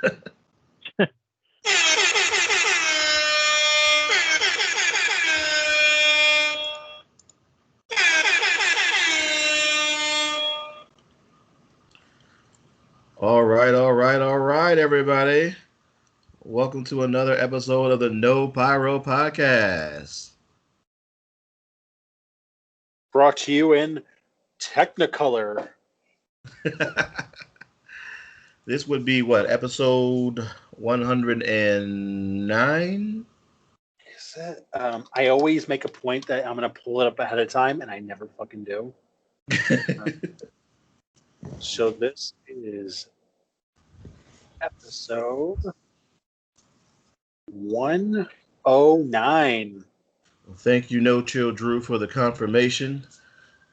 All right, everybody. Welcome to another episode of the No Pyro podcast. Brought to you in Technicolor. This would be what, episode 109? Is it? I always make a point that I'm going to pull it up ahead of time, and I never fucking do. So this is episode 109. Thank you, No Chill Drew, for the confirmation.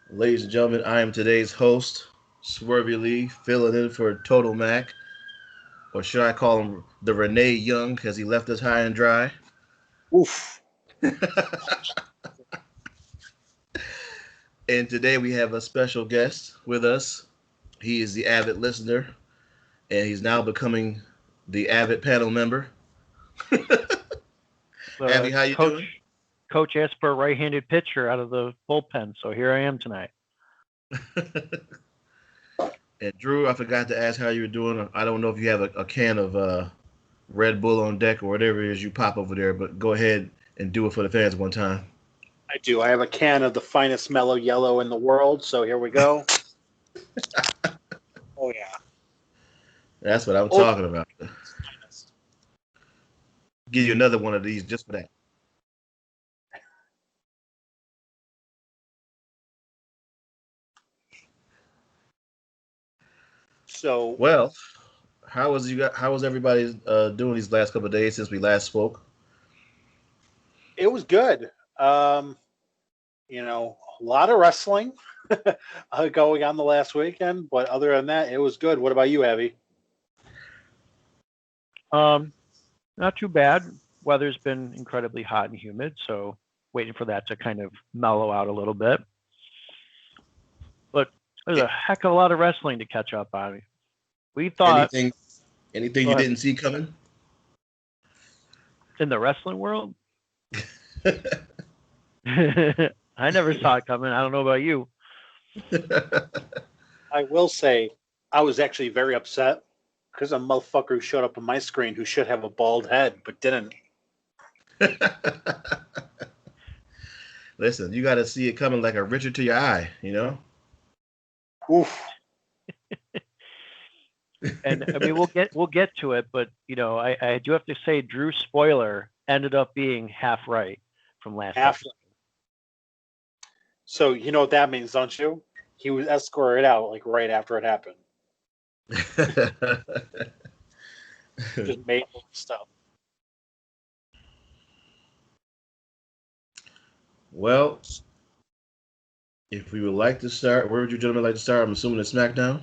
Ladies and gentlemen, I am today's host, Swervy Lee, filling in for Total Mac. Or should I call him the Renee Young, because he left us high and dry? Oof. And today we have a special guest with us. He is the avid listener, and he's now becoming the avid panel member. Abby, how you doing? Coach asked for a right-handed pitcher out of the bullpen, so here I am tonight. And Drew, I forgot to ask how you were doing. I don't know if you have a can of Red Bull on deck or whatever it is you pop over there, but go ahead and do it for the fans one time. I do. I have a can of the finest mellow yellow in the world, so here we go. Oh, yeah. That's what I'm talking about. Give you another one of these just for that. So, well, how was everybody doing these last couple of days since we last spoke? It was good. A lot of wrestling going on the last weekend, but other than that, it was good. What about you, Abby? Not too bad. Weather's been incredibly hot and humid, so waiting for that to kind of mellow out a little bit. But there's a heck of a lot of wrestling to catch up on. We thought anything you didn't see coming in the wrestling world. I never saw it coming. I don't know about you. I will say I was actually very upset because a motherfucker who showed up on my screen who should have a bald head but didn't. Listen, you got to see it coming like a Richard to your eye, you know? Oof. And I mean, we'll get to it, but I do have to say, Drew's spoiler ended up being half right from last episode. So you know what that means, don't you? He was escorted out like right after it happened. Just made stuff. Well, if we would like to start, where would you gentlemen like to start? I'm assuming it's SmackDown.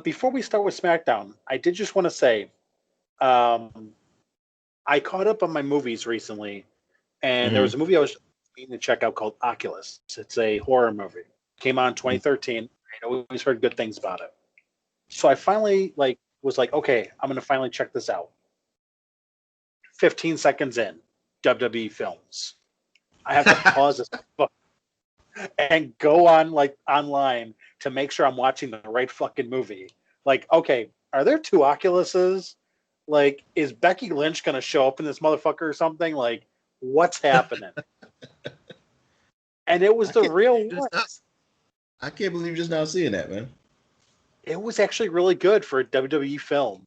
Before we start with SmackDown, I did just want to say, I caught up on my movies recently, and there was a movie I was meaning to check out called Oculus. It's a horror movie. Came out in 2013. I always heard good things about it. So I finally was like, okay, I'm going to finally check this out. 15 seconds in, WWE Films. I have to pause this and go on online to make sure I'm watching the right fucking movie. Like, okay, are there two Oculuses? Like, is Becky Lynch going to show up in this motherfucker or something? Like, what's happening? And it was the real one. I can't believe you're just now seeing that, man. It was actually really good for a WWE film.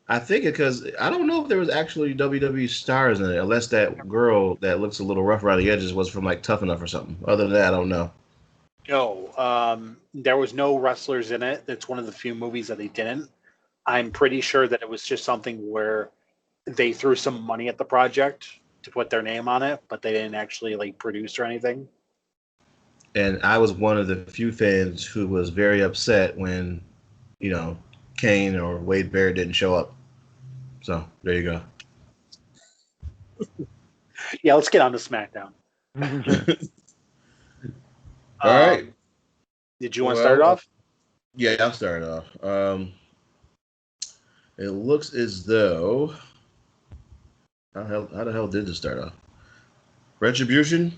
I think because I don't know if there was actually WWE stars in it, unless that girl that looks a little rough around the edges was from like Tough Enough or something. Other than that, I don't know. No, there was no wrestlers in it. It's one of the few movies that they didn't. I'm pretty sure that it was just something where they threw some money at the project to put their name on it, but they didn't actually produce or anything. And I was one of the few fans who was very upset when, Kane or Wade Barrett didn't show up. So there you go. Yeah, let's get on to SmackDown. All right. Did you want to start it off? Yeah, I'll start it off. It looks as though. How the hell did this start off? Retribution,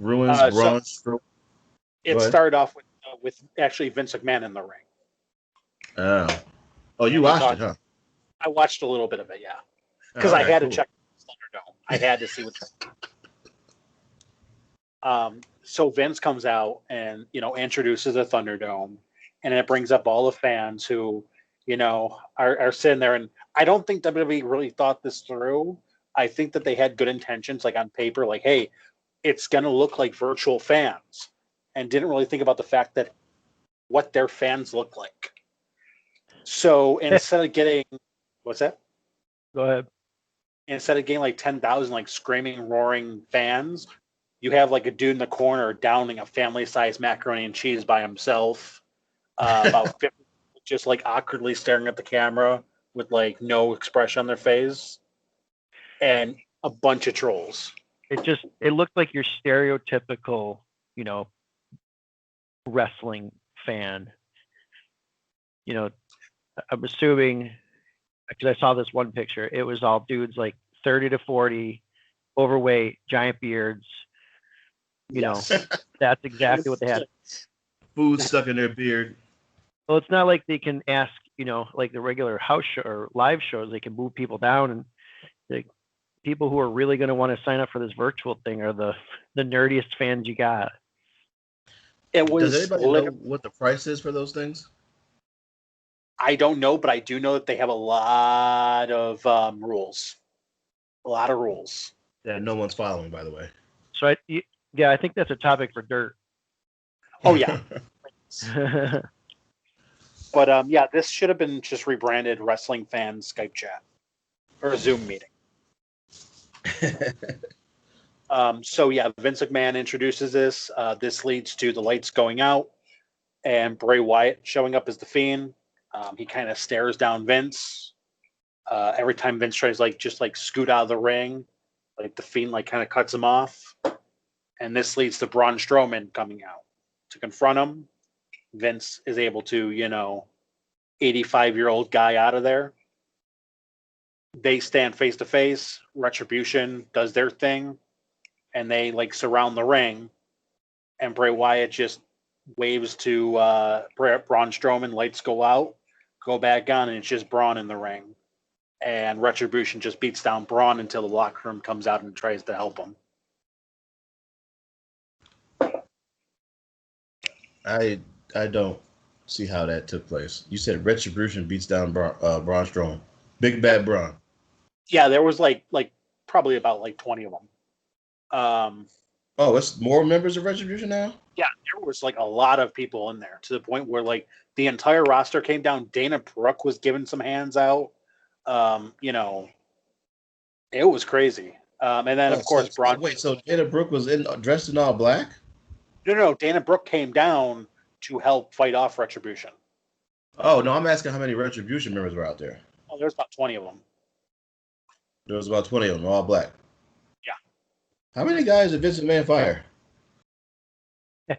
Ruins, So Braun Strowman. Go it ahead. started off with actually Vince McMahon in the ring. Oh, you And he watched talked, it, huh? I watched a little bit of it, yeah, because Oh, I okay, had to cool. check Thunderdome. I had to see what. So Vince comes out and introduces the Thunderdome, and it brings up all the fans who are sitting there. And I don't think WWE really thought this through. I think that they had good intentions, like on paper, like, hey, it's gonna look like virtual fans, and didn't really think about the fact that what their fans look like. So instead of getting what's that? Go ahead. Instead of getting like 10,000 like screaming, roaring fans, you have like a dude in the corner downing a family-sized macaroni and cheese by himself, about 50, just like awkwardly staring at the camera with like no expression on their face, and a bunch of trolls. It looked like your stereotypical, wrestling fan. I'm assuming because I saw this one picture, it was all dudes like 30 to 40, overweight, giant beards. Yes. That's exactly what they had. Food stuck in their beard. Well, it's not like they can ask, like the regular house show or live shows, they can move people down, and the people who are really going to want to sign up for this virtual thing are the nerdiest fans you got. It Does was anybody know what the price is for those things? I don't know, but I do know that they have a lot of rules. A lot of rules. That no one's following, by the way. So I think that's a topic for Dirt. Oh yeah. But yeah, this should have been just rebranded Wrestling Fan Skype Chat or a Zoom meeting. So yeah, Vince McMahon introduces this. This leads to the lights going out and Bray Wyatt showing up as the Fiend. He kind of stares down Vince. Every time Vince tries just scoot out of the ring, like the Fiend kind of cuts him off. And this leads to Braun Strowman coming out to confront him. Vince is able to, 85-year-old guy out of there. They stand face to face. Retribution does their thing, and they surround the ring. And Bray Wyatt just waves to Braun Strowman. Lights go out, go back on, and it's just Braun in the ring. And Retribution just beats down Braun until the locker room comes out and tries to help him. I don't see how that took place. You said Retribution beats down Braun Strowman. Big Bad Braun. Yeah, there was probably about 20 of them. Oh, it's more members of Retribution now? Yeah, there was a lot of people in there to the point where the entire roster came down. Dana Brooke was giving some hands out. It was crazy. And then of course Braun. Wait, so Dana Brooke was dressed in all black? No. Dana Brooke came down to help fight off Retribution. Oh no, I'm asking how many Retribution members were out there. Oh, there's about 20 of them. There was about 20 of them, all black. Yeah. How many guys did Vince McMahon fire?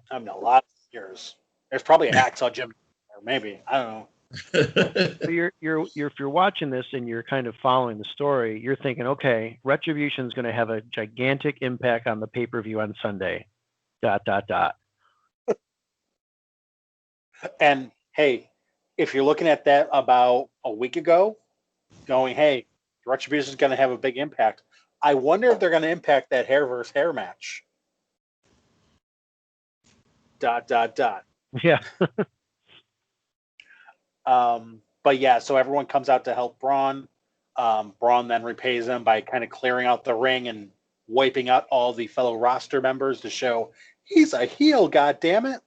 I mean, a lot of years. There's probably an Hacksaw Jim, or maybe I don't know. So if you're watching this and you're kind of following the story, you're thinking, okay, Retribution is going to have a gigantic impact on the pay-per-view on Sunday. ... And hey, if you're looking at that about a week ago, going, hey, Retribution is going to have a big impact. I wonder if they're going to impact that hair versus hair match. ... Yeah. But yeah, so everyone comes out to help Braun. Braun then repays them by kind of clearing out the ring and wiping out all the fellow roster members to show he's a heel, goddammit.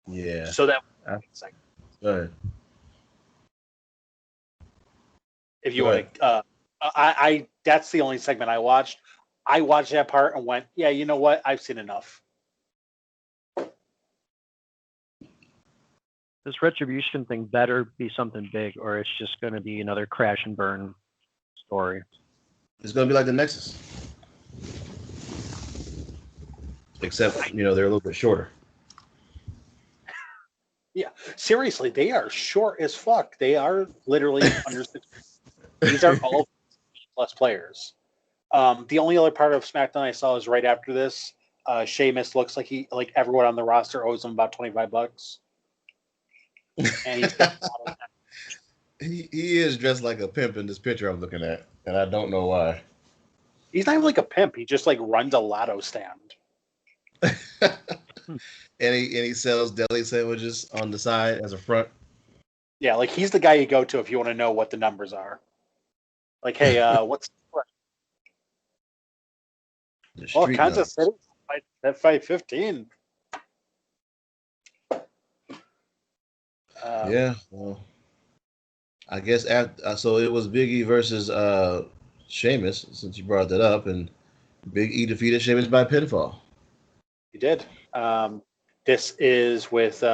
Yeah. So that Go ahead. if you want to, I that's the only segment I watched. I watched that part and went, yeah, you know what? I've seen enough. This Retribution thing better be something big, or it's just going to be another crash and burn story. It's going to be like the Nexus. Except, they're a little bit shorter. Yeah, seriously, they are short as fuck. They are literally under 6. These are all plus players. The only other part of SmackDown I saw is right after this. Sheamus looks like everyone on the roster owes him about $25, and he's got he is dressed like a pimp in this picture I'm looking at, and I don't know why. he's not even like a pimp. He just like runs a lotto stand. And he sells deli sandwiches on the side as a front. Yeah, like he's the guy you go to if you want to know what the numbers are. Like, hey, what's The well, street Kansas numbers. City at 515. Yeah, well, I guess after, so it was Big E versus Sheamus, since you brought that up, and Big E defeated Sheamus by pinfall. You did. This is with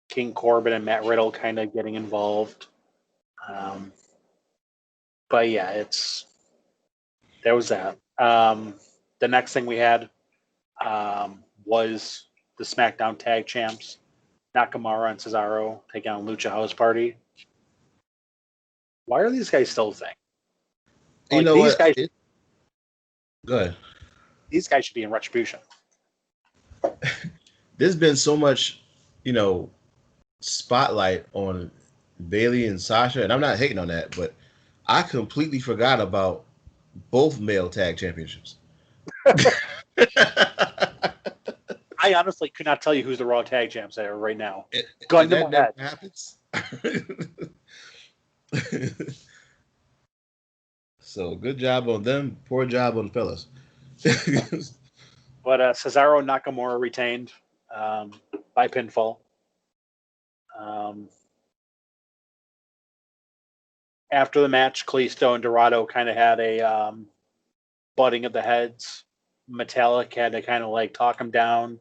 King Corbin and Matt Riddle kind of getting involved. But yeah, there was that. The next thing we had was the SmackDown Tag Champs, Nakamura and Cesaro taking on Lucha House Party. Why are these guys still a thing? You know these what? guys, Go ahead. these guys should be in Retribution. There's been so much, spotlight on Bailey and Sasha, and I'm not hating on that, but I completely forgot about both male tag championships. I honestly could not tell you who's the Raw Tag Champs there right now. Gun to my head. Happens. So good job on them. Poor job on the fellas. But Cesaro and Nakamura retained by pinfall. After the match, Kalisto and Dorado kind of had a butting of the heads. Metallic had to kind of like talk him down,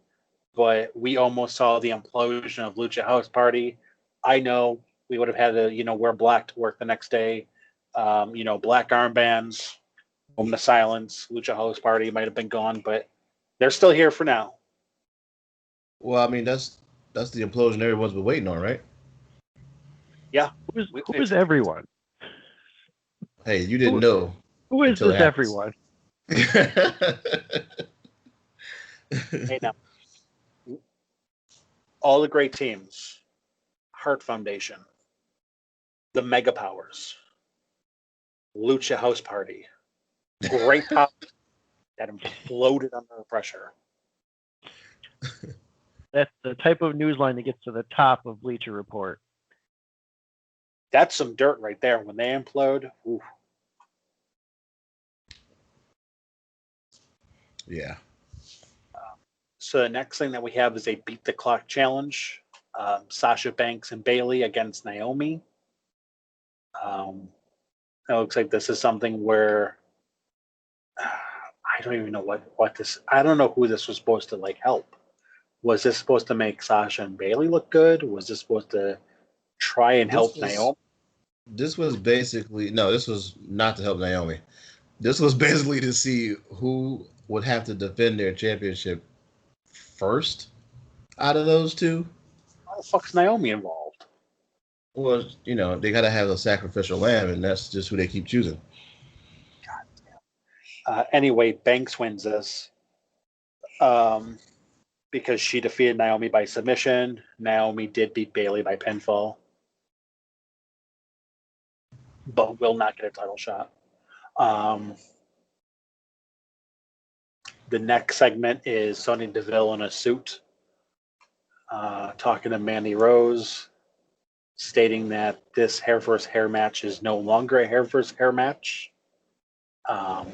but we almost saw the implosion of Lucha House Party. I know we would have had to, wear black to work the next day. Black armbands, moment of silence. Lucha House Party might have been gone, but they're still here for now. Well, I mean, that's the implosion everyone's been waiting on, right? Yeah. Who is everyone? Hey, you didn't know. Who is this everyone? Hey, now. All the great teams, Heart Foundation, the Mega Powers, Lucha House Party, great pop that imploded under pressure. That's the type of news line that gets to the top of Bleacher Report. That's some dirt right there. When they implode, oof. Yeah. So the next thing that we have is a Beat the Clock challenge. Sasha Banks and Bayley against Naomi. It looks like this is something where I don't even know what this. I don't know who this was supposed to like help. Was this supposed to make Sasha and Bayley look good? Was this supposed to try and help Naomi? This was basically this was not to help Naomi. This was basically to see who would have to defend their championship first out of those two. How the fuck's Naomi involved? Well, they got to have a sacrificial lamb, and that's just who they keep choosing. God damn. Anyway, Banks wins this because she defeated Naomi by submission. Naomi did beat Bayley by pinfall, but will not get a title shot. The next segment is Sonya Deville in a suit talking to Mandy Rose, stating that this hair versus hair match is no longer a hair versus hair match.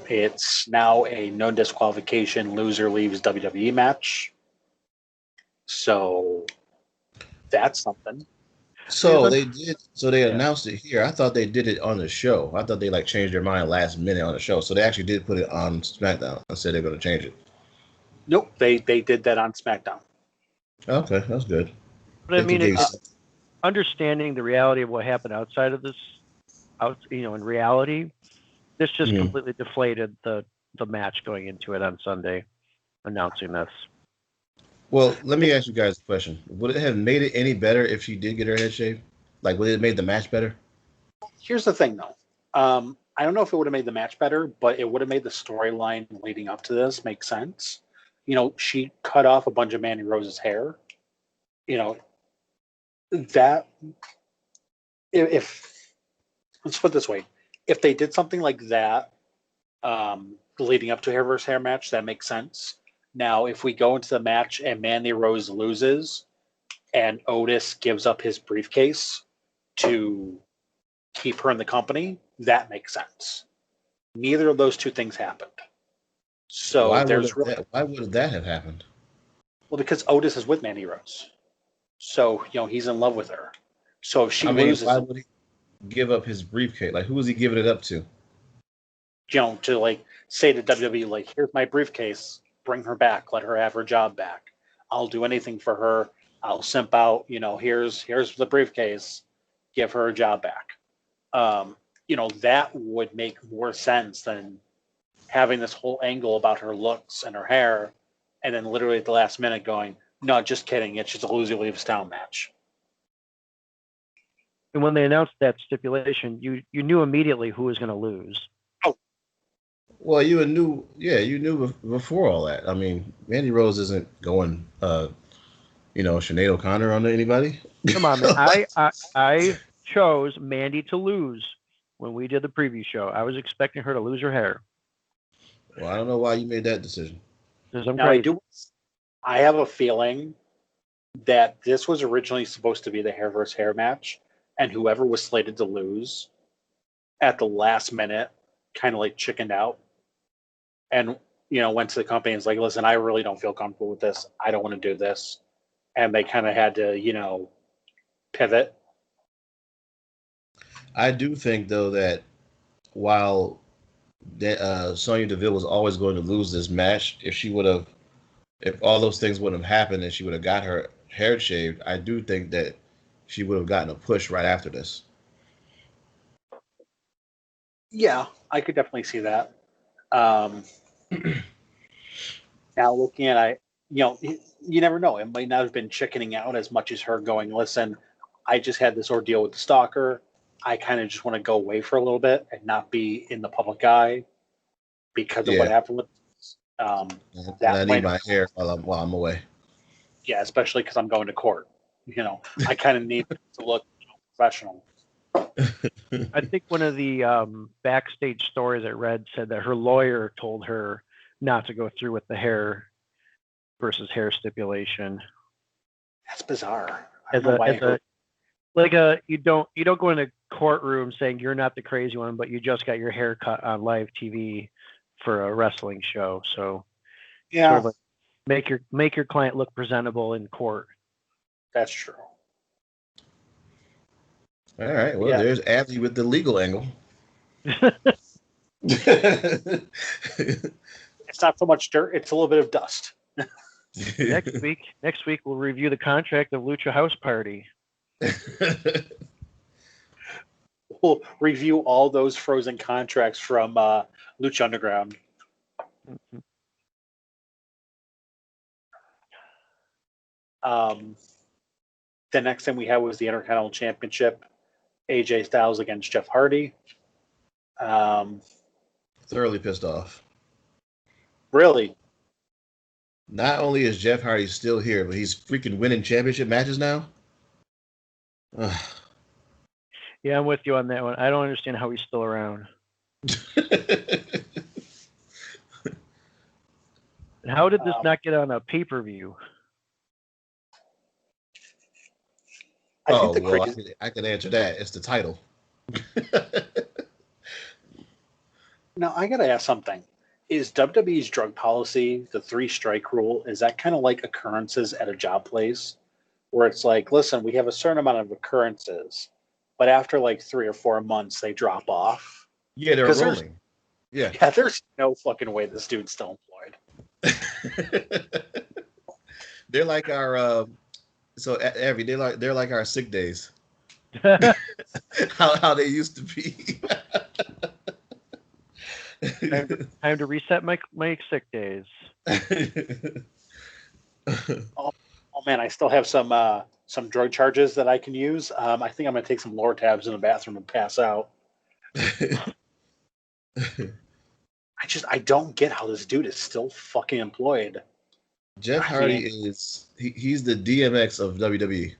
It's now a no disqualification, loser leaves WWE match. So that's something. So they did. So they announced it here. I thought they did it on the show. I thought they changed their mind last minute on the show. So they actually did put it on SmackDown and said they're going to change it. Nope, they did that on SmackDown. Okay, that's good. But I mean, understanding the reality of what happened outside of this, in reality, this just completely deflated the match going into it on Sunday, announcing this. Well, let me ask you guys a question. Would it have made it any better if she did get her head shaved? Like, would it have made the match better? Here's the thing, though. I don't know if it would have made the match better, but it would have made the storyline leading up to this make sense. She cut off a bunch of Mandy Rose's hair. You know, that if let's put it this way, if they did something like that leading up to hair versus hair match, that makes sense. Now, if we go into the match and Mandy Rose loses and Otis gives up his briefcase to keep her in the company, that makes sense. Neither of those two things happened. So why would that have happened? Well, because Otis is with Mandy Rose. So, he's in love with her. So if she loses, why would he give up his briefcase? Like, who was he giving it up to? To like say to WWE, like, here's my briefcase, bring her back, let her have her job back. I'll do anything for her. I'll simp out, here's the briefcase, give her a job back. That would make more sense than having this whole angle about her looks and her hair, and then literally at the last minute going, no, just kidding. It's just a loser leaves town match. And when they announced that stipulation, you knew immediately who was going to lose. Oh, well, you knew before all that. I mean, Mandy Rose isn't going, Sinead O'Connor on anybody. Come on, man. I chose Mandy to lose when we did the preview show. I was expecting her to lose her hair. Well, I don't know why you made that decision. Because I'm now crazy. I have a feeling that this was originally supposed to be the hair versus hair match, and whoever was slated to lose at the last minute kind of like chickened out and went to the company and was like, listen, I really don't feel comfortable with this. I don't want to do this. And they kind of had to, pivot. I do think, though, that while Sonya Deville was always going to lose this match, if all those things wouldn't have happened and she would have got her hair shaved, I do think that she would have gotten a push right after this. Yeah, I could definitely see that. Now looking at you never know. It might not have been chickening out as much as her going, listen, I just had this ordeal with the stalker. I kind of just want to go away for a little bit and not be in the public eye because of what happened with I need my hair while I'm away. Yeah, especially because I'm going to court. I kind of need to look professional. I think one of the backstage stories I read said that her lawyer told her not to go through with the hair versus hair stipulation. That's bizarre. You don't go in a courtroom saying you're not the crazy one, but you just got your hair cut on live TV for a wrestling show. So yeah, sort of make your client look presentable in court. That's true. All right. Well, there's Abby with the legal angle. It's not so much dirt; it's a little bit of dust. Next week we'll review the contract of Lucha House Party. We'll review all those frozen contracts from Lucha Underground. Mm-hmm. The next thing we had was the Intercontinental Championship. AJ Styles against Jeff Hardy. Thoroughly pissed off. Really? Not only is Jeff Hardy still here, but he's freaking winning championship matches now. Yeah, I'm with you on that one. I don't understand how he's still around. And how did this not get on a pay-per-view? I can answer that. It's the title. Now, I got to ask something. Is WWE's drug policy, the 3-strike rule, is that kind of like occurrences at a job place? Where it's like, listen, we have a certain amount of occurrences, but after like 3 or 4 months, they drop off. Yeah, they're rolling. Yeah, there's no fucking way this dude's still employed. They're like our they're like our sick days. how they used to be. Time to reset my sick days. Oh, oh man, I still have some drug charges that I can use. I think I'm gonna take some Lortabs in the bathroom and pass out. I don't get how this dude is still fucking employed. Jeff I Hardy mean, is he's the DMX of WWE.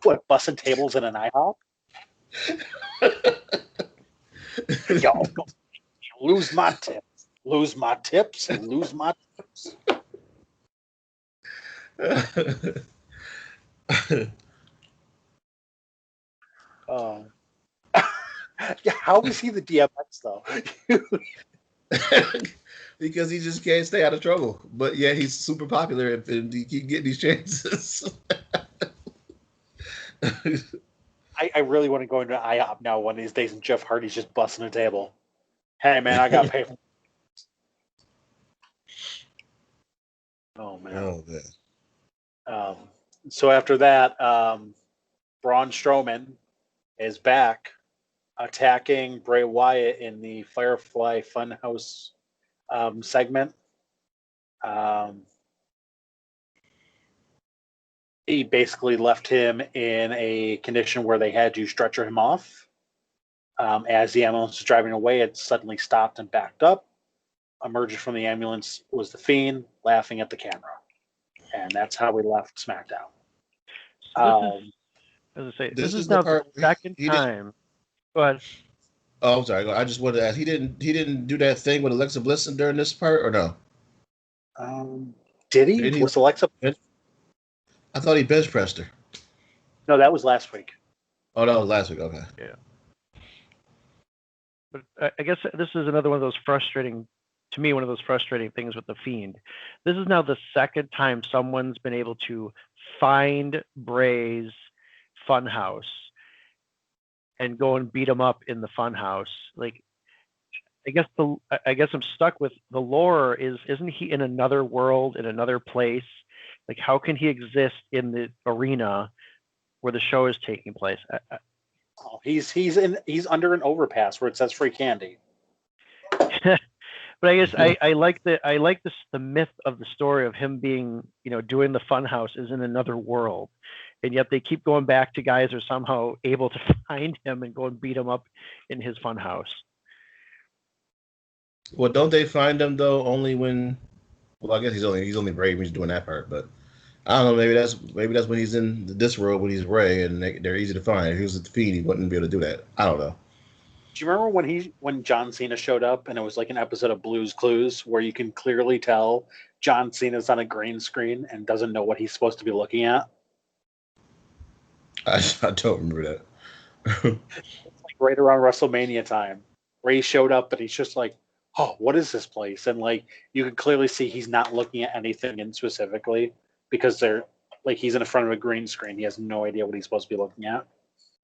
what, bussing tables in an IHOP? Yo, lose my tips, lose my tips, lose my tips. Um, yeah, how is he the DMX though? Because he just can't stay out of trouble. But yeah, he's super popular and he keep getting these chances. I really want to go into IHOP now one of these days, and Jeff Hardy's just busting a table. Hey man, I got to pay for. Oh man. Oh man. So after that, Braun Strowman is back attacking Bray Wyatt in the Firefly Funhouse segment. He basically left him in a condition where they had to stretcher him off. As the ambulance was driving away, it suddenly stopped and backed up. Emerging from the ambulance was the Fiend, laughing at the camera. And that's how we left SmackDown. So this is the now the part where second time. Go ahead. Oh, I'm sorry. I just wanted to ask. He didn't do that thing with Alexa Bliss during this part, or no? Did he? Did he? Was Alexa? I thought he bench pressed her. No, that was last week. Oh, that was last week. Okay. Yeah. But I guess this is another one of those frustrating, to me, one of those frustrating things with the Fiend. This is now the second time someone's been able to find Bray's funhouse and go and beat him up in the funhouse. Like, I guess I'm stuck with the lore. Isn't he in another world, in another place? Like, how can he exist in the arena where the show is taking place? Oh, he's under an overpass where it says free candy. But I guess I like the myth of the story of him being, doing the funhouse is in another world, and yet they keep going back to guys are somehow able to find him and go and beat him up in his funhouse. Well, don't they find him though only when? Well, I guess he's only brave when he's doing that part, but I don't know. Maybe that's when he's in this world when he's Ray and they're easy to find. If he was at the Fiend, he wouldn't be able to do that. I don't know. Do you remember when John Cena showed up and it was like an episode of Blue's Clues where you can clearly tell John Cena's on a green screen and doesn't know what he's supposed to be looking at? I don't remember that. It's like right around WrestleMania time. Ray showed up and he's just like, oh, what is this place? And like you can clearly see he's not looking at anything in specifically because they're like he's in front of a green screen. He has no idea what he's supposed to be looking at.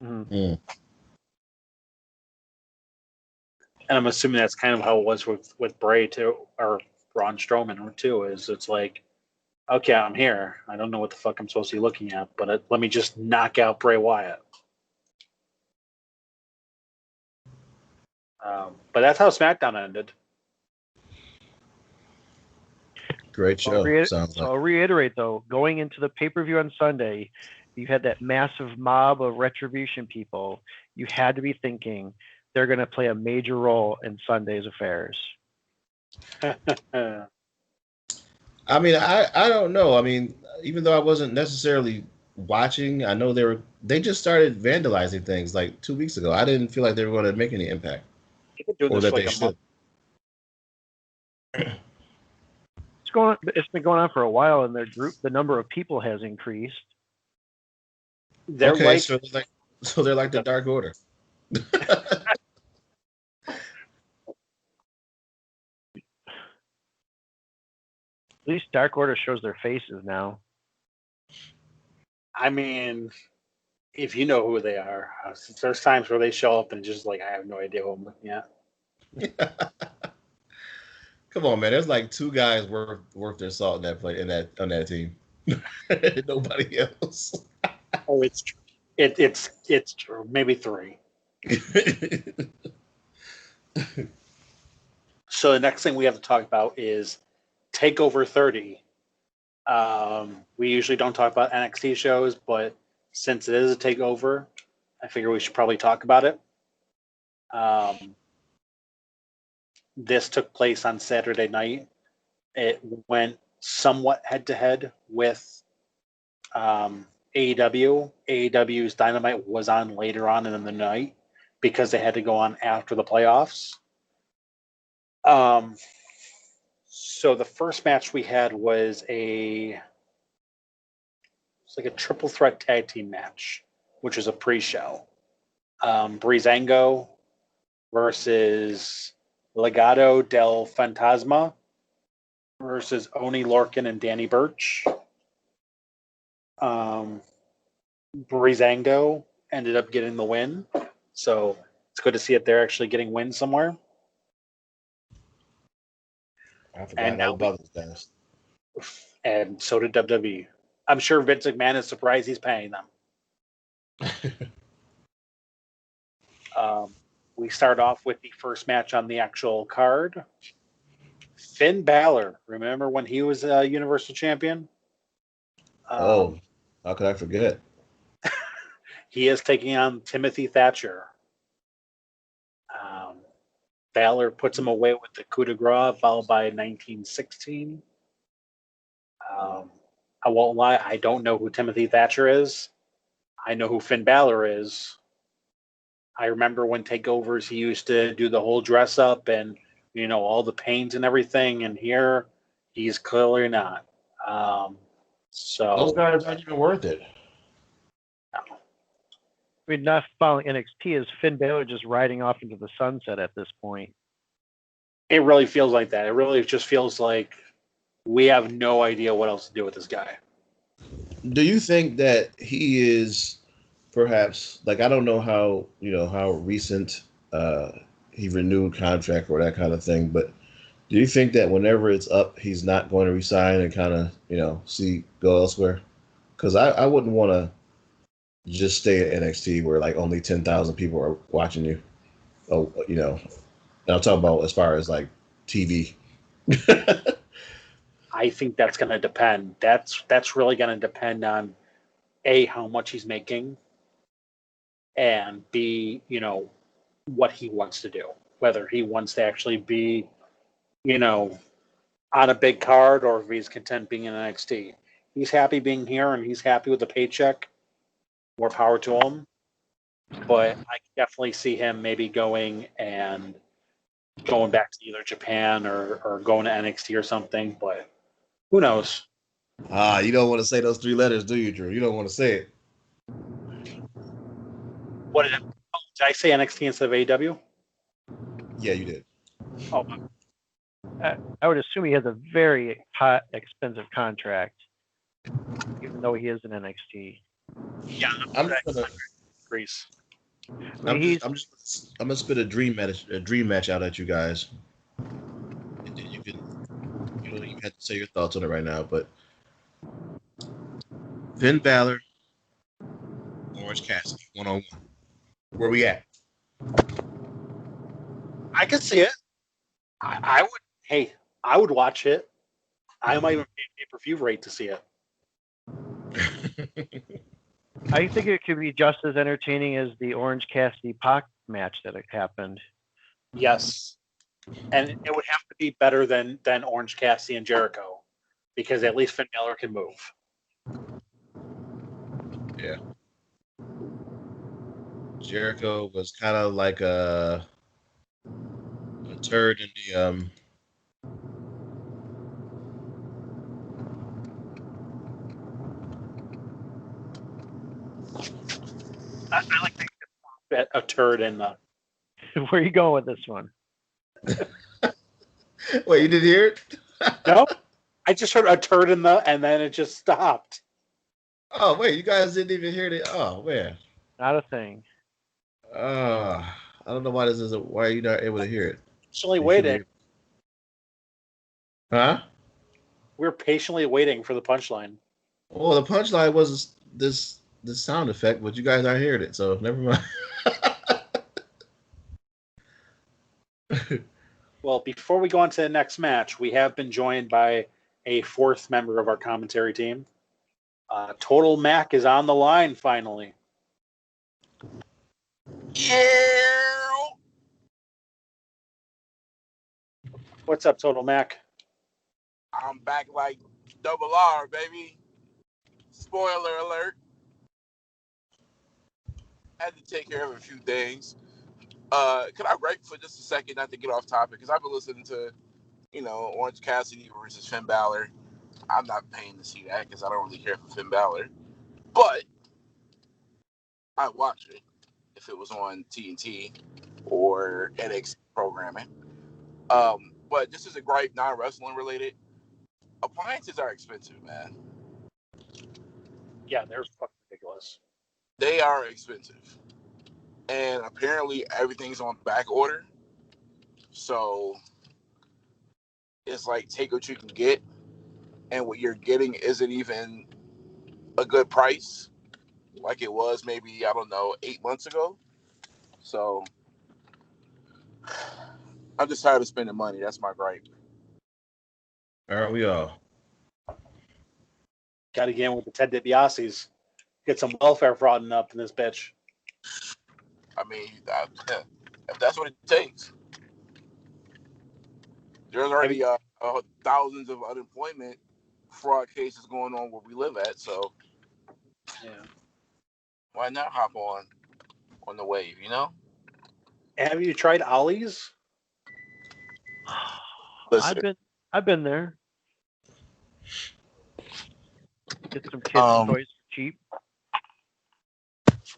Mm-hmm. Mm. And I'm assuming that's kind of how it was with Bray too, or Braun Strowman too. Is it's like, okay, I'm here. I don't know what the fuck I'm supposed to be looking at, but let me just knock out Bray Wyatt. But that's how SmackDown ended. Great show. I'll reiterate though, going into the pay-per-view on Sunday, you had that massive mob of Retribution people. You had to be thinking they're going to play a major role in Sunday's affairs. I mean, I don't know. I mean, even though I wasn't necessarily watching, I know they just started vandalizing things like 2 weeks ago. I didn't feel like they were going to make any impact, or that they should. It's been going on for a while, and the number of people has increased. They're so they're like the Dark Order. At least Dark Order shows their faces now. I mean, if you know who they are, there's times where they show up and just like I have no idea who I'm looking at. Come on, man. There's like 2 guys worth their salt in that play on that team. Nobody else. Oh, it's true. It's true. Maybe 3. So the next thing we have to talk about is Takeover 30. We usually don't talk about NXT shows, but since it is a takeover, I figure we should probably talk about it. This took place on Saturday night. It went somewhat head-to-head with AEW. AEW's Dynamite was on later on in the night because they had to go on after the playoffs. So the first match we had was a triple threat tag team match, which was a pre-show. Breezango versus Legado del Fantasma versus Oni Lorcan and Danny Burch. Breezango ended up getting the win, so it's good to see that they're actually getting wins somewhere. I forgot all about this, Dennis. And so did WWE. I'm sure Vince McMahon is surprised he's paying them. We start off with the first match on the actual card. Finn Balor. Remember when he was a Universal Champion? How could I forget? He is taking on Timothy Thatcher. Balor puts him away with the coup de grace, followed by 1916. I won't lie, I don't know who Timothy Thatcher is. I know who Finn Balor is. I remember when takeovers, he used to do the whole dress up and, all the pains and everything. And here, he's clearly not. Those guys aren't even worth it. No. I mean, not following NXT, is Finn Balor just riding off into the sunset at this point? It really feels like that. It really just feels like we have no idea what else to do with this guy. Do you think that he is perhaps, like, I don't know how recent he renewed contract or that kind of thing, but do you think that whenever it's up, he's not going to resign and kind of, go elsewhere? Because I wouldn't want to just stay at NXT where like only 10,000 people are watching you. Oh, and I'm talking about as far as like TV. I think that's going to depend. That's really going to depend on A, how much he's making, and B, what he wants to do. Whether he wants to actually be, on a big card, or if he's content being in NXT. He's happy being here and he's happy with the paycheck. More power to him. But I can definitely see him maybe going back to either Japan or going to NXT or something, but who knows? You don't want to say those three letters, do you, Drew? You don't want to say it. Did I say NXT instead of AEW? Yeah, you did. Oh, I would assume he has a very hot, expensive contract, even though he is in NXT. yeah. I'm gonna spit a dream match out at you guys. And then you don't even have to say your thoughts on it right now, but Finn Balor, Orange Cassidy, 1-on-1. Where we at? I can see it. I would. Hey, I would watch it. I might even pay a pay-per-view rate to see it. I think it could be just as entertaining as the Orange Cassidy Pac match that happened. Yes, and it would have to be better than Orange Cassidy and Jericho, because at least Finn Balor can move. Yeah. Jericho was kind of like a turd in the I like to get a turd in the. Where are you going with this one? Wait, you didn't hear it? No, I just heard a turd in the, and then it just stopped. Oh wait, you guys didn't even hear it. Oh man. Not a thing. I don't know why this isn't. Why are you not able to hear it? Patiently waiting. Huh? We're patiently waiting for the punchline. Well, the punchline was this sound effect, but you guys aren't hearing it, so never mind. Well, before we go on to the next match, we have been joined by a fourth member of our commentary team. Total Mac is on the line finally. Yeah. What's up, Total Mac? I'm back like double R, baby. Spoiler alert. Had to take care of a few things. Can I gripe for just a second, not to get off topic? Because I've been listening to, Orange Cassidy versus Finn Balor. I'm not paying to see that because I don't really care for Finn Balor. But I'd watch it if it was on TNT or NXT programming. But this is a gripe, non-wrestling related. Appliances are expensive, man. Yeah, they're fucking ridiculous. They are expensive. And apparently everything's on back order. So it's like take what you can get. And what you're getting isn't even a good price like it was maybe, 8 months ago. So I'm just tired of spending money. That's my gripe. Aren't we all? Got to get in with the Ted DiBiase's. Get some welfare frauding up in this bitch. I mean, if that's what it takes. There's already thousands of unemployment fraud cases going on where we live at. So Yeah. why not hop on the wave, Have you tried Ollie's? Listen, I've been there. Get some kids' toys for cheap.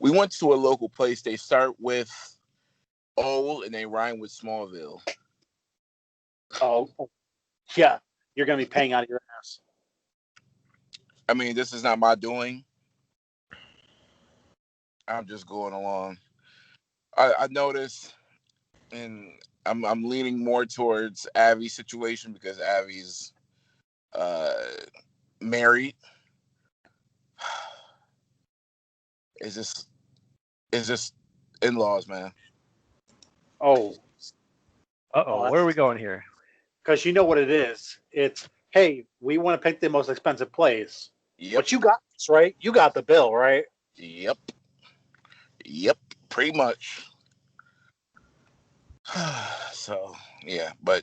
we went to a local place. They start with old and they rhyme with Smallville. Oh, yeah. You're going to be paying out of your ass. I mean, this is not my doing. I'm just going along. I noticed, and I'm leaning more towards Avi's situation because Avi's married. It's just in-laws, man. Oh. Where are we going here? Because you know what it is. It's, hey, we want to pick the most expensive place. Yep. But you got this, right? You got the bill, right? Yep. Pretty much. So yeah, but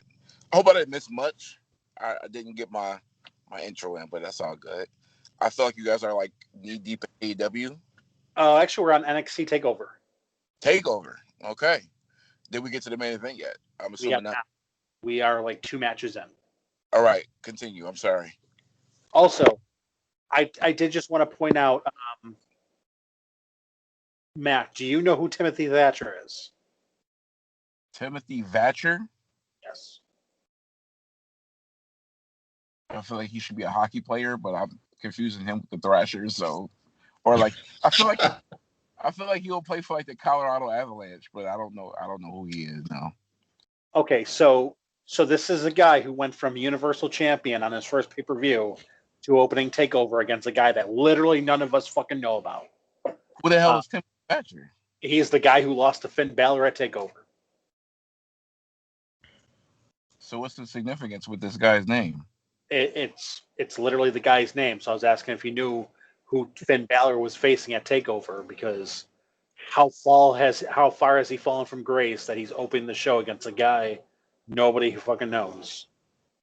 I hope I didn't miss much. I didn't get my intro in, but that's all good. I feel like you guys are like knee deep in AEW. Actually, we're on NXT Takeover. Takeover. Okay. Did we get to the main event yet? I'm assuming not. We are like 2 matches in. All right, continue. I'm sorry. Also, I did just want to point out, Matt, do you know who Timothy Thatcher is? Timothy Thatcher? Yes. I feel like he should be a hockey player, but I'm confusing him with the Thrashers. So, or like, I feel like he'll play for like the Colorado Avalanche, but I don't know who he is now. Okay, so this is a guy who went from Universal Champion on his first pay-per-view to opening Takeover against a guy that literally none of us fucking know about. Who the hell is Timothy Thatcher? He's the guy who lost to Finn Balor at Takeover. So what's the significance with this guy's name? It's literally the guy's name. So I was asking if you knew who Finn Balor was facing at Takeover, because how far has he fallen from grace that he's opening the show against a guy nobody who fucking knows?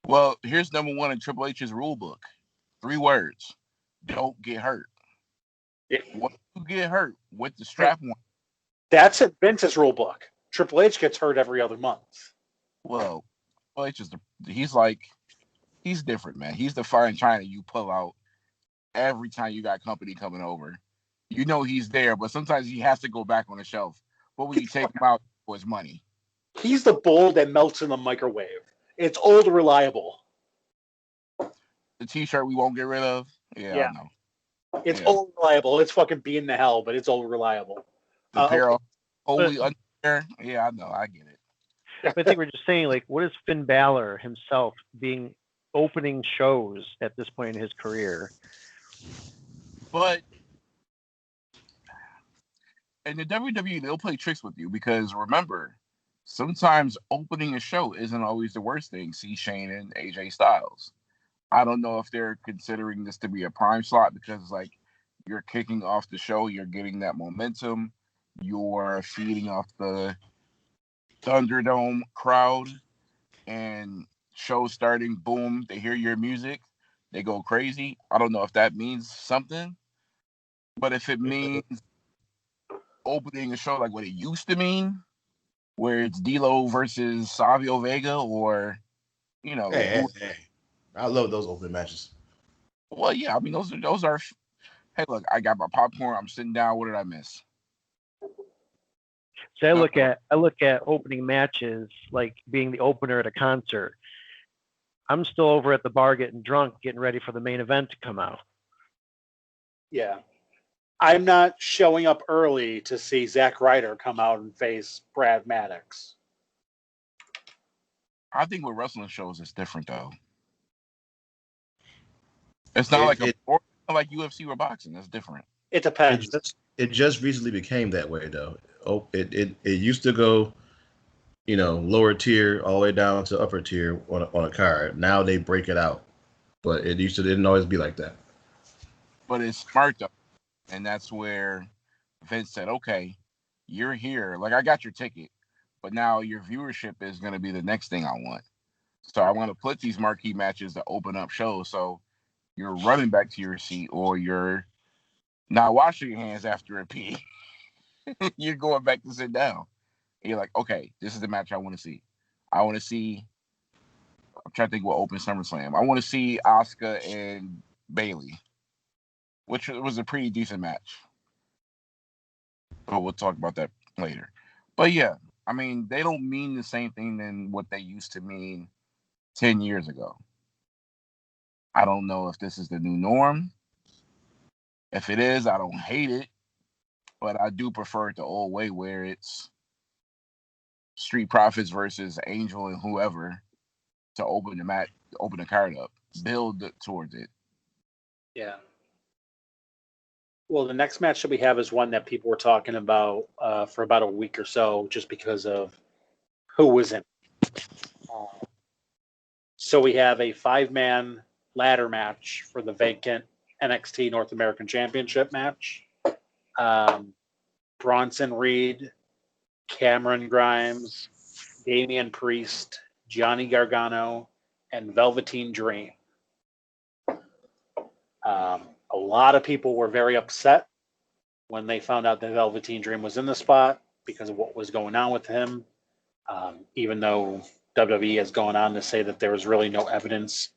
Well, here's number 1 in Triple H's rule book. 3 words. Don't get hurt. Once you get hurt with the strap on. That's at Vince's rule book. Triple H gets hurt every other month. Well, Triple H he's different, man. He's the fine china you pull out every time you got company coming over. You know he's there, but sometimes he has to go back on the shelf. But when you take him out for his money. He's the bull that melts in the microwave. It's old reliable. The T-shirt we won't get rid of? Yeah. I know. It's old reliable. It's fucking being the hell, but it's old reliable. The pair of only under. Yeah, I know. I get it. I think we're just saying, like, what is Finn Balor himself being opening shows at this point in his career? But in the WWE, they'll play tricks with you because remember, sometimes opening a show isn't always the worst thing. See Shane and AJ Styles. I don't know if they're considering this to be a prime slot because, like, you're kicking off the show, you're getting that momentum, you're feeding off the Thunderdome crowd, and show starting, boom, they hear your music, they go crazy. I don't know if that means something, but if it means opening a show like what it used to mean, where it's D'Lo versus Savio Vega, or Hey. I love those opening matches. well, yeah, I mean those are. Hey, look, I got my popcorn. I'm sitting down. What did I miss? So I look at opening matches like being the opener at a concert. I'm still over at the bar getting drunk, getting ready for the main event to come out. Yeah. I'm not showing up early to see Zack Ryder come out and face Brad Maddox. I think with wrestling shows, it's different though. It's not like UFC or boxing. It's different. It depends. It just recently became that way though. Oh, it used to go, lower tier all the way down to upper tier on a card. Now they break it out, but didn't always be like that. But it's smart though, and that's where Vince said, "Okay, you're here. Like I got your ticket, but now your viewership is going to be the next thing I want. So I want to put these marquee matches to open up shows. So you're running back to your seat, or you're not washing your hands after a pee. You're going back to sit down. And you're like, okay, this is the match I want to see. I want to see. I'm trying to think what open SummerSlam. I want to see Asuka and Bayley, which was a pretty decent match. But we'll talk about that later. But yeah, I mean, they don't mean the same thing than what they used to mean 10 years ago. I don't know if this is the new norm. If it is, I don't hate it. But I do prefer it the old way where it's Street Profits versus Angel and whoever to open the card up, build towards it. Yeah. Well, the next match that we have is one that people were talking about for about a week or so, just because of who was in it. So we have a 5-man ladder match for the vacant NXT North American Championship match. Bronson Reed, Cameron Grimes, Damian Priest, Johnny Gargano, and Velveteen Dream. A lot of people were very upset when they found out that Velveteen Dream was in the spot because of what was going on with him. Even though WWE has gone on to say that there is really no evidence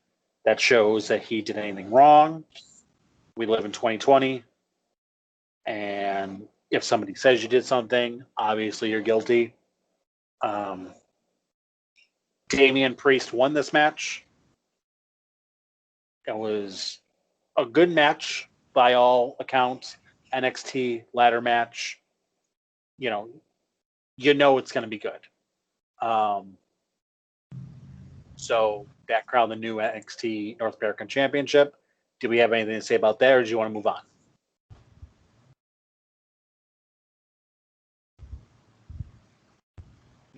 that shows that he did anything wrong. We live in 2020, and if somebody says you did something, obviously you're guilty. Damian Priest won this match. It was a good match by all accounts. NXT ladder match. You know it's going to be good. So that crowned the new NXT North American Championship. Do we have anything to say about that, or do you want to move on?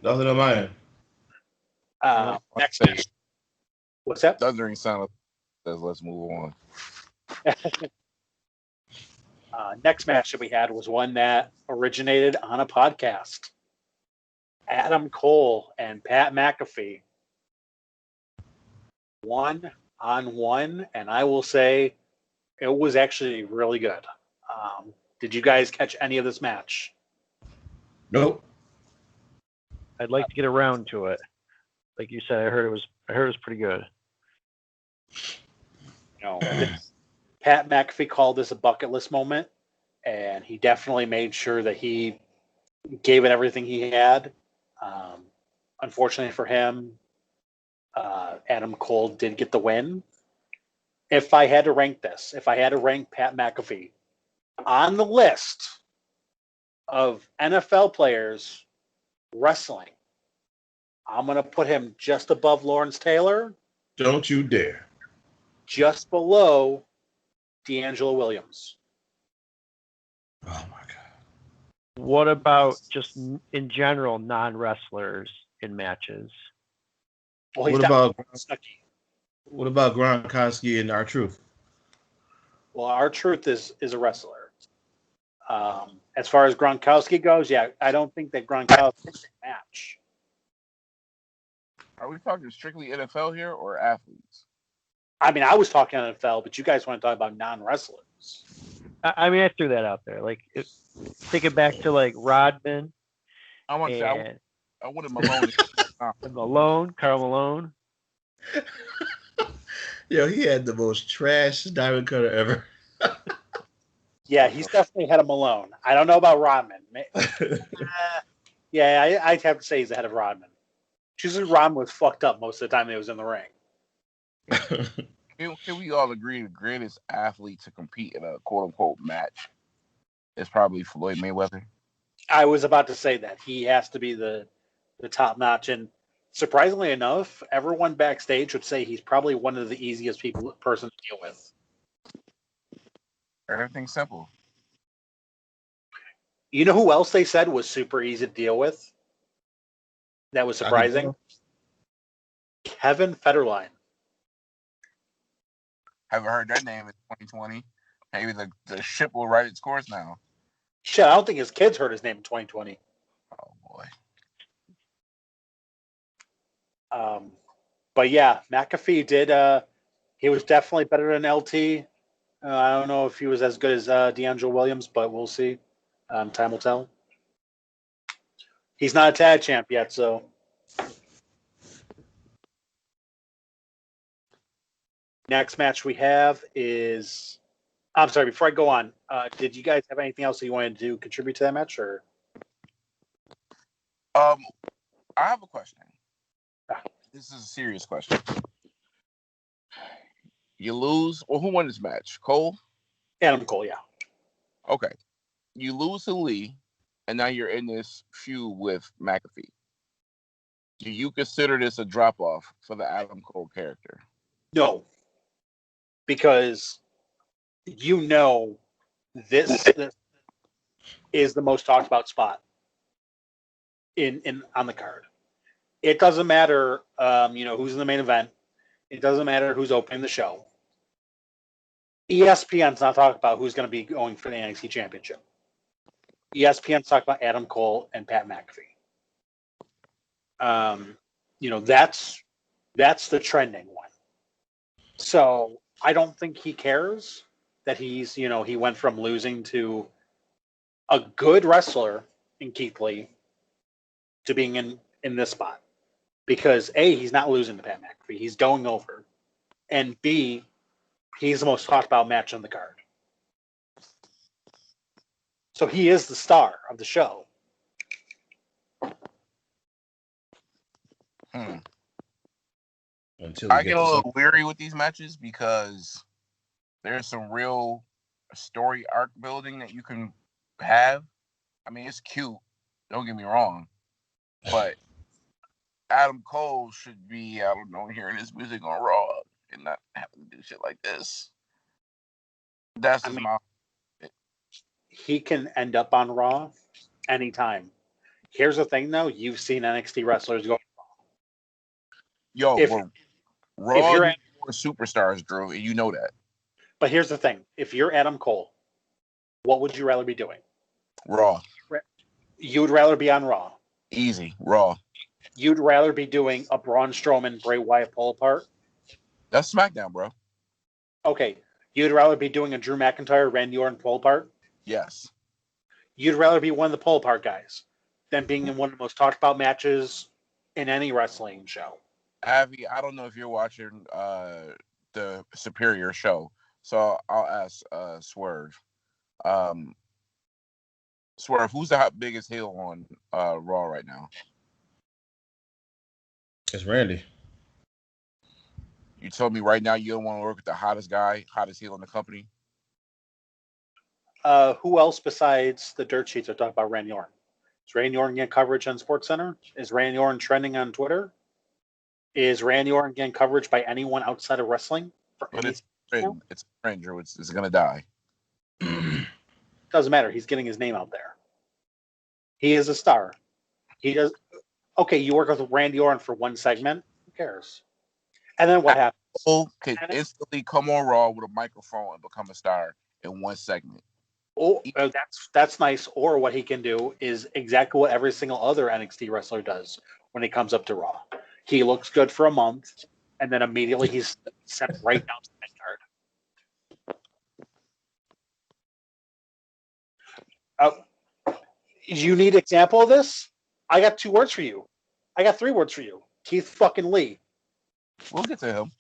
Nothing on my end. Next match. What's that? Thundering sound says let's move on. Next match that we had was one that originated on a podcast. Adam Cole and Pat McAfee. 1-on-1, and I will say it was actually really good. Did you guys catch any of this match? Nope. I'd like to get around to it. Like you said, I heard it was pretty good. Pat McAfee called this a bucket list moment, and he definitely made sure that he gave it everything he had. Unfortunately for him, Adam Cole did get the win. If I had to rank Pat McAfee on the list of NFL players wrestling, I'm going to put him just above Lawrence Taylor. Don't you dare. Just below D'Angelo Williams. Oh, my God. What about just in general non-wrestlers in matches? Well, he's What down about with Snooki. what about Gronkowski and R-Truth? Well, R-Truth is a wrestler. As far as Gronkowski goes, yeah, I don't think that Gronkowski is a match. Are we talking strictly NFL here or athletes? I mean, I was talking NFL, but you guys want to talk about non-wrestlers. I mean, I threw that out there. Like, take it back to like Rodman I want to say and I wanted Malone. Malone, Karl Malone. Yo, he had the most trash diamond cutter ever. Yeah, he's definitely ahead of Malone. I don't know about Rodman. Yeah, I'd have to say he's ahead of Rodman. Just Rodman was fucked up most of the time he was in the ring. Can we all agree the greatest athlete to compete in a quote-unquote match is probably Floyd Mayweather? I was about to say that. He has to be the top notch. And surprisingly enough, everyone backstage would say he's probably one of the easiest person to deal with. Everything's simple. You know who else they said was super easy to deal with? That was surprising. Kevin Federline. Haven't heard that name in 2020. Maybe the ship will write its course now. Shit, I don't think his kids heard his name in 2020. Oh boy. But yeah, McAfee did. He was definitely better than LT. I don't know if he was as good as D'Angelo Williams, but we'll see. Time will tell. He's not a tag champ yet, so. Next match we have is. I'm sorry. Before I go on, did you guys have anything else that you wanted to contribute to that match, or? I have a question. This is a serious question. You lose. Well, who won this match? Cole? Adam Cole, yeah. Okay. You lose to Lee, and now you're in this feud with McAfee. Do you consider this a drop-off for the Adam Cole character? No. Because you know this is the most talked about spot in on the card. It doesn't matter who's in the main event. It doesn't matter who's opening the show. ESPN's not talking about who's going to be going for the NXT Championship. ESPN's talking about Adam Cole and Pat McAfee. That's the trending one. So I don't think he cares that he went from losing to a good wrestler in Keith Lee to being in this spot. Because A, he's not losing to Pat McAfee. He's going over. And B, he's the most talked about match on the card. So he is the star of the show. I get a little weary with these matches because there's some real story arc building that you can have. I mean, it's cute. Don't get me wrong. But Adam Cole should be, I don't know, hearing his music on Raw and not having to do shit like this. That's just my... He can end up on Raw anytime. Here's the thing, though. You've seen NXT wrestlers go Raw. Raw you're more superstars, Drew, and you know that. But here's the thing. If you're Adam Cole, what would you rather be doing? Raw. You would rather be on Raw. Easy. Raw. You'd rather be doing a Braun Strowman, Bray Wyatt pull apart? That's SmackDown, bro. Okay. You'd rather be doing a Drew McIntyre, Randy Orton pull apart? Yes. You'd rather be one of the pull apart guys than being in one of the most talked about matches in any wrestling show. Avi, I don't know if you're watching the Superior show, so I'll ask Swerve. Swerve, who's the biggest heel on Raw right now? It's Randy. You told me right now you don't want to work with the hottest guy, hottest heel in the company. Who else besides the dirt sheets are talking about Randy Orton? Is Randy Orton getting coverage on SportsCenter? Is Randy Orton trending on Twitter? Is Randy Orton getting coverage by anyone outside of wrestling? But it's a trend, Drew. It's going to die. Doesn't matter. He's getting his name out there. He is a star. He does. Okay, you work with Randy Orton for one segment. Who cares? And then what happens? Cole could instantly come on Raw with a microphone and become a star in one segment. Oh, that's nice. Or what he can do is exactly what every single other NXT wrestler does when he comes up to Raw. He looks good for a month, and then immediately he's sent right down to the mid card. You need an example of this? I got 2 words for you. I got 3 words for you. Keith fucking Lee. We'll get to him.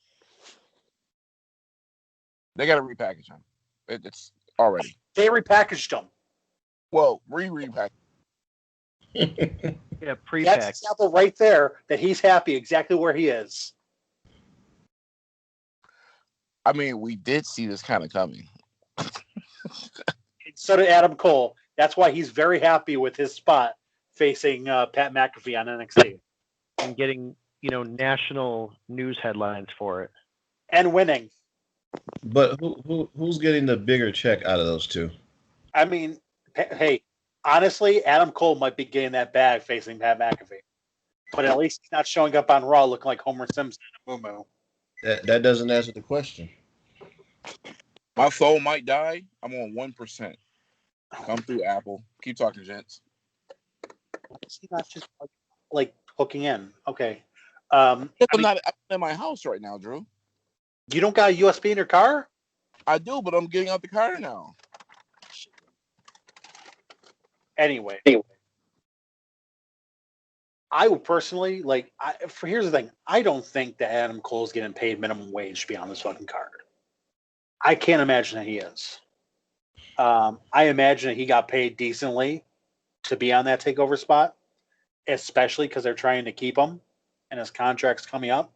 They got to repackage him. It's already. They repackaged him. Well, repackaged. Yeah, pre-packed. That's an example right there that he's happy exactly where he is. I mean, we did see this kind of coming. So did Adam Cole. That's why he's very happy with his spot facing Pat McAfee on NXT. And getting, national news headlines for it. And winning. But who's getting the bigger check out of those two? I mean, hey, honestly, Adam Cole might be getting that bag facing Pat McAfee. But at least he's not showing up on Raw looking like Homer Simpson and Moo. That doesn't answer the question. My phone might die. I'm on 1%. Come through, Apple. Keep talking, gents. Is he not just like hooking in? Okay. I'm not in my house right now, Drew. You don't got a USB in your car? I do, but I'm getting out the car now. Anyway. I would personally here's the thing. I don't think that Adam Cole's getting paid minimum wage to be on this fucking card. I can't imagine that he is. I imagine that he got paid decently to be on that takeover spot, especially because they're trying to keep him and his contract's coming up.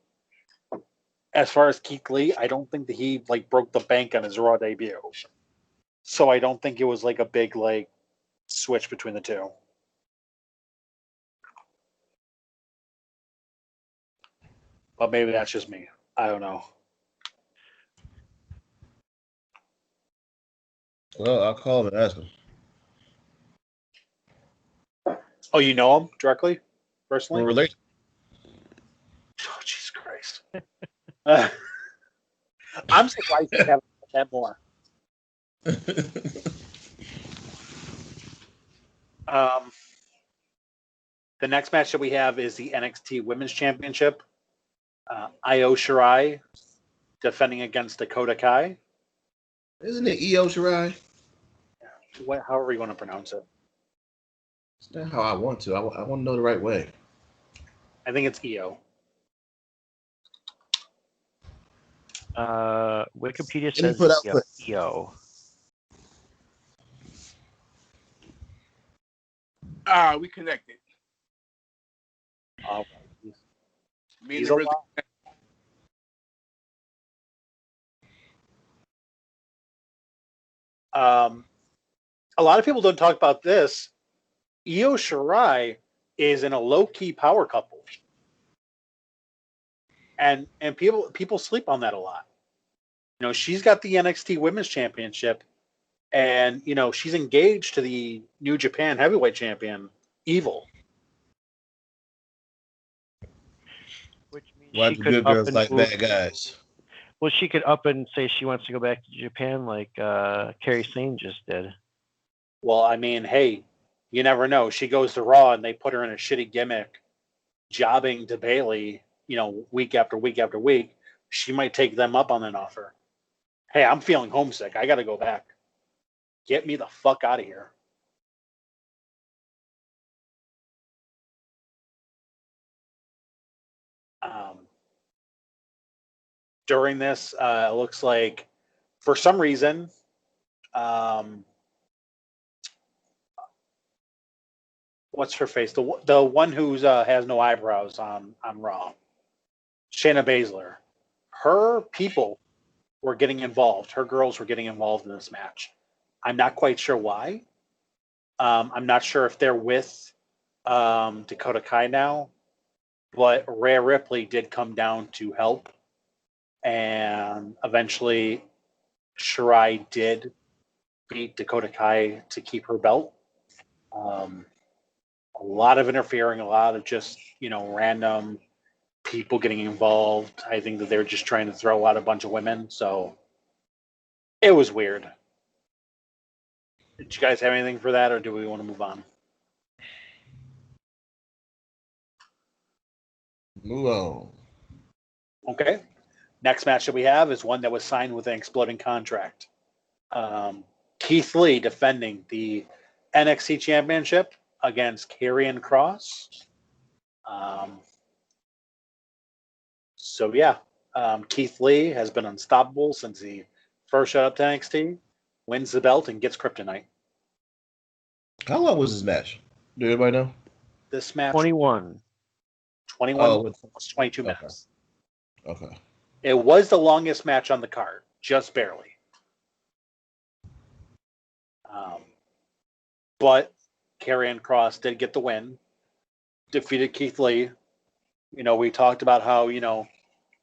As far as Keith Lee, I don't think that he broke the bank on his Raw debut. So I don't think it was a big switch between the two. But maybe that's just me. I don't know. Well, I'll call him and ask him. Oh, you know him directly? Personally? We're related. Oh, Jesus Christ. I'm surprised you haven't done that more. The next match that we have is the NXT Women's Championship. Io Shirai defending against Dakota Kai. Isn't it Io Shirai? However you want to pronounce it. It's not how I want to. I want to know the right way. I think it's Io. Wikipedia says Io. We connected. He's a lot. A lot of people don't talk about this. Io Shirai is in a low-key power couple. And people sleep on that a lot. She's got the NXT Women's Championship, and she's engaged to the New Japan Heavyweight Champion, Evil. Which means Why do good girls like bad guys? Well, she could up and say she wants to go back to Japan like Kairi Sane just did. Well, I mean, hey, you never know. She goes to Raw and they put her in a shitty gimmick, jobbing to Bayley, week after week after week. She might take them up on an offer. Hey, I'm feeling homesick. I got to go back. Get me the fuck out of here. During this, it looks like, for some reason, what's her face? The one who's has no eyebrows on Raw, Shayna Baszler. Her people were getting involved. Her girls were getting involved in this match. I'm not quite sure why. I'm not sure if they're with Dakota Kai now, but Rhea Ripley did come down to help, and eventually Shirai did beat Dakota Kai to keep her belt. A lot of interfering, a lot of just, random people getting involved. I think that they're just trying to throw out a bunch of women. So it was weird. Did you guys have anything for that, or do we want to move on? Move on. Okay. Next match that we have is one that was signed with an exploding contract. Keith Lee defending the NXT Championship against Karrion Kross. Keith Lee has been unstoppable since he first showed up to NXT, wins the belt, and gets kryptonite. How long was this match? Do anybody know? This match 21. 21 Oh, was 22 minutes. Okay. It was the longest match on the card, just barely. But Karrion Kross did get the win, defeated Keith Lee. We talked about how,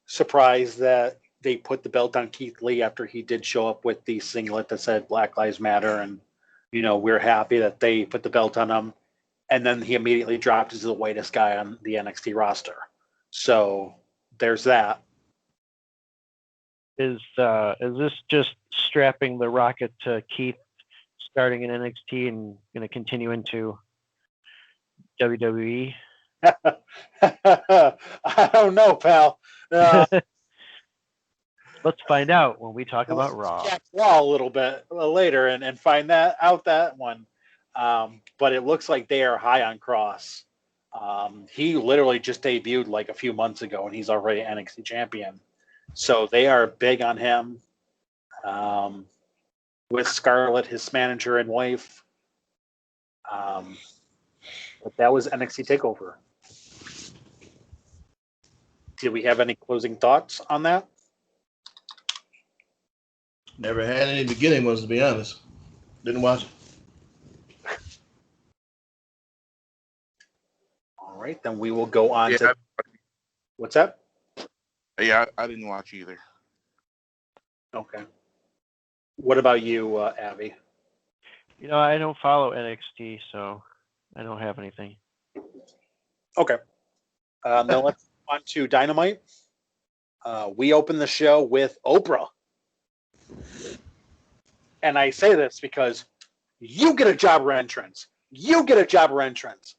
surprised that they put the belt on Keith Lee after he did show up with the singlet that said Black Lives Matter. And, we're happy that they put the belt on him. And then he immediately dropped as the whitest guy on the NXT roster. So there's that. Is this just strapping the rocket to Keith starting in NXT and going to continue into WWE? I don't know, pal. Let's find out when we talk about Raw. Jack Raw a little bit later and find that one. But it looks like they are high on Kross. He literally just debuted like a few months ago, and he's already NXT champion. So they are big on him. With Scarlett, his manager and wife. But that was NXT TakeOver. Did we have any closing thoughts on that? Never had any beginning ones, to be honest. Didn't watch it. All right, then we will go on to... What's that? Yeah, I didn't watch either. Okay. What about you, Abby? I don't follow NXT, so I don't have anything. Okay. Now let's move on to Dynamite. We open the show with Oprah. And I say this because you get a jobber entrance. You get a jobber entrance.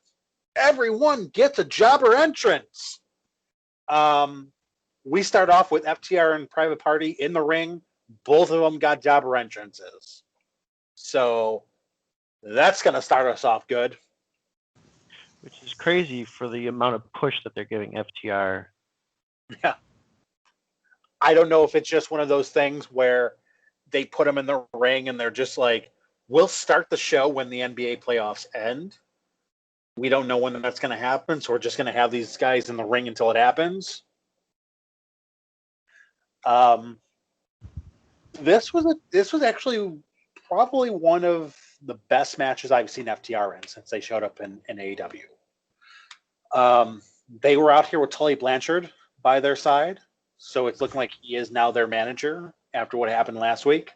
Everyone gets a jobber entrance. We start off with FTR and Private Party in the ring. Both of them got jobber entrances. So that's going to start us off good. Which is crazy for the amount of push that they're giving FTR. Yeah. I don't know if it's just one of those things where they put them in the ring and they're just like, we'll start the show when the NBA playoffs end. We don't know when that's going to happen, so we're just going to have these guys in the ring until it happens. This was actually probably one of the best matches I've seen FTR in since they showed up in AEW. They were out here with Tully Blanchard by their side, so it's looking like he is now their manager after what happened last week.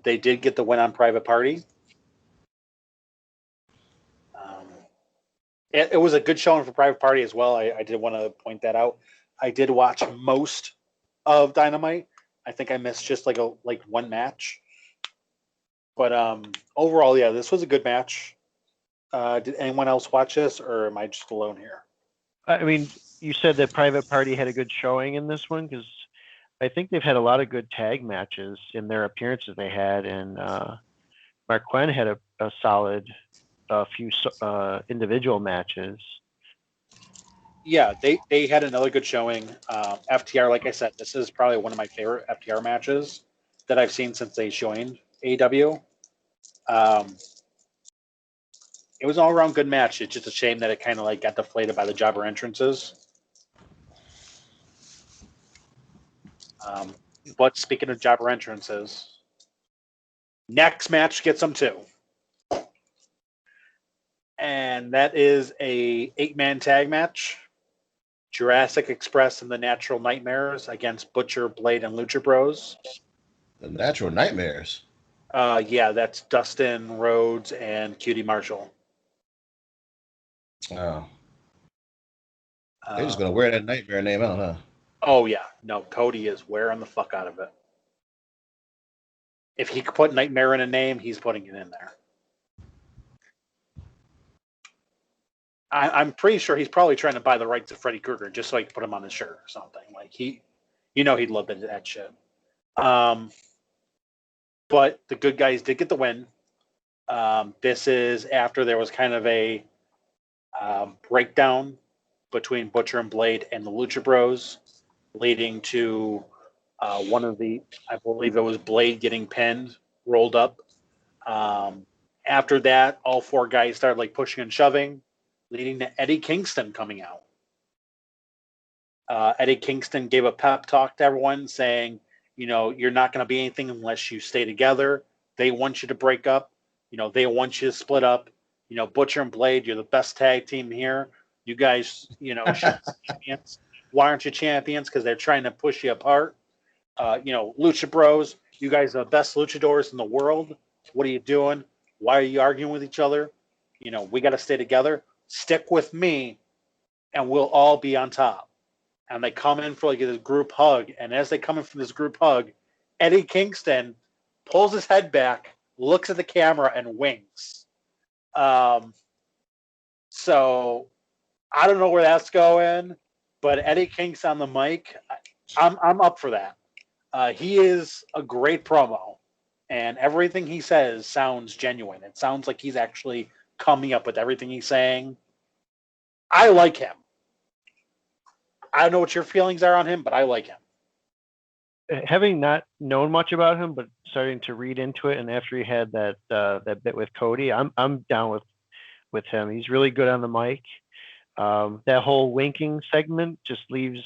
They did get the win on Private Party. It was a good showing for Private Party as well. I did want to point that out. I did watch most of Dynamite. I think I missed just like one match. But overall, yeah, this was a good match. Did anyone else watch this, or am I just alone here? I mean, you said that Private Party had a good showing in this one because I think they've had a lot of good tag matches in their appearances they had, and Mark Quinn had a solid few individual matches. Yeah, they had another good showing. FTR, like I said, this is probably one of my favorite FTR matches that I've seen since they joined AEW. It was an all-around good match. It's just a shame that it kind of like got deflated by the jobber entrances. But speaking of jobber entrances, next match gets them too. And that is a 8-man tag match. Jurassic Express and the Natural Nightmares against Butcher, Blade, and Lucha Bros. The Natural Nightmares? Yeah, that's Dustin Rhodes and Cutie Marshall. Oh, they're just gonna wear that nightmare name out, huh? Oh yeah, no, Cody is wearing the fuck out of it. If he could put Nightmare in a name, he's putting it in there. I'm pretty sure he's probably trying to buy the rights to Freddy Krueger just so he can put him on his shirt or something. Like he'd love that shit. But the good guys did get the win. This is after there was kind of a breakdown between Butcher and Blade and the Lucha Bros, leading to one of the, I believe it was Blade getting pinned, rolled up. After that, all four guys started like pushing and shoving, leading to Eddie Kingston coming out. Eddie Kingston gave a pep talk to everyone saying, you're not going to be anything unless you stay together. They want you to break up. They want you to split up. Butcher and Blade, you're the best tag team here. You guys, should be champions. Why aren't you champions? Because they're trying to push you apart. Lucha Bros, you guys are the best luchadors in the world. What are you doing? Why are you arguing with each other? We got to stay together. Stick with me, and we'll all be on top. And they come in for like this group hug. And as they come in for this group hug, Eddie Kingston pulls his head back, looks at the camera, and winks. So I don't know where that's going, but Eddie Kingston on the mic, I'm up for that. He is a great promo, and everything he says sounds genuine. It sounds like he's actually coming up with everything he's saying. I like him. I don't know what your feelings are on him, but I like him. Having not known much about him, but starting to read into it, and after he had that bit with Cody, I'm down with him. He's really good on the mic. That whole winking segment just leaves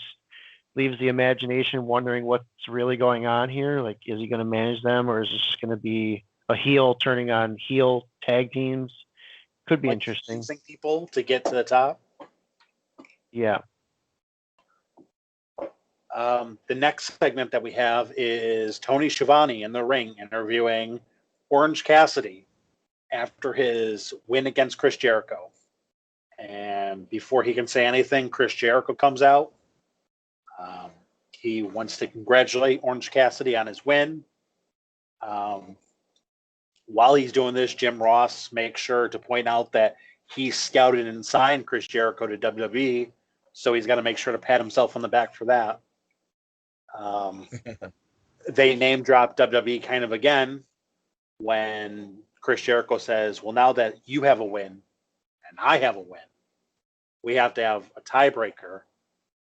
the imagination wondering what's really going on here. Like, is he going to manage them, or is this just going to be a heel turning on heel tag teams? Could be like interesting. Using people to get to the top. Yeah. The next segment that we have is Tony Schiavone in the ring interviewing Orange Cassidy after his win against Chris Jericho. And before he can say anything, Chris Jericho comes out. He wants to congratulate Orange Cassidy on his win. While he's doing this, Jim Ross makes sure to point out that he scouted and signed Chris Jericho to WWE, so he's got to make sure to pat himself on the back for that. They name drop WWE kind of again when Chris Jericho says, well, now that you have a win and I have a win, we have to have a tiebreaker.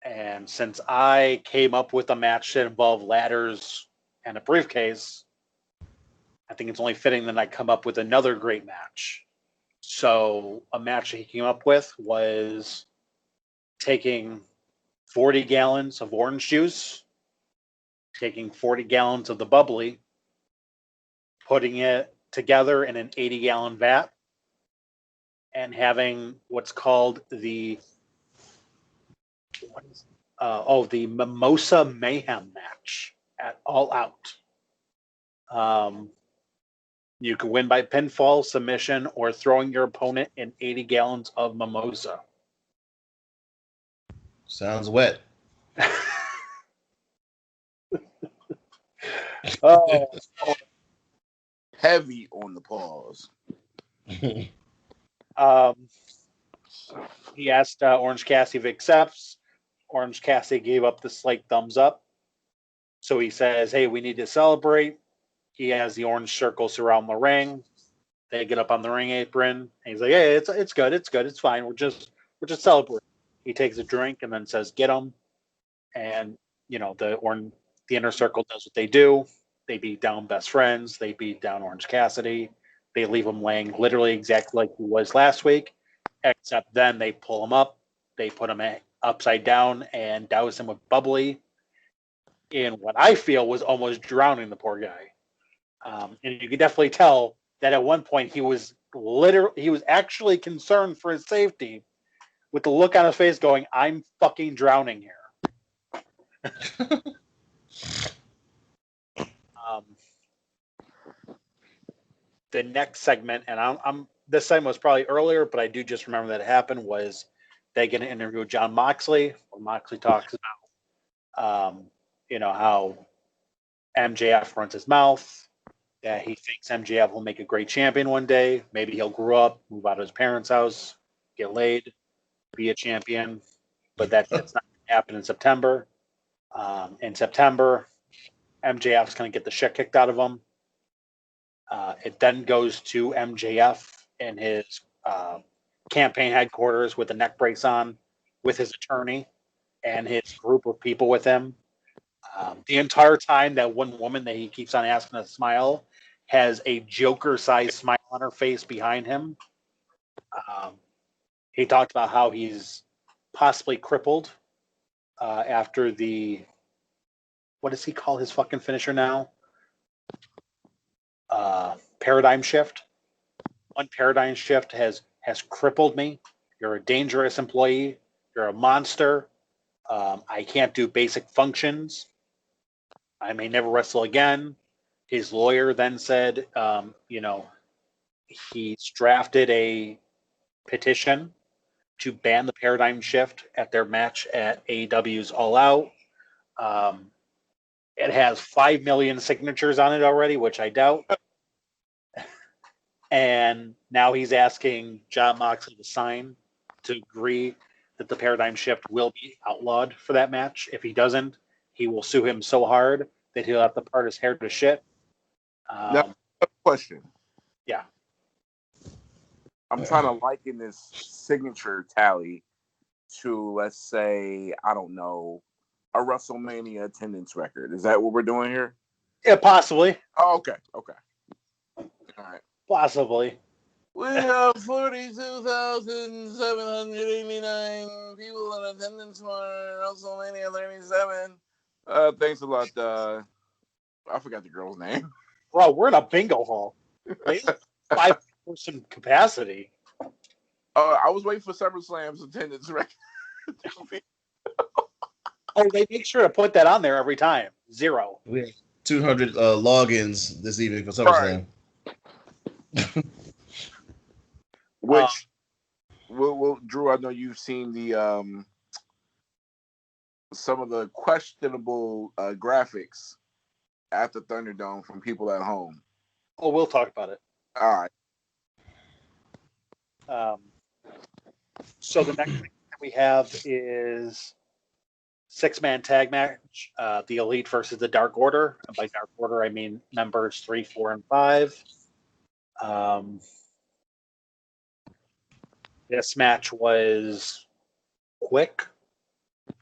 And since I came up with a match that involved ladders and a briefcase, I think it's only fitting that I come up with another great match. So a match that he came up with was taking 40 gallons of orange juice, taking 40 gallons of the bubbly, putting it together in an 80-gallon vat, and having what's called the Mimosa Mayhem match at All Out. You can win by pinfall, submission, or throwing your opponent in 80 gallons of mimosa. Sounds wet. Oh, Heavy on the pause. He asked Orange Cassidy if he accepts. Orange Cassidy gave up the slight thumbs up. So he says, hey, we need to celebrate. He has the orange circles around the ring. They get up on the ring apron. And he's like, hey, it's good. It's good. It's fine. We're just celebrating. He takes a drink and then says, get them. And, the inner circle does what they do. They beat down Best Friends. They beat down Orange Cassidy. They leave him laying literally exactly like he was last week, except then they pull him up. They put him upside down and douse him with bubbly in what I feel was almost drowning the poor guy. And you could definitely tell that at one point he was actually concerned for his safety with the look on his face going, I'm fucking drowning here. the next segment, and I'm this segment was probably earlier, but I do just remember that it happened, was they get an interview with John Moxley, where Moxley talks about, how MJF runs his mouth, that he thinks MJF will make a great champion one day. Maybe he'll grow up, move out of his parents' house, get laid, be a champion, but that's not going to happen in September. In September, MJF's going to get the shit kicked out of him. It then goes to MJF in his campaign headquarters with a neck brace on, with his attorney and his group of people with him. The entire time, that one woman that he keeps on asking to smile has a Joker-sized smile on her face behind him. He talked about how he's possibly crippled after the, what does he call his fucking finisher now? Paradigm shift. One paradigm shift has crippled me. You're a dangerous employee. You're a monster. I can't do basic functions. I may never wrestle again. His lawyer then said, he's drafted a petition to ban the paradigm shift at their match at AEW's All Out. It has 5 million signatures on it already, which I doubt. And now he's asking John Moxley to sign to agree that the paradigm shift will be outlawed for that match. If he doesn't, he will sue him so hard that he'll have to part his hair to shit. Now, question. Yeah. I'm trying to liken this signature tally to, let's say, I don't know, a WrestleMania attendance record. Is that what we're doing here? Yeah, possibly. Oh, okay. All right. Possibly. We have 42,789 people in attendance for WrestleMania 37. Thanks a lot. I forgot the girl's name. Bro, we're in a bingo hall. 5-person capacity. I was waiting for SummerSlam's attendance record. Oh, they make sure to put that on there every time. 0. We have 200 logins this evening for SummerSlam. Which, Drew, I know you've seen the some of the questionable graphics at the Thunderdome from people at home. Oh, we'll talk about it. All right. So the next thing that we have is 6-man tag match. The Elite versus the Dark Order. And by Dark Order, I mean members 3, 4, and 5. This match was quick.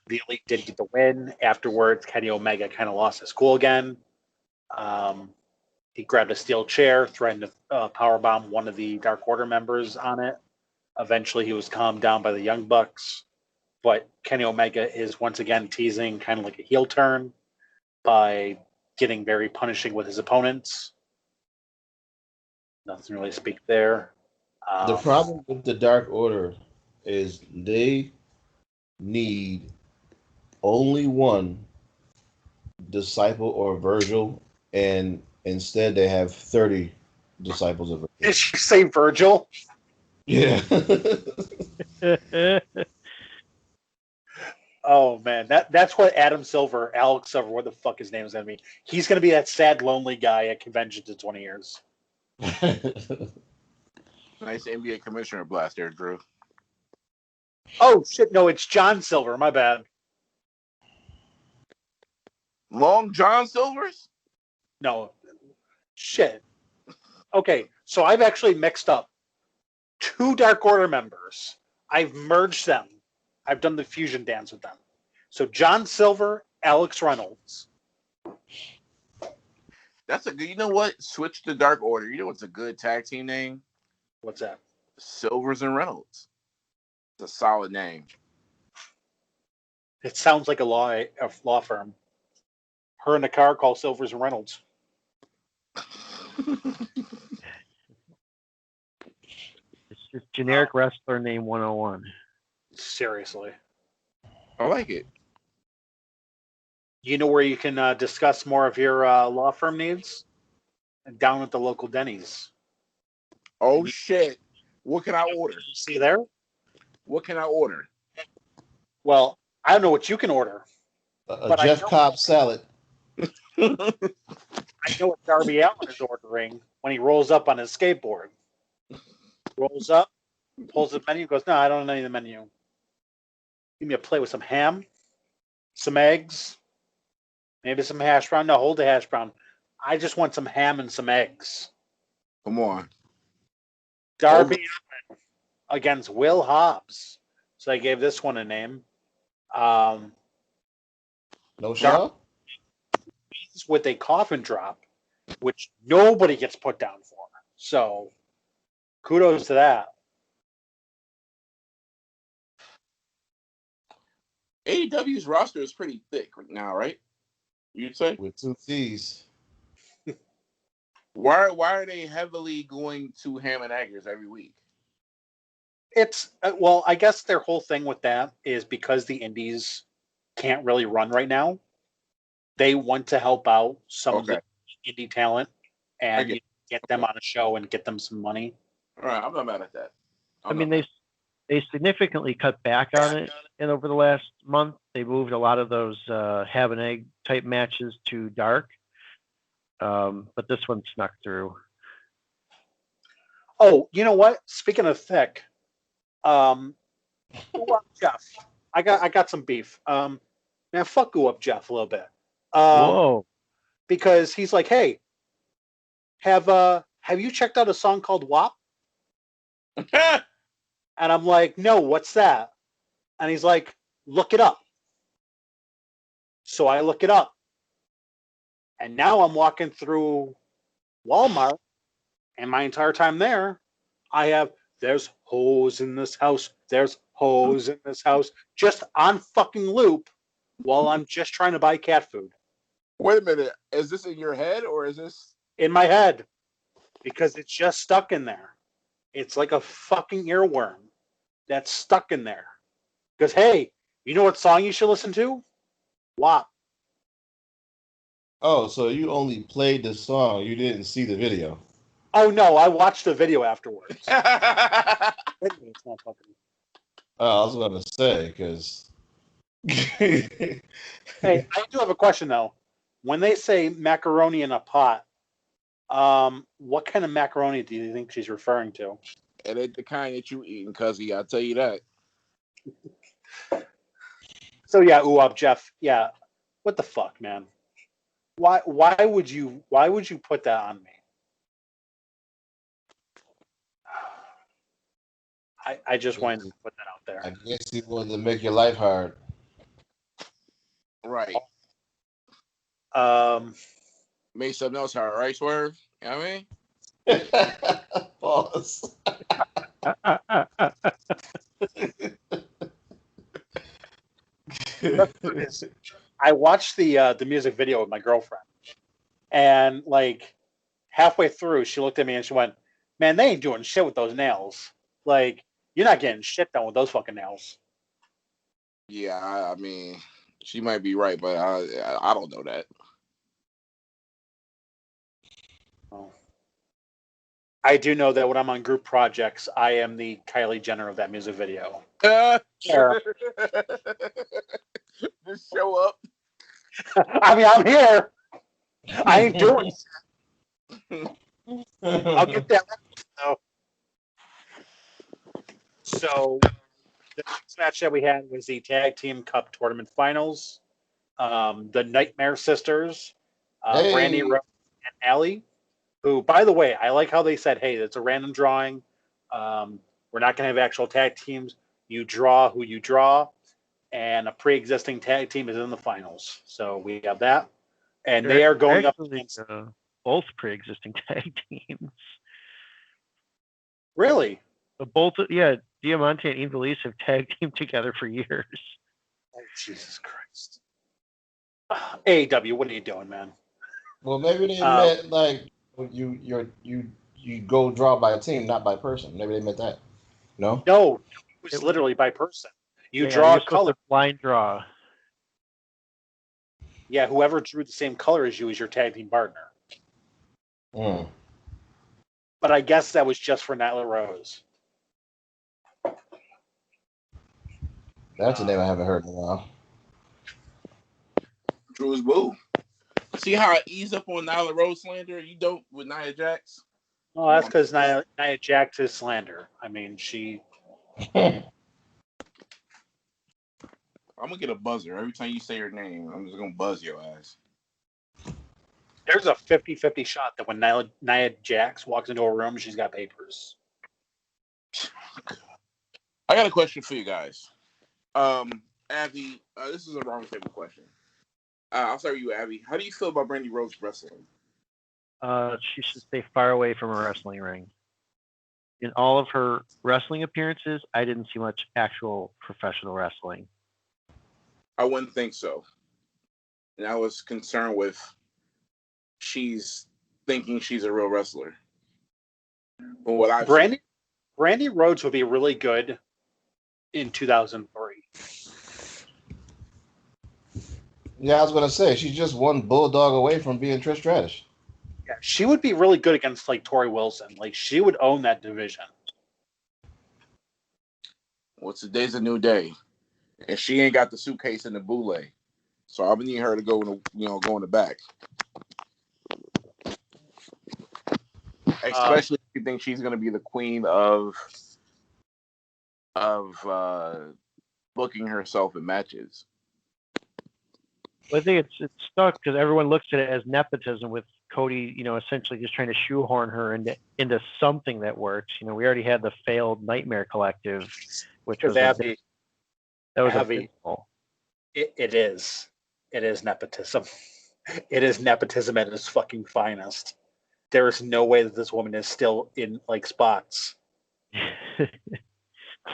The Elite did get the win. Afterwards, Kenny Omega kind of lost his cool again. He grabbed a steel chair, threatened to powerbomb one of the Dark Order members on it. Eventually, he was calmed down by the Young Bucks. But Kenny Omega is once again teasing kind of like a heel turn by getting very punishing with his opponents. Nothing really to speak there. The problem with the Dark Order is they need only one disciple or Virgil, and instead they have 30 disciples of Virgil. Did you say Virgil? Yeah. Oh man, that's what Adam Silver, Alex Silver, what the fuck his name is gonna be. He's gonna be that sad, lonely guy at conventions in 20 years. Nice NBA commissioner blast there, Drew. Oh shit, no, it's John Silver. My bad. Long John Silver's? No, shit. Okay, so I've actually mixed up 2 Dark Order members. I've merged them. I've done the fusion dance with them. So John Silver, Alex Reynolds. That's a good. You know what? Switch to Dark Order. You know what's a good tag team name? What's that? Silvers and Reynolds. It's a solid name. It sounds like a law firm. Her in the car call Silvers and Reynolds. It's just generic wrestler name 101. Seriously. I like it. You know where you can discuss more of your law firm needs? Down at the local Denny's. Oh shit! What can I order? See there? What can I order? Well, I don't know what you can order, A but Jeff Cobb salad. I know what Darby Allin is ordering when he rolls up on his skateboard. Rolls up, pulls the menu, goes, no, I don't need the menu. Give me a plate with some ham, some eggs, maybe some hash brown. No, hold the hash brown. I just want some ham and some eggs. Come on. Darby Allin against Will Hobbs. So I gave this one a name. No shot? With a coffin drop, which nobody gets put down for. So kudos to that. AEW's roster is pretty thick right now, right? You'd say? With 2 T's. Why are they heavily going to ham and eggers every week? It's well, I guess their whole thing with that is because the indies can't really run right now. They want to help out some of the indie talent and get them on a show and get them some money. All right, I'm not mad at that. They significantly cut back on it, and over the last month, they moved a lot of those have an egg type matches to dark. But this one snuck through. Oh, you know what? Speaking of thick, Jeff, I got some beef. Man, fuck Jeff a little bit. Whoa! Because he's like, hey, have you checked out a song called WAP? And I'm like, no, what's that? And he's like, look it up. So I look it up. And now I'm walking through Walmart, and my entire time there, I have, there's hoes in this house. There's hoes in this house. Just on fucking loop while I'm just trying to buy cat food. Wait a minute. Is this in your head or is this in my head? Because it's just stuck in there. It's like a fucking earworm that's stuck in there. Because, hey, you know what song you should listen to? WAP. Oh, so you only played the song. You didn't see the video. Oh, no, I watched the video afterwards. It's not fucking... Oh, I was going to say, because... Hey, I do have a question, though. When they say macaroni in a pot, what kind of macaroni do you think she's referring to? It ain't the kind that you eating, cuzzy. I'll tell you that. So yeah, Jeff. Yeah, what the fuck, man? Why would you put that on me? I just wanted to put that out there. I guess he wanted to make your life hard. Right. Made something else hard, right, Swerve? You know what I mean? Pause. I watched the music video with my girlfriend, and like halfway through, she looked at me and she went, "Man, they ain't doing shit with those nails. Like, you're not getting shit done with those fucking nails." Yeah, I mean, she might be right, but I don't know that. Oh. I do know that when I'm on group projects, I am the Kylie Jenner of that music video. Just show up. I mean, I'm here. I ain't doing shit. I'll get that. So the next match that we had was the Tag Team Cup Tournament Finals. The Nightmare Sisters, Brandy Rose and Allie, who, by the way, I like how they said, hey, it's a random drawing. We're not going to have actual tag teams. You draw who you draw, and a pre-existing tag team is in the finals. So we have that. And they are going up against... both pre-existing tag teams. Really? Both, yeah, Diamante and Infelice have tag teamed together for years. Oh, Jesus Christ. AEW, what are you doing, man? Well, maybe they meant like you go draw by a team, not by person. Maybe they meant that. No? No, it was literally by person. You draw a color. Blind draw. Yeah, whoever drew the same color as you is your tag team partner. But I guess that was just for Nyla Rose. That's a name I haven't heard in a while. Drew's boo. See how I ease up on Nyla Rose slander? You don't with Nia Jax? Well, that's because Nia Jax is slander. I mean, she. I'm gonna get a buzzer every time you say her name. I'm just gonna buzz your ass. There's a 50-50 shot that when Nia Jax walks into a room, she's got papers. I got a question for you guys. Abby, this is a wrong table question. I'll start with you, Abby. How do you feel about Brandy Rhodes wrestling? She should stay far away from a wrestling ring. In all of her wrestling appearances, I didn't see much actual professional wrestling. I wouldn't think so. And I was concerned with she's thinking she's a real wrestler. But what I've Brandy Rhodes would be really good in 2003. Yeah, I was gonna say she's just one bulldog away from being Trish Stratus. Yeah, she would be really good against like Tori Wilson. Like she would own that division. Well, today's a new day, and she ain't got the suitcase and the boule, so I'm gonna need her to go in the back. Especially if you think she's gonna be the queen of booking herself in matches. Well, I think it's stuck because everyone looks at it as nepotism with Cody, essentially just trying to shoehorn her into something that works. We already had the failed Nightmare Collective, which was Abby. abysmal. It is nepotism. It is nepotism at its fucking finest. There is no way that this woman is still in like spots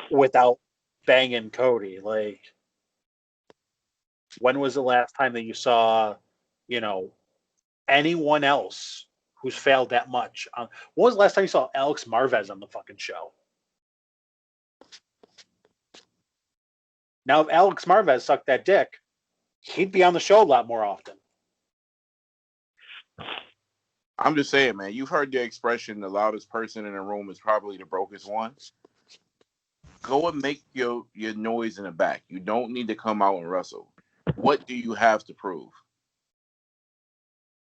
without banging Cody. Like, when was the last time that you saw, anyone else who's failed that much? When was the last time you saw Alex Marvez on the fucking show? Now, if Alex Marvez sucked that dick, he'd be on the show a lot more often. I'm just saying, man, you've heard the expression, the loudest person in the room is probably the brokest one. Go and make your noise in the back. You don't need to come out and wrestle. What do you have to prove?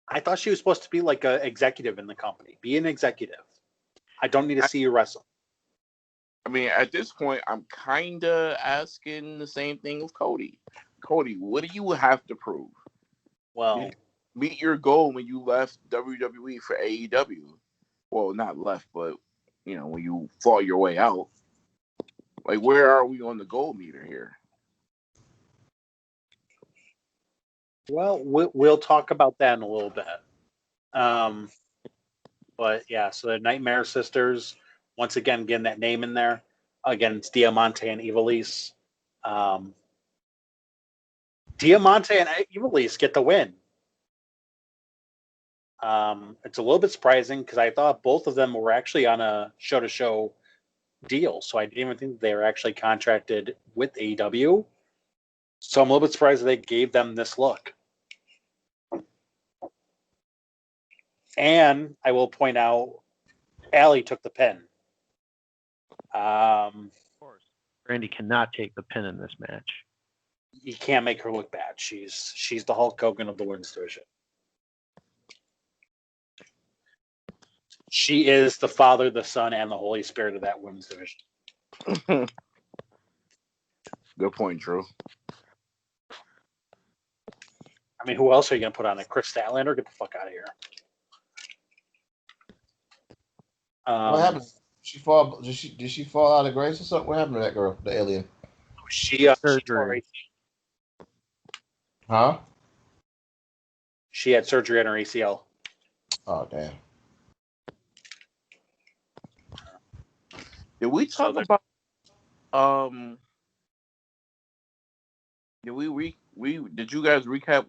I thought she was supposed to be like an executive in the company. Be an executive. I don't need to see you wrestle. I mean, at this point, I'm kind of asking the same thing of Cody. Cody, what do you have to prove? Well, meet your goal when you left WWE for AEW. Well, not left, but when you fought your way out. Like, where are we on the goal meter here? Well, we'll talk about that in a little bit. But yeah, so the Nightmare Sisters, once again, getting that name in there. Again, it's Diamante and Ivelisse. Diamante and Ivelisse get the win. It's a little bit surprising because I thought both of them were actually on a show-to-show deal, so I didn't even think they were actually contracted with AEW. So I'm a little bit surprised that they gave them this look. And I will point out, Allie took the pin. Of course, Brandy cannot take the pin in this match. You can't make her look bad. She's the Hulk Hogan of the women's division. She is the Father, the Son, and the Holy Spirit of that women's division. Good point, Drew. I mean, who else are you going to put on it? Chris Statlander? Get the fuck out of here. What happened? Did she fall out of grace or something? What happened to that girl, the alien? She surgery. Huh? She had surgery on her ACL. Oh, damn. Did we talk about did you guys recap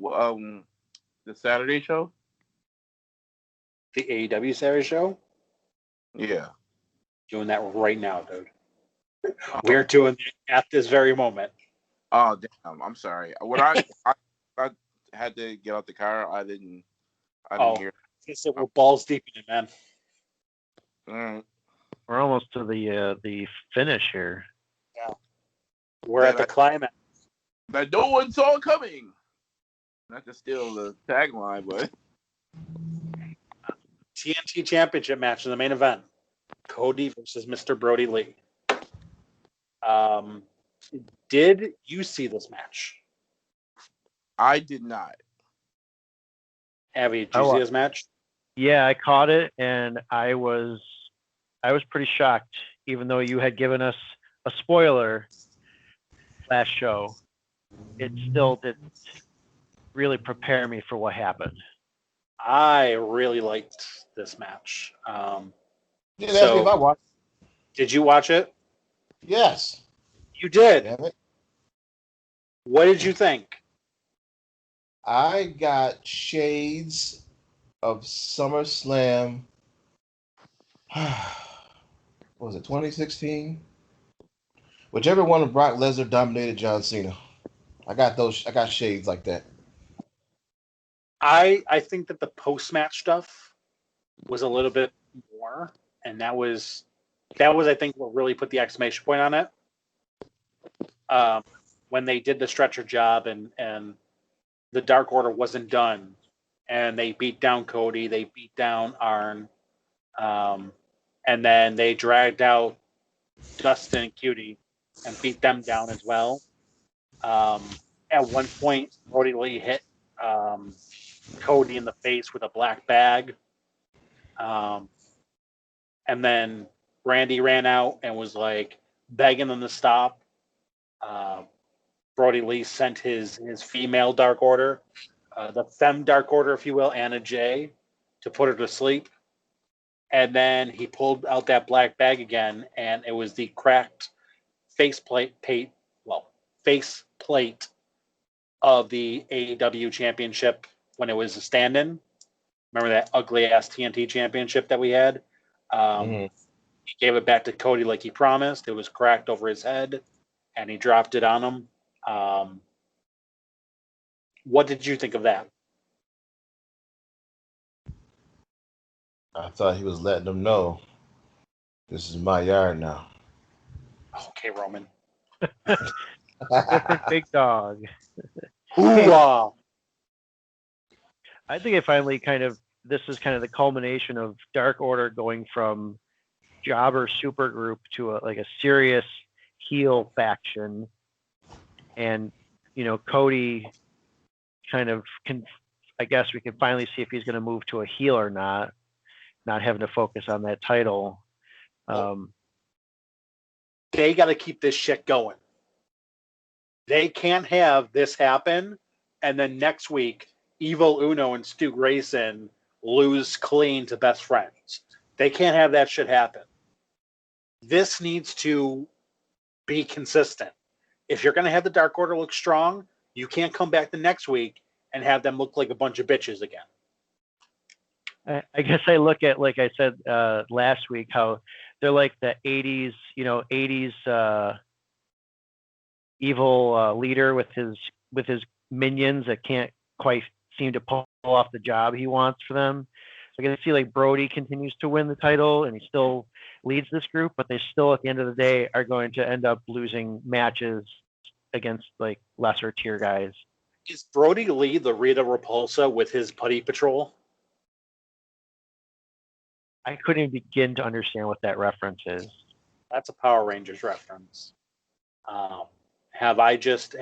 the Saturday show? The AEW Saturday show? Yeah. Doing that right now, dude. We're doing it at this very moment. Oh, damn. I'm sorry. When I had to get out the car, I didn't hear. So we're balls deep in it, man. All right. We're almost to the finish here. Yeah. We're at the climax. That no one saw coming. Not to steal the tagline, but TNT Championship match in the main event. Cody versus Mr. Brody Lee. Did you see this match? I did not. Abby, did you see this match? Yeah, I caught it, and I was pretty shocked, even though you had given us a spoiler last show. It still didn't really prepare me for what happened. I really liked this match. Yeah, that's me if I watched. Did you watch it? Yes. You did. Damn it. What did you think? I got shades of SummerSlam. What was it, 2016? Whichever one of Brock Lesnar dominated John Cena. I got shades like that. I think that the post-match stuff was a little bit more, and that was I think what really put the exclamation point on it. When they did the stretcher job and the Dark Order wasn't done, and they beat down Cody, they beat down Arn, and then they dragged out Dustin and Cutie and beat them down as well. At one point, Brody Lee hit Cody in the face with a black bag. And then Randy ran out and was like begging them to stop. Brody Lee sent his female Dark Order, the Femme Dark Order, if you will, Anna Jay, to put her to sleep. And then he pulled out that black bag again, and it was the cracked faceplate of the AEW championship when it was a stand-in. Remember that ugly ass TNT championship that we had? He gave it back to Cody like he promised. It was cracked over his head, and he dropped it on him. What did you think of that? I thought he was letting them know this is my yard now. Okay, Roman. Different big dog. Hoorah! I think it finally this is kind of the culmination of Dark Order going from jobber supergroup to a serious heel faction, and Cody I guess we can finally see if he's going to move to a heel or not having to focus on that title. They got to keep this shit going. They can't have this happen, and then next week, Evil Uno and Stu Grayson lose clean to best friends. They can't have that shit happen. This needs to be consistent. If you're going to have the Dark Order look strong, you can't come back the next week and have them look like a bunch of bitches again. I guess I look at, like I said last week, how they're like the 80s, 80s evil leader with his minions that can't quite seem to pull off the job he wants for them. So I can see like Brody continues to win the title and he still leads this group, but they still at the end of the day are going to end up losing matches against like lesser tier guys. Is Brody Lee the Rita Repulsa with his putty patrol? I couldn't even begin to understand what that reference is. That's a Power Rangers reference. Have I just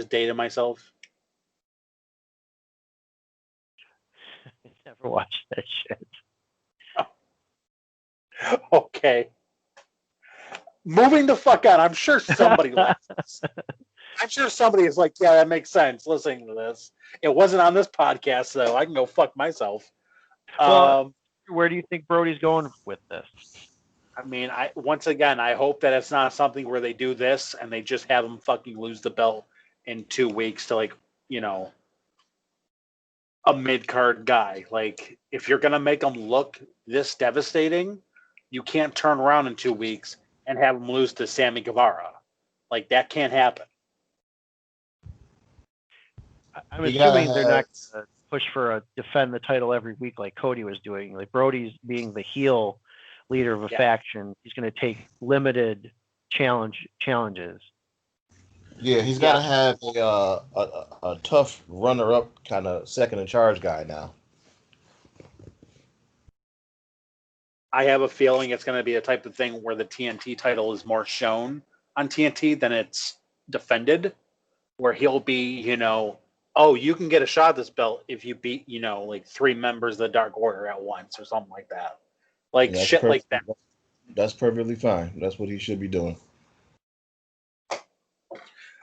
dated myself? I never watched that shit. Okay. Moving the fuck on. I'm sure somebody laughs. I'm sure somebody is like, yeah, that makes sense listening to this. It wasn't on this podcast, though. I can go fuck myself. Well, where do you think Brody's going with this? I mean, once again, I hope that it's not something where they do this and they just have him fucking lose the belt in 2 weeks to like, a mid-card guy. Like, if you're going to make him look this devastating, you can't turn around in 2 weeks and have him lose to Sammy Guevara. Like, that can't happen. I'm assuming they're not going to push for a defend the title every week like Cody was doing. Like Brody's being the heel leader of a faction. He's going to take limited challenges. Yeah, he's got to have a tough runner-up kind of second in charge guy now. I have a feeling it's going to be a type of thing where the TNT title is more shown on TNT than it's defended, where he'll be, oh, you can get a shot at this belt if you beat, like 3 members of the Dark Order at once or something like that. Like shit like that. That's perfectly fine. That's what he should be doing.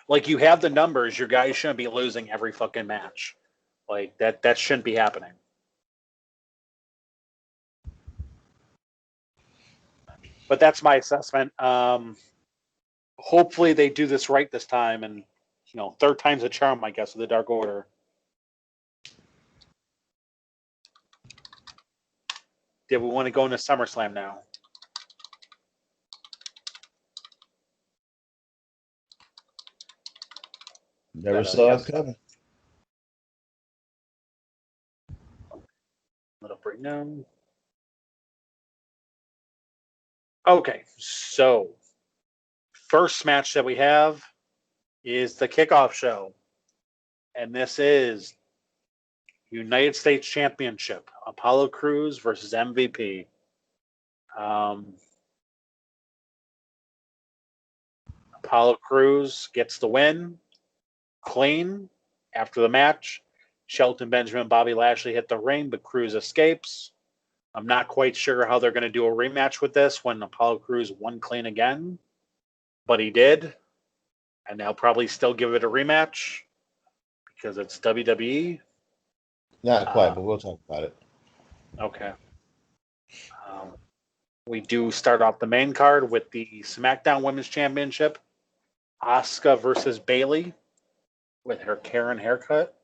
Like, you have the numbers, your guys shouldn't be losing every fucking match. Like, that shouldn't be happening. But that's my assessment. Hopefully they do this right this time, and third time's a charm, I guess, with the Dark Order. Did we want to go into SummerSlam now? Never saw it coming. Little breakdown. Okay, so first match that we have is the kickoff show, and this is United States Championship: Apollo Crews versus MVP. Apollo Crews gets the win clean after the match. Shelton Benjamin and Bobby Lashley hit the ring, but Crews escapes. I'm not quite sure how they're going to do a rematch with this when Apollo Crews won clean again, but he did, and they'll probably still give it a rematch because it's WWE. Not quite, but we'll talk about it. Okay. We do start off the main card with the SmackDown Women's Championship. Asuka versus Bayley with her Karen haircut.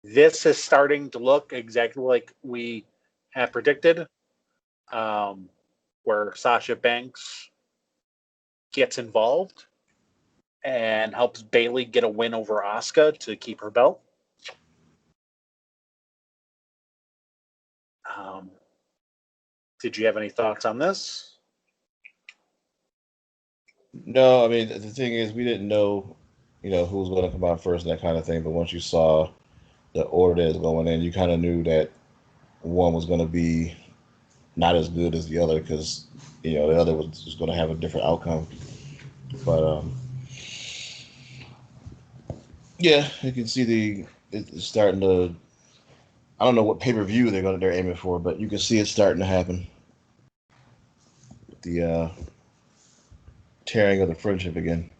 This is starting to look exactly like we had predicted, where Sasha Banks gets involved and helps Bayley get a win over Asuka to keep her belt. Did you have any thoughts on this? No, I mean, the thing is, we didn't know, who was going to come out first and that kind of thing. But once you saw the order that was going in, you kind of knew that one was going to be not as good as the other because, the other was going to have a different outcome. But, yeah, you can see it's starting to. I don't know what pay-per-view they're aiming for, but you can see it starting to happen. The tearing of the friendship again.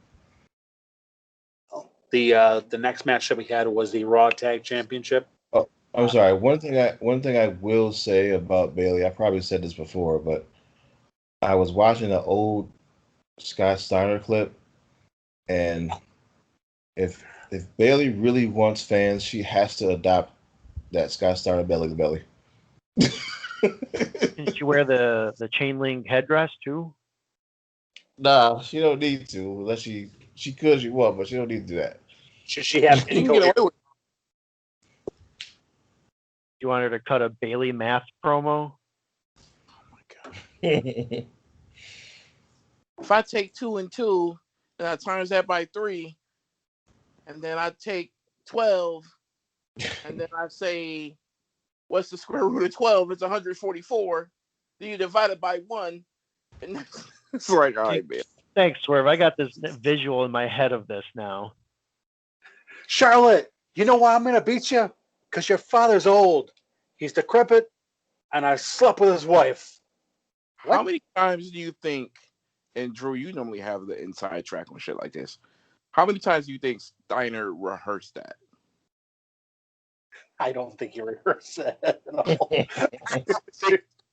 The next match that we had was the Raw Tag Championship. Oh, I'm sorry. One thing I will say about Bayley, I probably said this before, but I was watching an old Scott Steiner clip, and if Bayley really wants fans, she has to adopt that Scott Steiner belly to belly. Did she wear the chain link headdress too? Nah, she don't need to. Unless she could, she won't, but she don't need to do that. Should she have You can get away with You want her to cut a Bayley mask promo? Oh my god! if I take 2 and 2 and I times that by 3, and then I take 12, and then I say, what's the square root of 12? It's 144. Then you divide it by 1, and it's like, all right, man. Thanks, Swerve. I got this visual in my head of this now. Charlotte, you know why I'm going to beat you? Because your father's old. He's decrepit, and I slept with his wife. What? How many times do you think, and Drew, you normally have the inside track on shit like this. How many times do you think Steiner rehearsed that? I don't think he rehearsed that at all. I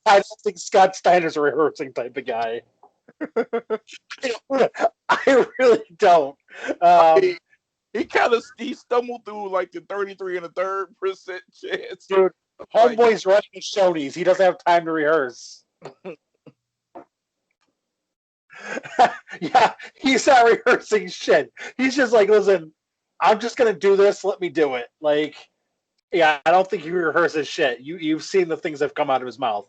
don't think Scott Steiner's a rehearsing type of guy. I really don't. He kind of stumbled through like the 33.33% chance. Dude, homeboy's running Shoney's. He doesn't have time to rehearse. Yeah, he's not rehearsing shit. He's just like, listen, I'm just gonna do this. Let me do it. Like, Yeah, I don't think he rehearses shit. You've seen the things that have come out of his mouth.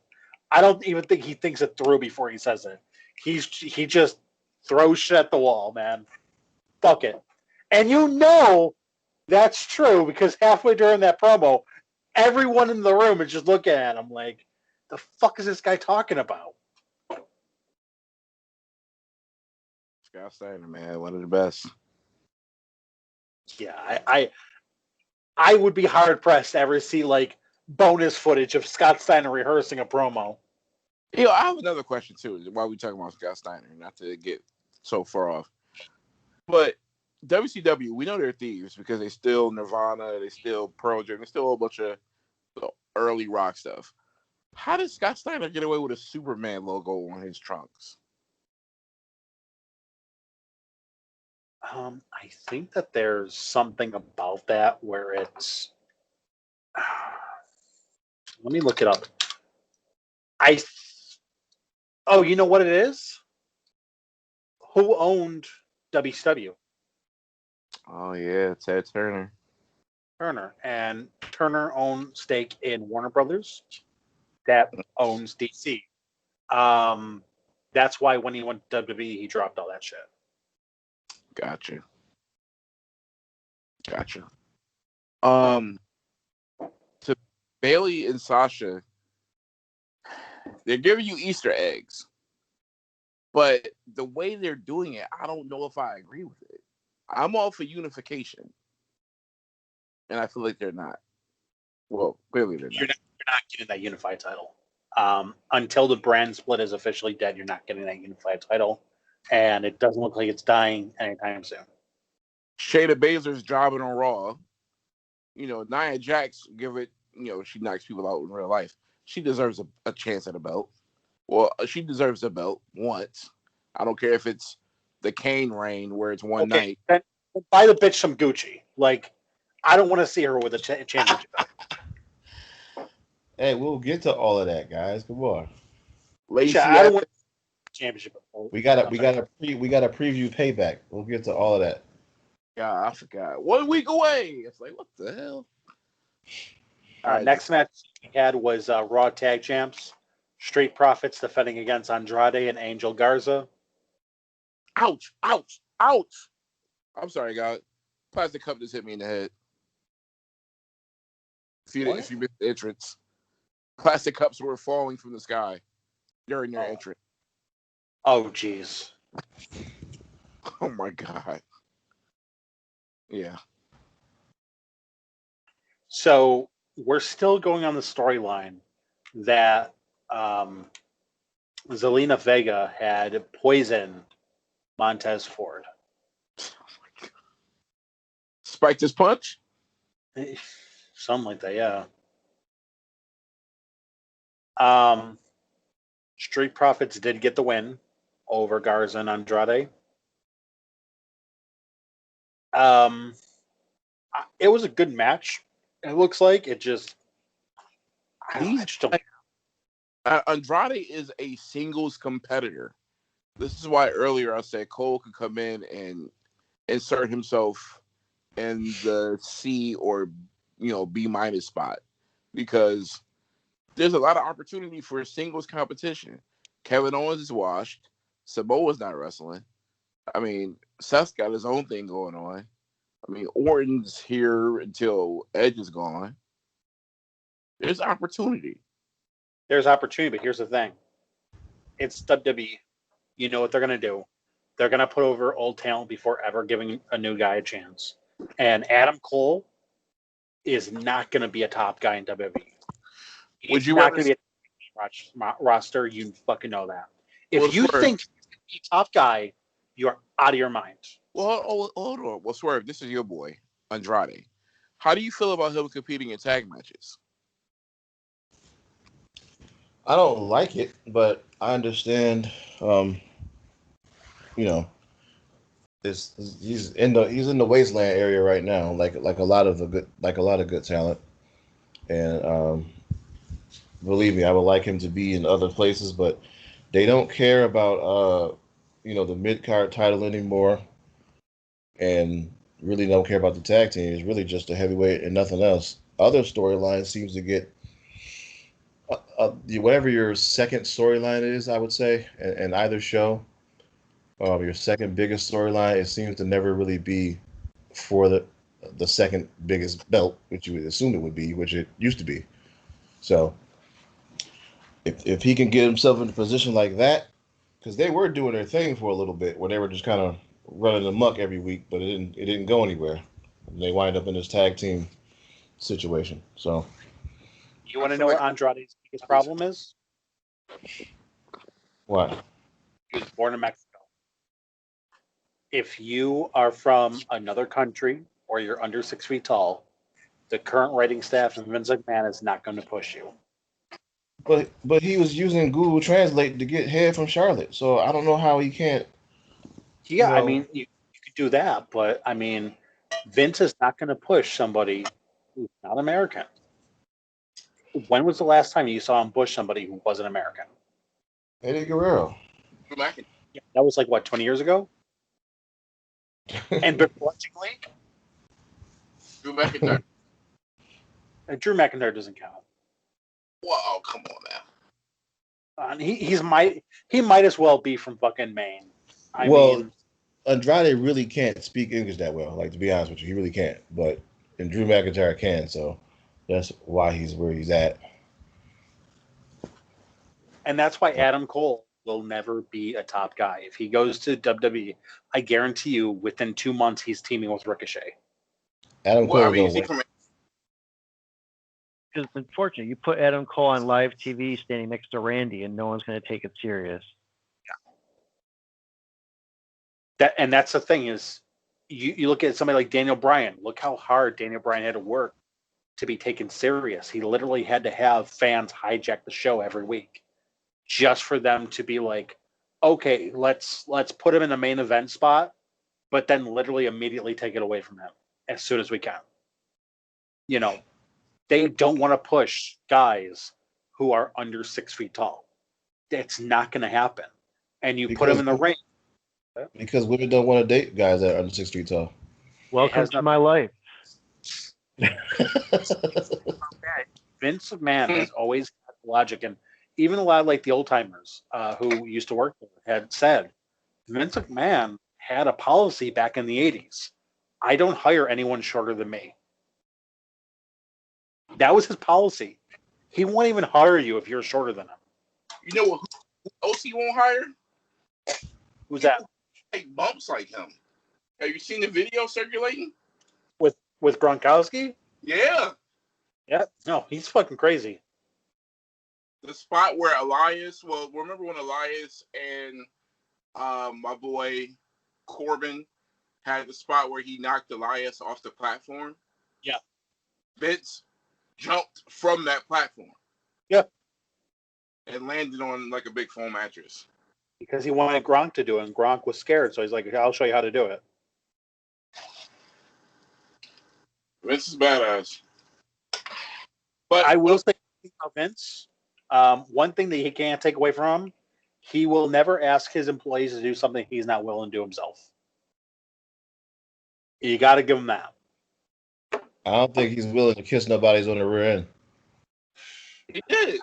I don't even think he thinks it through before he says it. He just throws shit at the wall, man. Fuck it. And you know that's true because halfway during that promo, everyone in the room is just looking at him like, the fuck is this guy talking about? Scott Steiner, man, one of the best. Yeah, I would be hard pressed to ever see like bonus footage of Scott Steiner rehearsing a promo. You know, I have another question too. While we talking about Scott Steiner, not to get so far off, but WCW, we know they're thieves because they steal Nirvana, they steal Pearl Jam, they steal a whole bunch of early rock stuff. How did Scott Steiner get away with a Superman logo on his trunks? I think that there's something about that where it's. Let me look it up. Oh, you know what it is? Who owned WCW? Oh yeah, Ted Turner. Turner. And Turner owned stake in Warner Brothers that owns DC. That's why when he went to WWE, he dropped all that shit. Gotcha. To Bailey and Sasha, they're giving you Easter eggs, but the way they're doing it, I don't know if I agree with it. I'm all for unification, and I feel like they're not. Well, clearly they're not. You're not getting that unified title. Until the brand split is officially dead, you're not getting that unified title. And it doesn't look like it's dying anytime soon. Shayna Baszler's jobbing on Raw. You know, Nia Jax, she knocks people out in real life. She deserves a chance at a belt. Well, she deserves a belt once. I don't care if it's the Kane reign where it's one night. Then buy the bitch some Gucci. Like, I don't want to see her with a championship belt. Hey, we'll get to all of that, guys. Come on. Lacey, I don't want championship belt. We got a preview Payback. We'll get to all of that. Yeah, I forgot. 1 week away. It's like, what the hell? Next match we had was Raw Tag Champs. Street Profits defending against Andrade and Angel Garza. Ouch, ouch, ouch. I'm sorry, guys. Plastic cup just hit me in the head. If you missed the entrance, plastic cups were falling from the sky during their entrance. Oh, jeez. Oh, my God. Yeah. So we're still going on the storyline that Zelina Vega had poisoned Montez Ford. Oh my God. Spiked his punch? Something like that, yeah. Street Profits did get the win over Garza and Andrade. It was a good match. It looks like it just. Andrade is a singles competitor. This is why earlier I said Cole could come in and insert himself in the C or B minus spot because there's a lot of opportunity for a singles competition. Kevin Owens is washed. Samoa's not wrestling. I mean, Seth's got his own thing going on. I mean, Orton's here until Edge is gone. There's opportunity. There's opportunity, but here's the thing. It's WWE. You know what they're going to do. They're going to put over old talent before ever giving a new guy a chance. And Adam Cole is not going to be a top guy in WWE. He's not going to be a roster. You fucking know that. If you think he's going to be a top guy, you're out of your mind. Well, hold on. Well, Swerve, this is your boy, Andrade. How do you feel about him competing in tag matches? I don't like it, but I understand. He's in the wasteland area right now, like a lot of good talent, and believe me, I would like him to be in other places, but they don't care about the mid card title anymore, and really don't care about the tag team. It's really just a heavyweight and nothing else. other storyline seems to get whatever your second storyline is, I would say, in either show, your second biggest storyline, it seems to never really be for the second biggest belt, which you would assume it would be, which it used to be. So if he can get himself in a position like that, because they were doing their thing for a little bit, where they were just kind of running amok every week, but it didn't go anywhere. They wind up in this tag team situation. So You want to know what Andrade's biggest problem is? what? He was born in Mexico. If you are from another country or you're under 6 feet tall, the current writing staff of Vince McMahon is not going to push you. But he was using Google Translate to get head from Charlotte, so I don't know how he can't. Yeah, I mean, you could do that, but I mean, Vince is not going to push somebody who's not American. When was the last time you saw him push somebody who wasn't American? Eddie Guerrero. Yeah, that was like, what, 20 years ago? And begrudgingly? Drew McIntyre. Drew McIntyre doesn't count. Whoa, come on now. He might as well be from fucking Maine. I mean, Andrade really can't speak English that well. Like, to be honest with you, he really can't. And Drew McIntyre can, so that's why he's where he's at. And that's why Adam Cole will never be a top guy. If he goes to WWE, I guarantee you, within 2 months, he's teaming with Ricochet. Adam Cole don't win. Because unfortunately, you put Adam Cole on live TV standing next to Randy, and no one's going to take it serious. That's the thing is, you look at somebody like Daniel Bryan. Look how hard Daniel Bryan had to work to be taken serious. He literally had to have fans hijack the show every week just for them to be like, okay, let's put him in the main event spot, but then literally immediately take it away from him as soon as we can. You know, they don't want to push guys who are under 6 feet tall. It's not going to happen. And you put them in the ring. Because women don't want to date guys that are under 6 feet tall. Welcome to my life. Vince McMahon has always had logic, and even a lot of like the old timers who used to work there had said Vince McMahon had a policy back in the 80s. I don't hire anyone shorter than me. That was his policy. He won't even hire you if you're shorter than him. You know what else he won't hire? Who's that? Like bumps like him. Have you seen the video circulating? With Gronkowski? Yeah. Yeah. No, he's fucking crazy. The spot where Elias, remember when Elias and my boy Corbin had the spot where he knocked Elias off the platform? Yeah. Vince jumped from that platform. Yeah. And landed on like a big foam mattress. Because he wanted Gronk to do it, and Gronk was scared, so he's like, I'll show you how to do it. Vince is badass. But I will say about Vince, one thing that he can't take away from him, he will never ask his employees to do something he's not willing to do himself. You got to give him that. I don't think he's willing to kiss nobody's on the rear end. He did.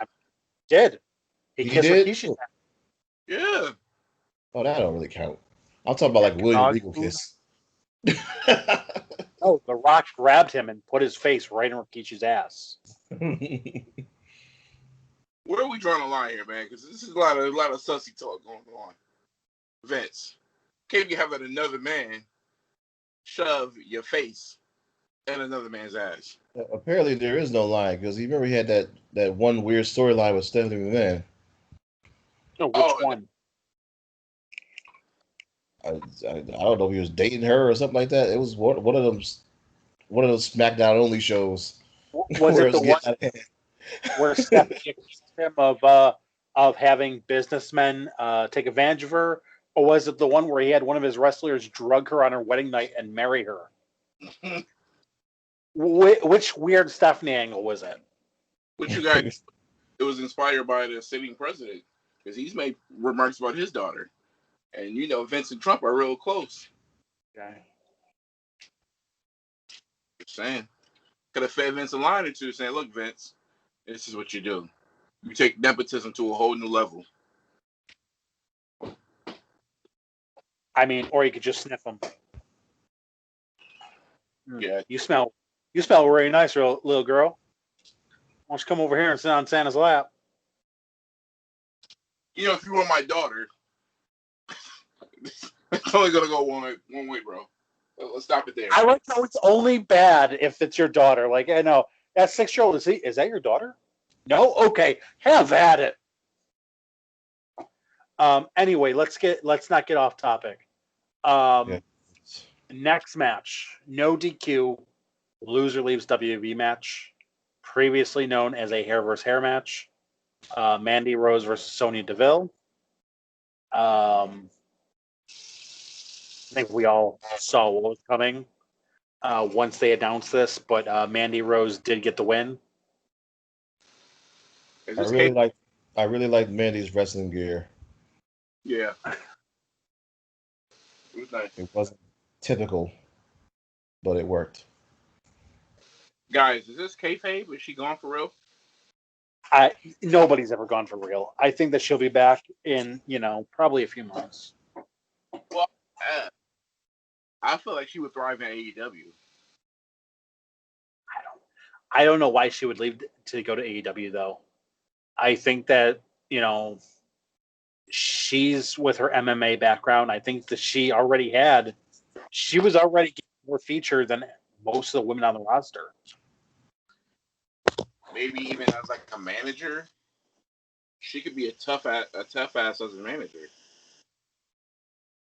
He He kissed did? Rikishi. Yeah. Oh, that don't really count. I'm talking about like William Regal kiss. Oh, The Rock grabbed him and put his face right in Rikishi's ass. Where are we drawing the line here, man? Because this is a lot of sussy talk going on. Vince, can't you have another man shove your face in another man's ass? Apparently, there is no line because you remember he had that one weird storyline with Stephanie McMahon. No, which one? I don't know if he was dating her or something like that. It was one of those SmackDown only shows. Was it the one where Stephanie accused him of having businessmen take advantage of her, or was it the one where he had one of his wrestlers drug her on her wedding night and marry her? Which weird Stephanie angle was it? Which you guys? It was inspired by the sitting president because he's made remarks about his daughter. And you know, Vince and Trump are real close. Okay. Just saying. could have fed Vince a line or two saying, look, Vince, this is what you do. You take nepotism to a whole new level. I mean, or you could just sniff them. Yeah. You smell really nice, little girl. Why don't you come over here and sit on Santa's lap? You know, if you were my daughter, it's only gonna go one way, bro. Let's stop it there. I like how it's only bad if it's your daughter. Like, I know that 6-year-old is that your daughter? No, okay, have at it. Anyway, let's not get off topic. Next match, no DQ, loser leaves WWE match, previously known as a hair versus hair match. Mandy Rose versus Sonya Deville. I think we all saw what was coming once they announced this, but Mandy Rose did get the win. I really like Mandy's wrestling gear. Yeah. It was nice. It wasn't typical, but it worked. Guys, is this kayfabe? Is she gone for real? Nobody's ever gone for real. I think that she'll be back in, probably a few months. Well, I feel like she would thrive in AEW. I don't know why she would leave to go to AEW though. I think that, she's with her MMA background. I think that she was already getting more featured than most of the women on the roster. Maybe even as like a manager, she could be a tough ass as a manager.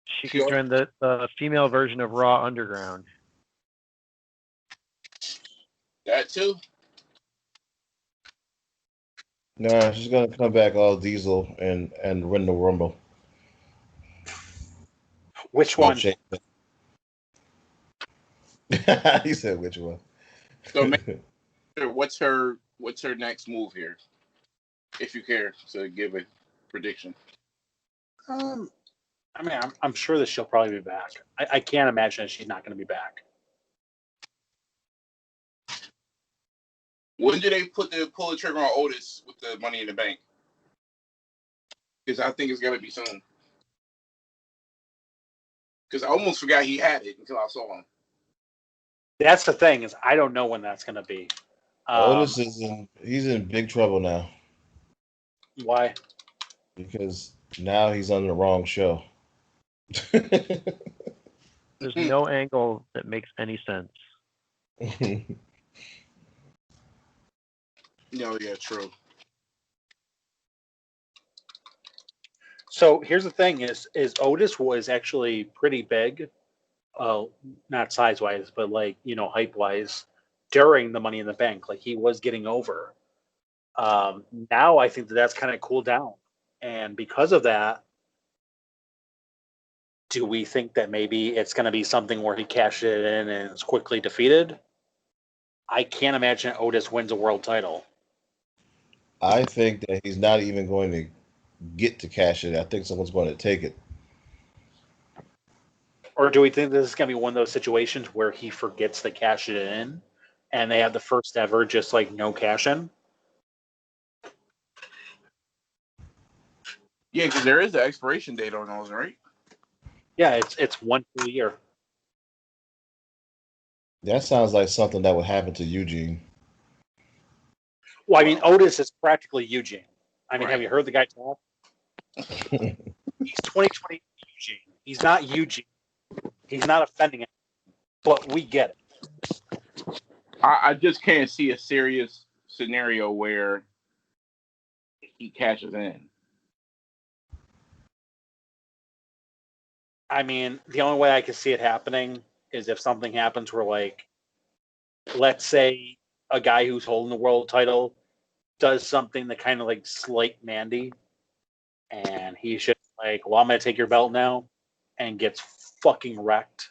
She could join the female version of Raw Underground. That too. Nah, she's gonna come back all Diesel and win the Rumble. Which one? He said which one? So, what's her next move here? If you care to give a prediction. I mean, I'm sure that she'll probably be back. I can't imagine that she's not going to be back. When do they pull the trigger on Otis with the Money in the Bank? Because I think it's got to be soon. Because I almost forgot he had it until I saw him. That's the thing, is I don't know when that's going to be. Otis he's in big trouble now. Why? Because now he's on the wrong show. There's no angle that makes any sense. No, yeah, true. So here's the thing: is Otis was actually pretty big, not size wise, but height wise, during the Money in the Bank. Like he was getting over. Now I think that's kind of cooled down, and because of that, do we think that maybe it's going to be something where he cashes it in and is quickly defeated? I can't imagine Otis wins a world title. I think that he's not even going to get to cash it. I think someone's going to take it. Or do we think this is going to be one of those situations where he forgets to cash it in and they have the first ever just no cash in? Yeah, because there is an expiration date on those, right? Yeah, it's one per year. That sounds like something that would happen to Eugene. Well, I mean, Otis is practically Eugene. I mean, Right. Have you heard the guy talk? He's 2020 Eugene. He's not Eugene. He's not offending it, but we get it. I just can't see a serious scenario where he cashes in. I mean, the only way I can see it happening is if something happens where, let's say a guy who's holding the world title does something that kind of slight Mandy, and he's just well, I'm going to take your belt now, and gets fucking wrecked.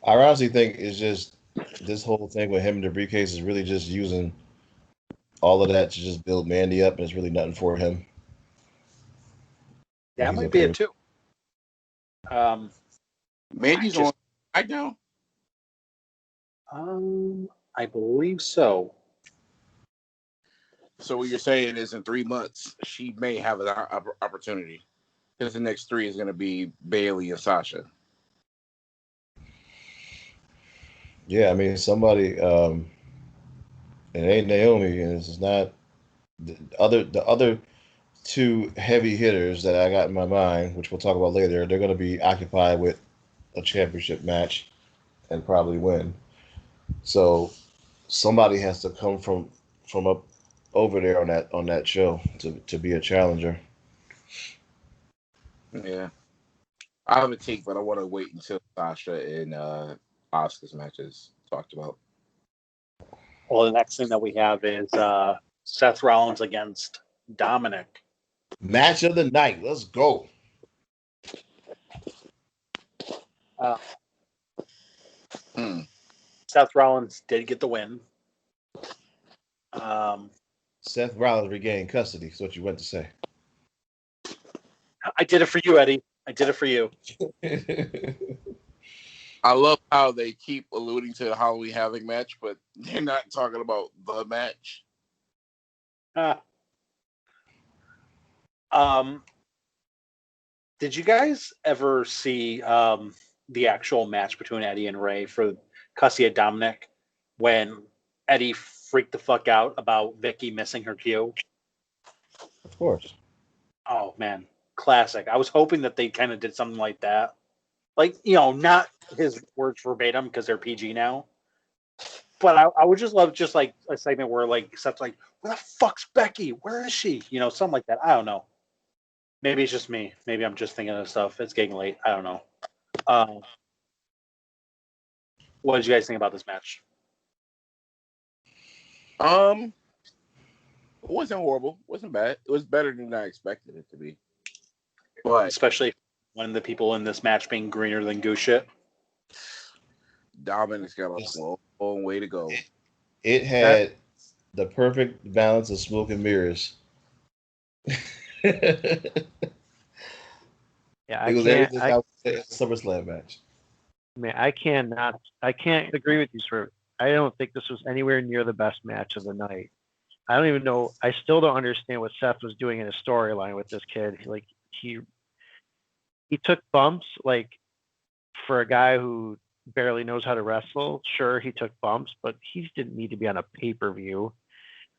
I honestly think it's just this whole thing with him and the briefcase is really just using all of that to just build Mandy up, and it's really nothing for him. That might be it too. Mandy's on SmackDown? I believe so. So what you're saying is in 3 months she may have an opportunity because the next 3 is going to be Bailey and Sasha. Yeah, I mean somebody. It ain't Naomi, and it's not the other two heavy hitters that I got in my mind, which we'll talk about later. They're going to be occupied with a championship match and probably win. So somebody has to come from up over there on that show to be a challenger. Yeah, I have a take, but I want to wait until Sasha and Asuka's matches talked about. Well, the next thing that we have is Seth Rollins against Dominic. Match of the night. Let's go. Uh, Hmm. Seth Rollins did get the win. Um, Seth Rollins regained custody. Is what you went to say. I did it for you, Eddie. I did it for you. I love how they keep alluding to the Halloween Havoc match, but they're not talking about the match. Um, did you guys ever see the actual match between Eddie and Ray for Cussy at Dominic when Eddie freaked the fuck out about Vicky missing her cue? Of course. Oh man, classic. I was hoping that they kind of did something like that. Like, you know, not his words verbatim because they're PG now. But I would just love just like a segment where like Seth's like, where the fuck's Becky? Where is she? You know, something like that. I don't know. Maybe it's just me. Maybe I'm just thinking of stuff. It's getting late. I don't know. Um, what did you guys think about this match? It wasn't horrible. It wasn't bad. It was better than I expected it to be. But Especially when the people in this match being greener than goose shit. Dominic's got a long way to go. It had the perfect balance of smoke and mirrors. It Yeah, I was can't. everything I would say in a SummerSlam match. Man, I can't agree with you, sir. I don't think this was anywhere near the best match of the night. I don't even know. I still don't understand what Seth was doing in his storyline with this kid. Like he took bumps. Like for a guy who barely knows how to wrestle, sure he took bumps, but he didn't need to be on a pay-per-view.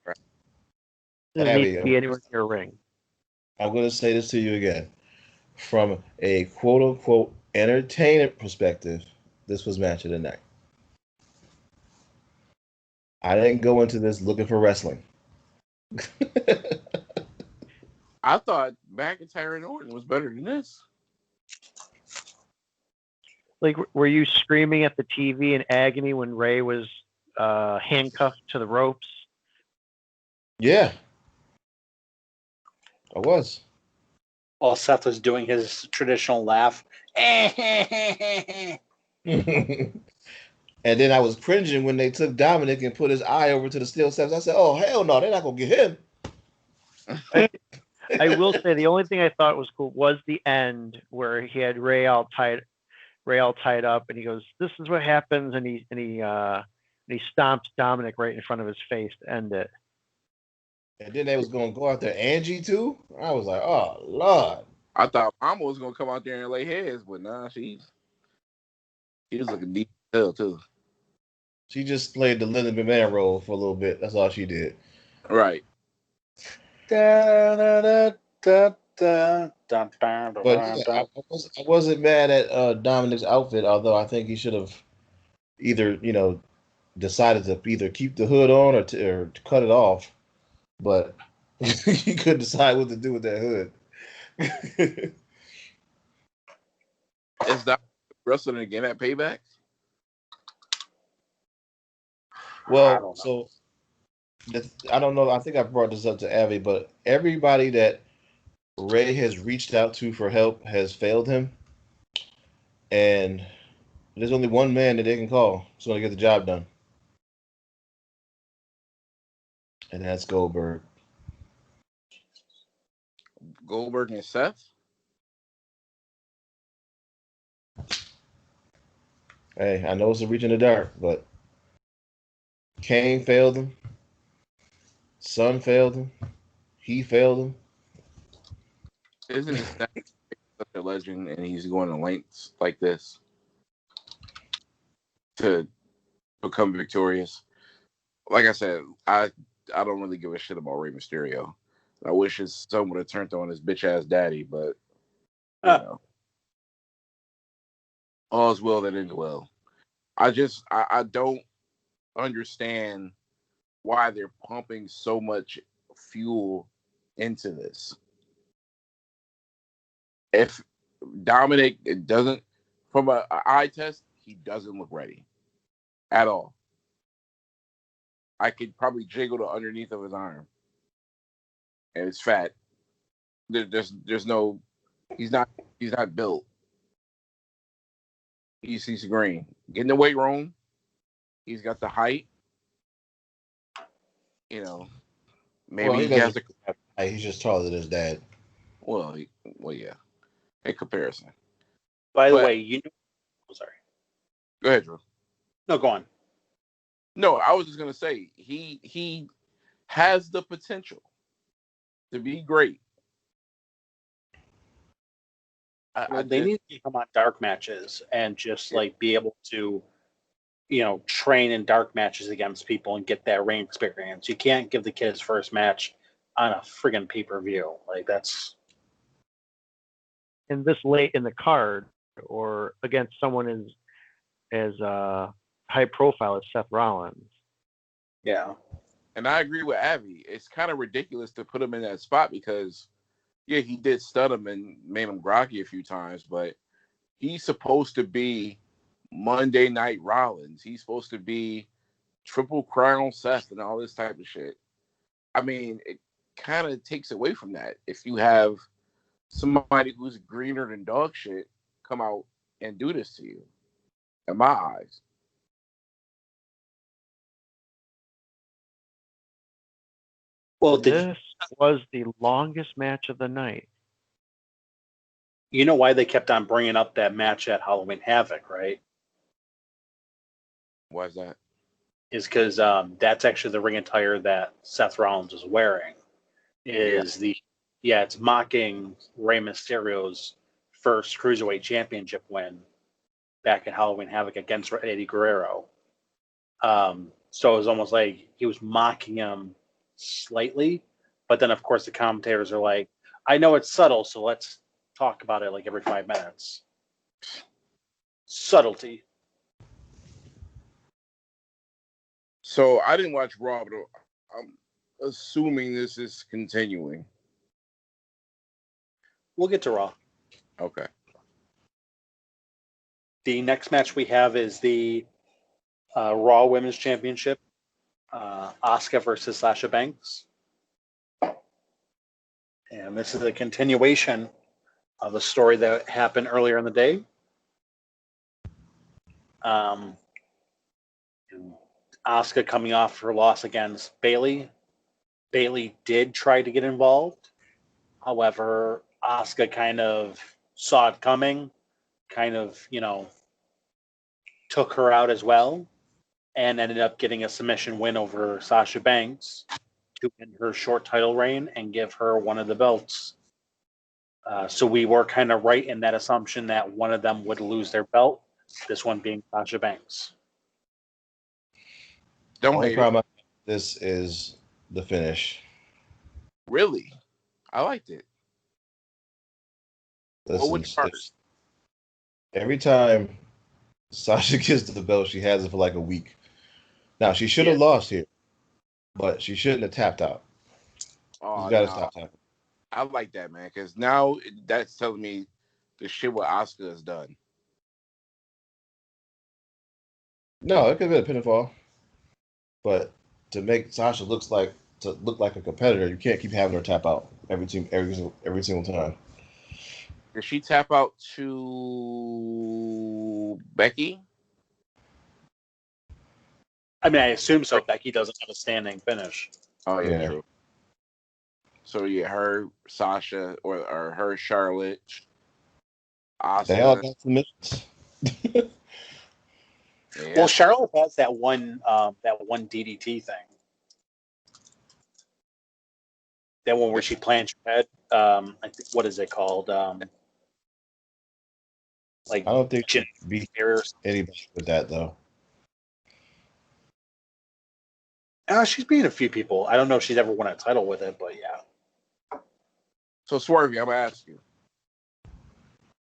Right. Didn't need to be anywhere near a ring. I'm going to say this to you again. From a quote unquote entertainment perspective, this was match of the night. I didn't go into this looking for wrestling. I thought McIntyre and Orton was better than this. Like, were you screaming at the TV in agony when Ray was handcuffed to the ropes? Yeah, I was. While Seth was doing his traditional laugh. And then I was cringing when they took Dominic and put his eye over to the steel steps. I said, "Oh hell no, they're not gonna get him." I will say the only thing I thought was cool was the end where he had Ray all tied up, and he goes, "This is what happens," and he stomps Dominic right in front of his face to end it. And then they was gonna go after Angie too. I was like, "Oh Lord." I thought Mama was gonna come out there and lay heads, but nah, she was looking deep as hell too. She just played the Linda McMahon role for a little bit. That's all she did. Right. But yeah, I wasn't mad at Dominic's outfit, although I think he should have either, decided to either keep the hood on or to cut it off. But he couldn't decide what to do with that hood. Is that wrestling again at Payback? Well, so I don't know. I think I brought this up to Avi, but everybody that Ray has reached out to for help has failed him, and there's only one man that they can call who's going to get the job done, and that's Goldberg. Goldberg and Seth? Hey, I know it's a reach in the dark, but Kane failed him. Son failed him. He failed him. Isn't he such a legend, and he's going to lengths like this to become victorious? Like I said, I don't really give a shit about Rey Mysterio. I wish his son would have turned on his bitch ass daddy, but you know, all's well that ends well. I don't understand why they're pumping so much fuel into this. If Dominic it doesn't, from a eye test, he doesn't look ready at all. I could probably jiggle the underneath of his arm, and it's fat. There's no, he's not built. He's green. Get in the weight room. He's got the height. You know, maybe Well, he he has doesn't. He's just taller than his dad. well, yeah, in comparison. By the But way, I'm sorry. go ahead, Drew. No, go on. No, I was just gonna say he has the potential to be great. They need to come on dark matches and just like be able to, train in dark matches against people and get that ring experience. You can't give the kid his first match on a friggin' pay-per-view. Like that's And this late in the card, or against someone as high profile as Seth Rollins. yeah. And I agree with Avi. It's kind of ridiculous to put him in that spot because, yeah, he did stud him and made him groggy a few times, but he's supposed to be Monday Night Rollins. He's supposed to be Triple Crown Seth and all this type of shit. I mean, it kind of takes away from that. If you have somebody who's greener than dog shit come out and do this to you, in my eyes. Well, This was the longest match of the night. you know why they kept on bringing up that match at Halloween Havoc, right? Why is that? Is because that's actually the ring attire that Seth Rollins is wearing. It's mocking Rey Mysterio's first Cruiserweight Championship win back at Halloween Havoc against Eddie Guerrero. So it was almost like he was mocking him slightly, but then of course the commentators are like, I know it's subtle, so let's talk about it like every 5 minutes. Subtlety. So I didn't watch Raw, but I'm assuming this is continuing. We'll get to Raw. Okay. The next match we have is the Raw Women's Championship. Asuka versus Sasha Banks. And this is a continuation of a story that happened earlier in the day. Asuka coming off her loss against Bayley. Bayley did try to get involved. However, Asuka kind of saw it coming, kind of, took her out as well, and ended up getting a submission win over Sasha Banks to end her short title reign and give her one of the belts. So we were kind of right in that assumption that one of them would lose their belt, this one being Sasha Banks. The only problem with this is the finish. Really? I liked it. Listen, every time Sasha gets the belt, she has it for like a week. Now, she should have lost here, but she shouldn't have tapped out. Oh, She's got to stop tapping. I like that, man, because now that's telling me the shit what Asuka has done. No, it could have been a pinfall, but to make Sasha look like a competitor, you can't keep having her tap out every single time. Did she tap out to Becky? I mean, I assume so. Becky doesn't have a standing finish. Oh, yeah. True. So, yeah, her, Sasha, or her, Charlotte, Asuka. They all got submissions. Yeah. Well, Charlotte has that one DDT thing. That one where she plants her head. I think, what is it called? Like I don't think Jin she'd beat or anybody with that though. she's beaten a few people. I don't know if she's ever won a title with it, but yeah. So Swervy, I'm gonna ask you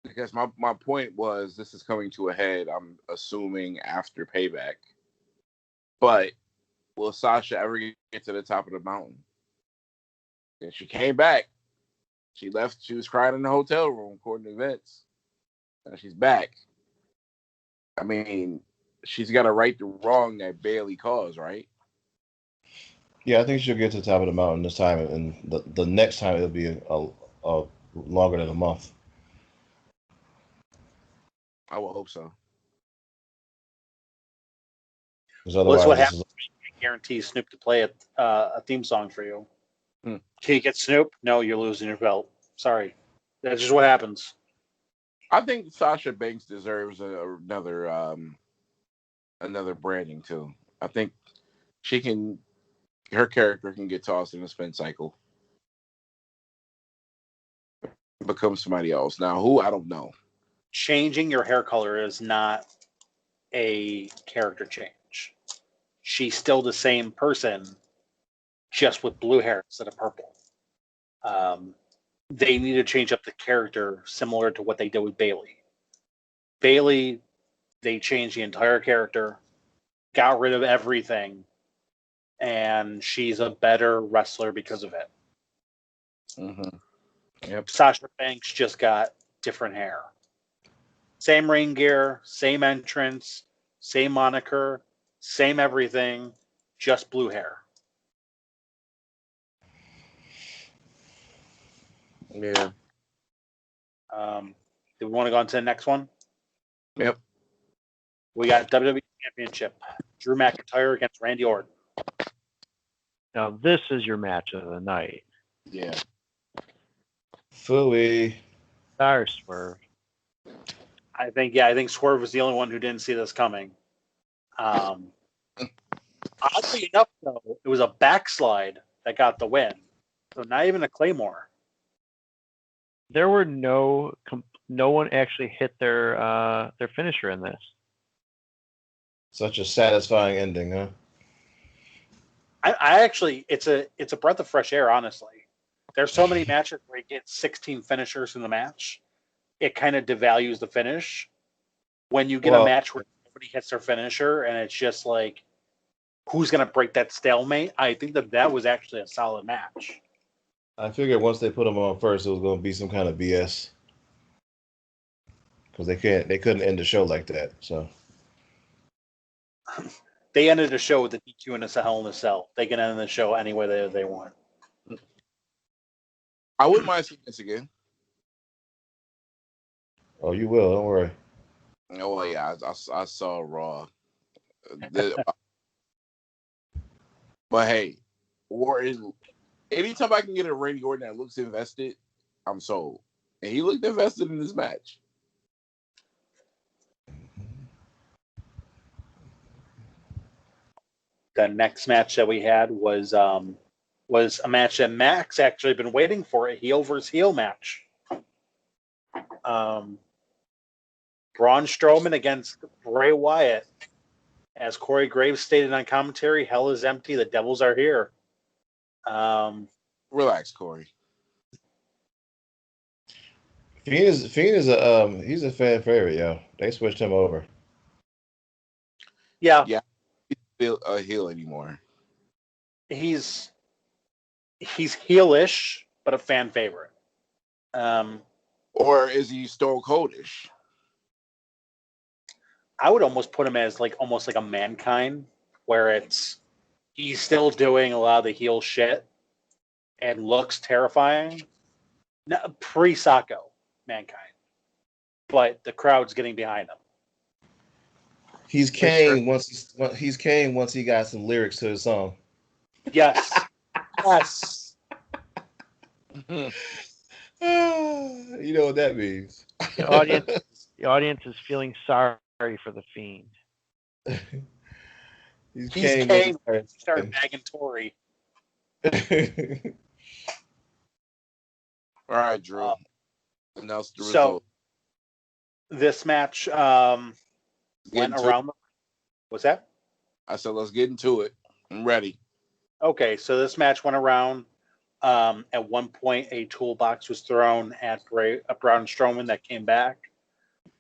because my point was this is coming to a head. I'm assuming after Payback, but will Sasha ever get to the top of the mountain? And she came back. She left. She was crying in the hotel room, according to Vince. Now she's back. I mean, she's got to right the wrong that Bailey caused, right? Yeah, I think she'll get to the top of the mountain this time, and the next time it'll be a longer than a month. I will hope so. Because Well, that's what otherwise, happens. I guarantee Snoop to play a theme song for you. Hmm. Can you get Snoop? No, you're losing your belt. Sorry. That's just what happens. I think Sasha Banks deserves another branding too. I think her character can get tossed in a spin cycle, become somebody else. Now, who I don't know. Changing your hair color is not a character change. She's still the same person, just with blue hair instead of purple. They need to change up the character similar to what they did with Bailey. Bailey, they changed the entire character, got rid of everything, and she's a better wrestler because of it. Mm-hmm. Yep. Sasha Banks just got different hair. Same ring gear, same entrance, same moniker, same everything, just blue hair. Yeah. Do we want to go on to the next one? Yep. We got WWE Championship. Drew McIntyre against Randy Orton. Now this is your match of the night. Yeah. Phooey. Star Swerve. I think Swerve was the only one who didn't see this coming. Oddly enough, though, it was a backslide that got the win. So not even a Claymore. There were no one actually hit their finisher in this. Such a satisfying ending, huh? I actually, it's a breath of fresh air, honestly. There's so many matches where you get 16 finishers in the match. It kind of devalues the finish. When you get a match where nobody hits their finisher and it's just like, who's going to break that stalemate? I think that was actually a solid match. I figured once they put them on first, it was going to be some kind of BS. Because they couldn't end the show like that. So they ended the show with the DQ and a Hell in a Cell. They can end the show any way they want. I wouldn't mind seeing this again. Oh, you will. Don't worry. Oh yeah, I saw Raw. But hey, Orton. Anytime I can get a Randy Orton that looks invested, I'm sold. And he looked invested in this match. The next match that we had was a match that Max actually been waiting for, a heel versus heel match. Braun Strowman against Bray Wyatt. As Corey Graves stated on commentary, hell is empty, the devils are here. Relax, Corey. Fiend is he's a fan favorite, yo. They switched him over. Yeah. He's still a heel anymore. He's heelish, but a fan favorite. Or is he Stone Coldish? I would almost put him as almost like a Mankind, where he's still doing a lot of the heel shit and looks terrifying. Pre-Sacco Mankind, but the crowd's getting behind him. He's Kane once he got some lyrics to his song. Yes. Yes. You know what that means. The audience is feeling sorry for the Fiend. He's He's Kane. Kane. Started bagging Tori. All right, Drew. Announce the So result. this match went around. What's that? I said, let's get into it. I'm ready. Okay, so this match went around. At one point, a toolbox was thrown at Braun Strowman that came back.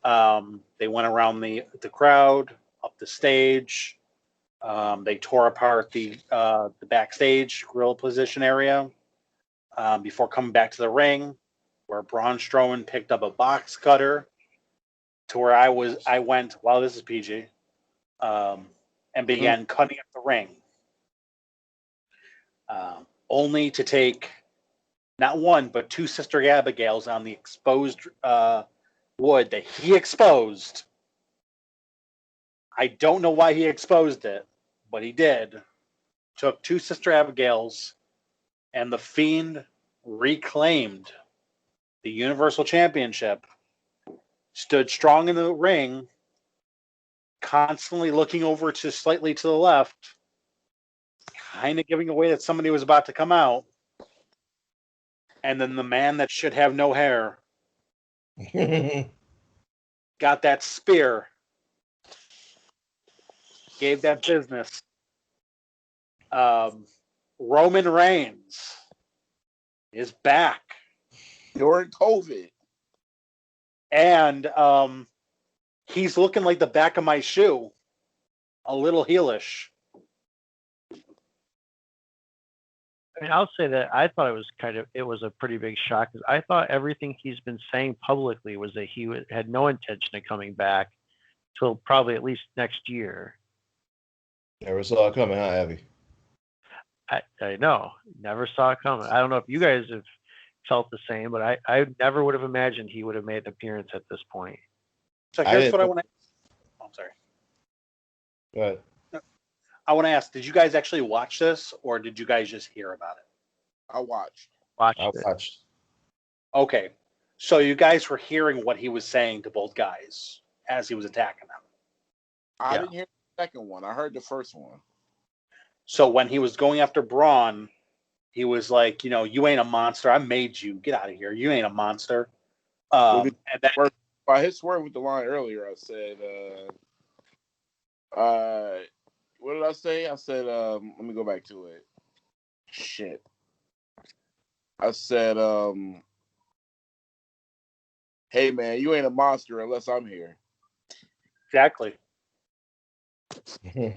They went around the crowd, up the stage. They tore apart the backstage grill position area before coming back to the ring, where Braun Strowman picked up a box cutter to where I went, wow, this is PG, and began cutting up the ring. Only to take not one, but two Sister Abigails on the exposed wood that he exposed. I don't know why he exposed it, but he did. Took two Sister Abigails, and the Fiend reclaimed the Universal Championship, stood strong in the ring, constantly looking over to slightly to the left, kind of giving away that somebody was about to come out. And then the man that should have no hair got that spear, gave that business. Roman Reigns is back. During COVID. And he's looking like the back of my shoe. A little heelish. I mean, I'll say that I thought it was a pretty big shock, because I thought everything he's been saying publicly was that he had no intention of coming back till probably at least next year. Never saw it coming, huh, Abby? I know, never saw it coming. I don't know if you guys have felt the same, but I never would have imagined he would have made an appearance at this point. So here's what I want to. Oh, I'm sorry. Go ahead. I want to ask: did you guys actually watch this, or did you guys just hear about it? I watched. I watched. Okay, so you guys were hearing what he was saying to both guys as he was attacking them. I didn't hear the second one. I heard the first one. So when he was going after Braun, he was like, you ain't a monster. I made you. Get out of here. You ain't a monster. And then, I hit swear with the line earlier. I said, what did I say? I said, let me go back to it. Shit. I said, hey man, you ain't a monster unless I'm here. exactly. And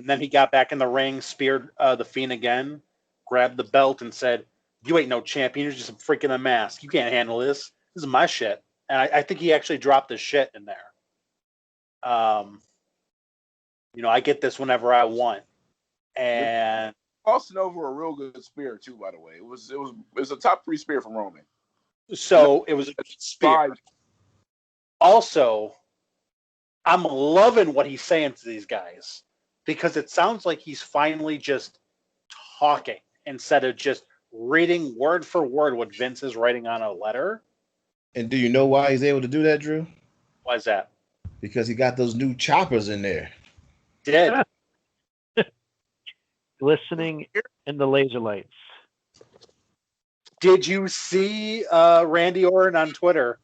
then he got back in the ring, speared the Fiend again, grabbed the belt, and said, "You ain't no champion. You're just a freaking a mask. You can't handle this. This is my shit." And I think he actually dropped the shit in there. I get this whenever I want. And Crossing over a real good spear too, by the way. It was a top 3 spear from Roman. So it was a good spear. Also, I'm loving what he's saying to these guys, because it sounds like he's finally just talking instead of just reading word for word what Vince is writing on a letter. And do you know why he's able to do that, Drew? Why is that? Because he got those new choppers in there. Did. Glistening in the laser lights. Did you see Randy Orton on Twitter?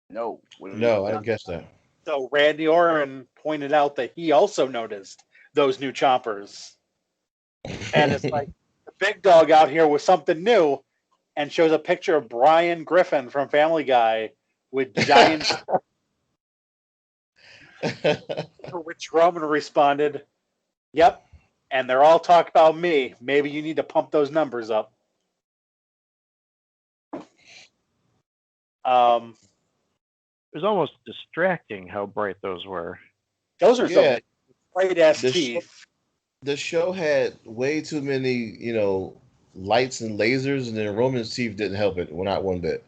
No. No, I didn't guess that. So Randy Orton pointed out that he also noticed those new choppers. And it's like the big dog out here with something new, and shows a picture of Brian Griffin from Family Guy with giant. For which Roman responded, "Yep, and they're all talking about me. Maybe you need to pump those numbers up." It was almost distracting how bright those were. Those are some bright ass teeth. The show had way too many, lights and lasers, and then Roman's teeth didn't help it. Well, not one bit.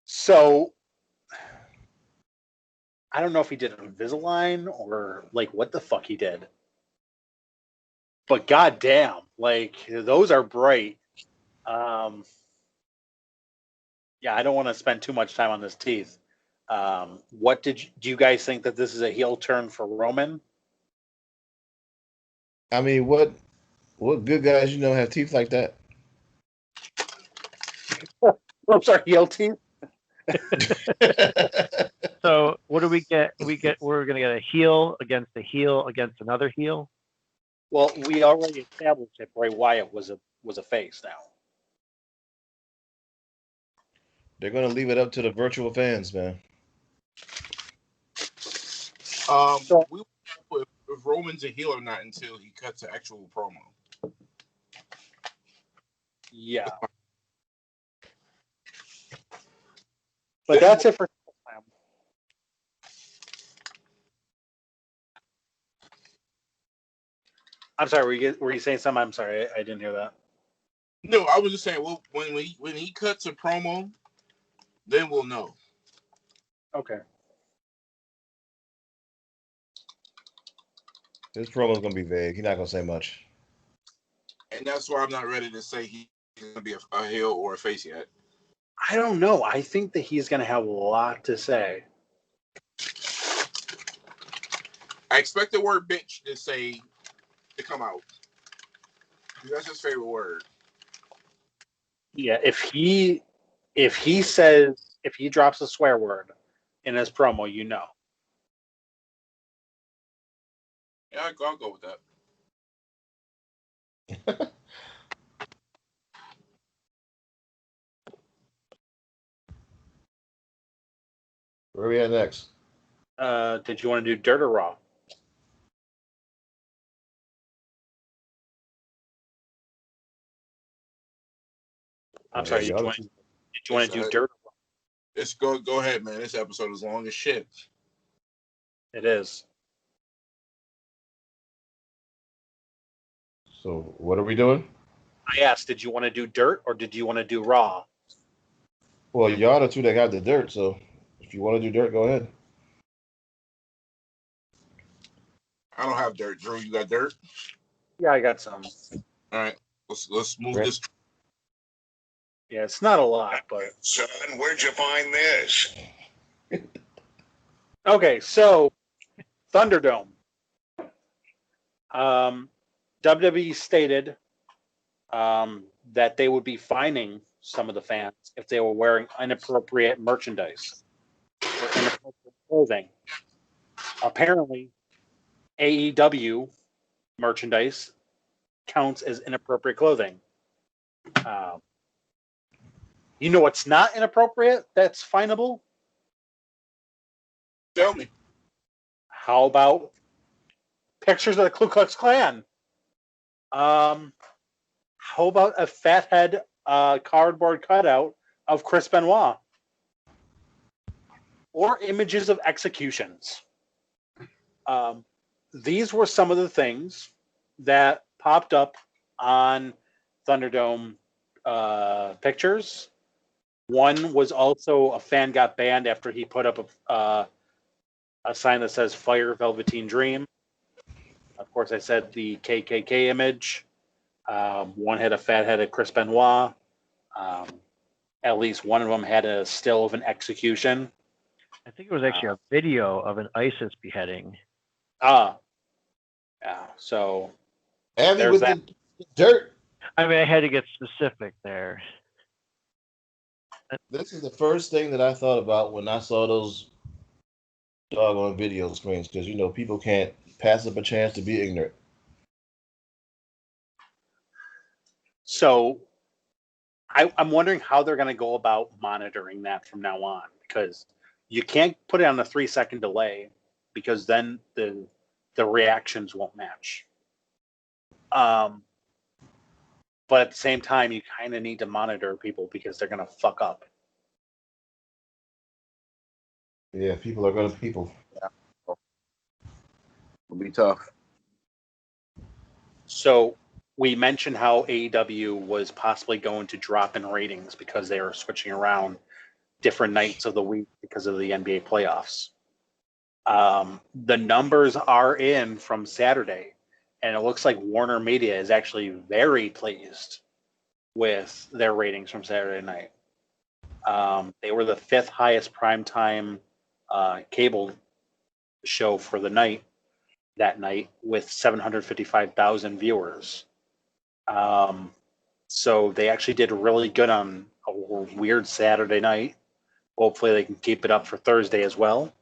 So I don't know if he did Invisalign or what the fuck he did. But goddamn, those are bright. Yeah, I don't want to spend too much time on this teeth. Do you guys think that this is a heel turn for Roman? I mean, what good guys have teeth like that? I'm sorry, heel teeth. So what do we get? We're gonna get a heel against another heel. Well, we already established that Bray Wyatt was a face now. They're gonna leave it up to the virtual fans, man. So, We won't know if Roman's a heel or not until he cuts an actual promo. yeah. But that's it for SummerSlam. I'm sorry, were you saying something? I'm sorry, I didn't hear that. No, I was just saying. Well, when he cuts a promo, then we'll know. Okay. His promo's gonna be vague. He's not gonna say much. And that's why I'm not ready to say he's gonna be a heel or a face yet. I don't know. I think that he's going to have a lot to say. I expect the word bitch to come out. That's his favorite word. Yeah, if he drops a swear word in his promo, you know. Yeah, I'll go with that. Where are we at next? Did you want to do Dirt or Raw? I'm sorry. Did you want to do Dirt or Raw? Let's go ahead, man. This episode is long as shit. It is. So what are we doing? I asked, did you want to do Dirt or did you want to do Raw? Well, y'all the two that got the dirt, so if you want to do dirt, go ahead. I don't have dirt. Drew, you got dirt? Yeah, I got some. All right, let's move this. Yeah, it's not a lot, but son, where'd you find this? okay. So Thunderdome. WWE stated that they would be fining some of the fans if they were wearing inappropriate merchandise or inappropriate clothing. Apparently, AEW merchandise counts as inappropriate clothing. You know what's not inappropriate that's finable? Tell me. How about pictures of the Ku Klux Klan? How about a fathead cardboard cutout of Chris Benoit? Or images of executions? These were some of the things that popped up on Thunderdome pictures. One was also a fan got banned after he put up a sign that says "Fire Velveteen Dream." Of course, I said the KKK image. One had a fat-headed Chris Benoit. At least one of them had a still of an execution. I think it was actually a video of an ISIS beheading. Yeah. So there's that. The dirt. I mean, I had to get specific there. This is the first thing that I thought about when I saw those doggone video screens, because people can't pass up a chance to be ignorant. So I'm wondering how they're going to go about monitoring that from now on, because you can't put it on a 3-second delay, because then the reactions won't match. But at the same time, you kind of need to monitor people because they're going to fuck up. Yeah, people are going to people. Yeah. It'll be tough. So we mentioned how AEW was possibly going to drop in ratings because they were switching around different nights of the week because of the NBA playoffs. The numbers are in from Saturday, and it looks like Warner Media is actually very pleased with their ratings from Saturday night. They were the 5th highest primetime cable show for the night that night with 755,000 viewers. So they actually did really good on a weird Saturday night. Hopefully they can keep it up for Thursday as well.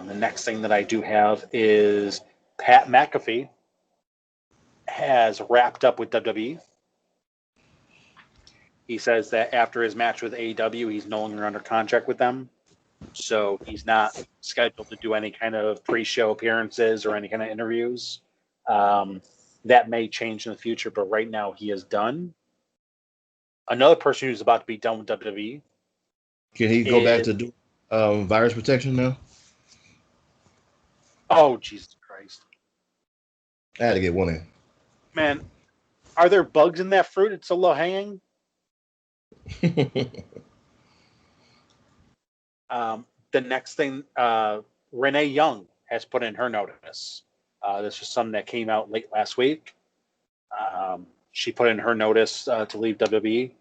The next thing that I do have is Pat McAfee has wrapped up with WWE. He says that after his match with AEW, he's no longer under contract with them. So he's not scheduled to do any kind of pre-show appearances or any kind of interviews. That may change in the future, but right now he is done. Another person who's about to be done with WWE. Can he go back to do virus protection now? Oh, Jesus Christ. I had to get one in. Man, are there bugs in that fruit? It's so low hanging. The next thing, Renee Young has put in her notice. This was something that came out late last week. She put in her notice to leave WWE.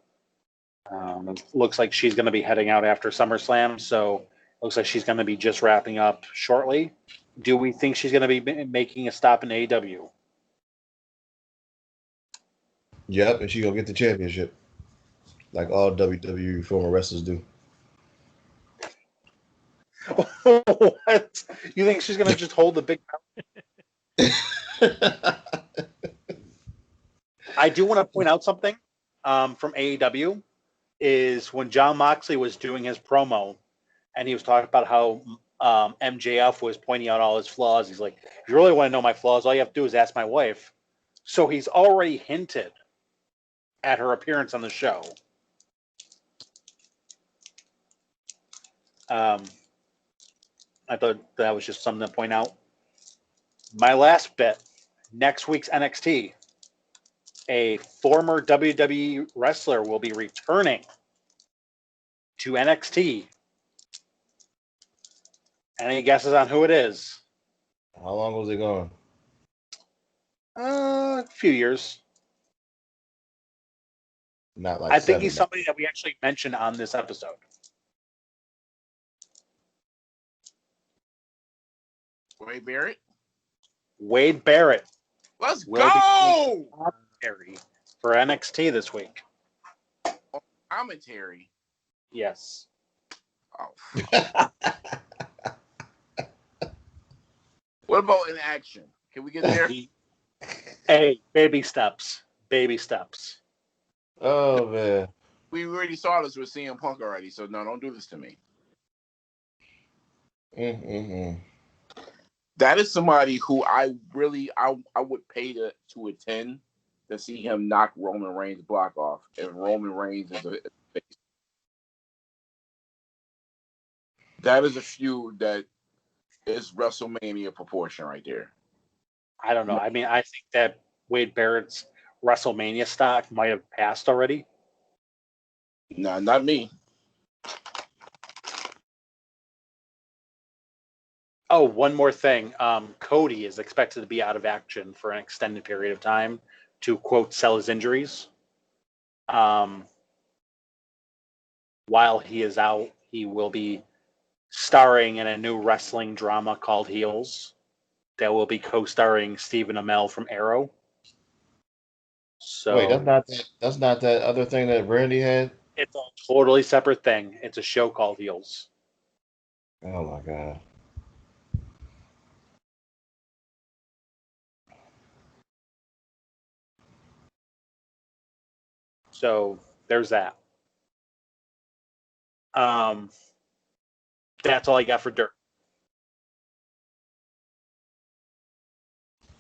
It looks like she's going to be heading out after SummerSlam, so it looks like she's going to be just wrapping up shortly. Do we think she's going to be making a stop in AEW? Yep, and she gonna get the championship, like all WWE former wrestlers do. What? You think she's going to just hold the big I do want to point out something from AEW is when John Moxley was doing his promo and he was talking about how MJF was pointing out all his flaws. He's like, if you really want to know my flaws, all you have to do is ask my wife. So he's already hinted at her appearance on the show. I thought that was just something to point out. My last bit, next week's NXT, a former WWE wrestler will be returning to NXT. Any guesses on who it is? How long was it gone? A few years. Not like I think 7. he's somebody that we actually mentioned on this episode. Wade Barrett. Wade Barrett Let's will go. be commentary for NXT this week. Commentary. Yes. Oh. What about in action? Can we get there? Hey, baby steps. Baby steps. Oh man. We already saw this with CM Punk already, so no, don't do this to me. That is somebody who I would pay to attend to see him knock Roman Reigns' block off. If Roman Reigns is a face. That is a feud that is WrestleMania proportion right there. I don't know. I mean, I think that Wade Barrett's WrestleMania stock might have passed already. No, not me. Oh, one more thing. Cody is expected to be out of action for an extended period of time to, quote, sell his injuries. While he is out, he will be starring in a new wrestling drama called Heels that will be co-starring Stephen Amell from Arrow. So Wait, that's not that other thing that Randy had? It's a totally separate thing. It's a show called Heels. Oh my god. So there's that. That's all I got for dirt.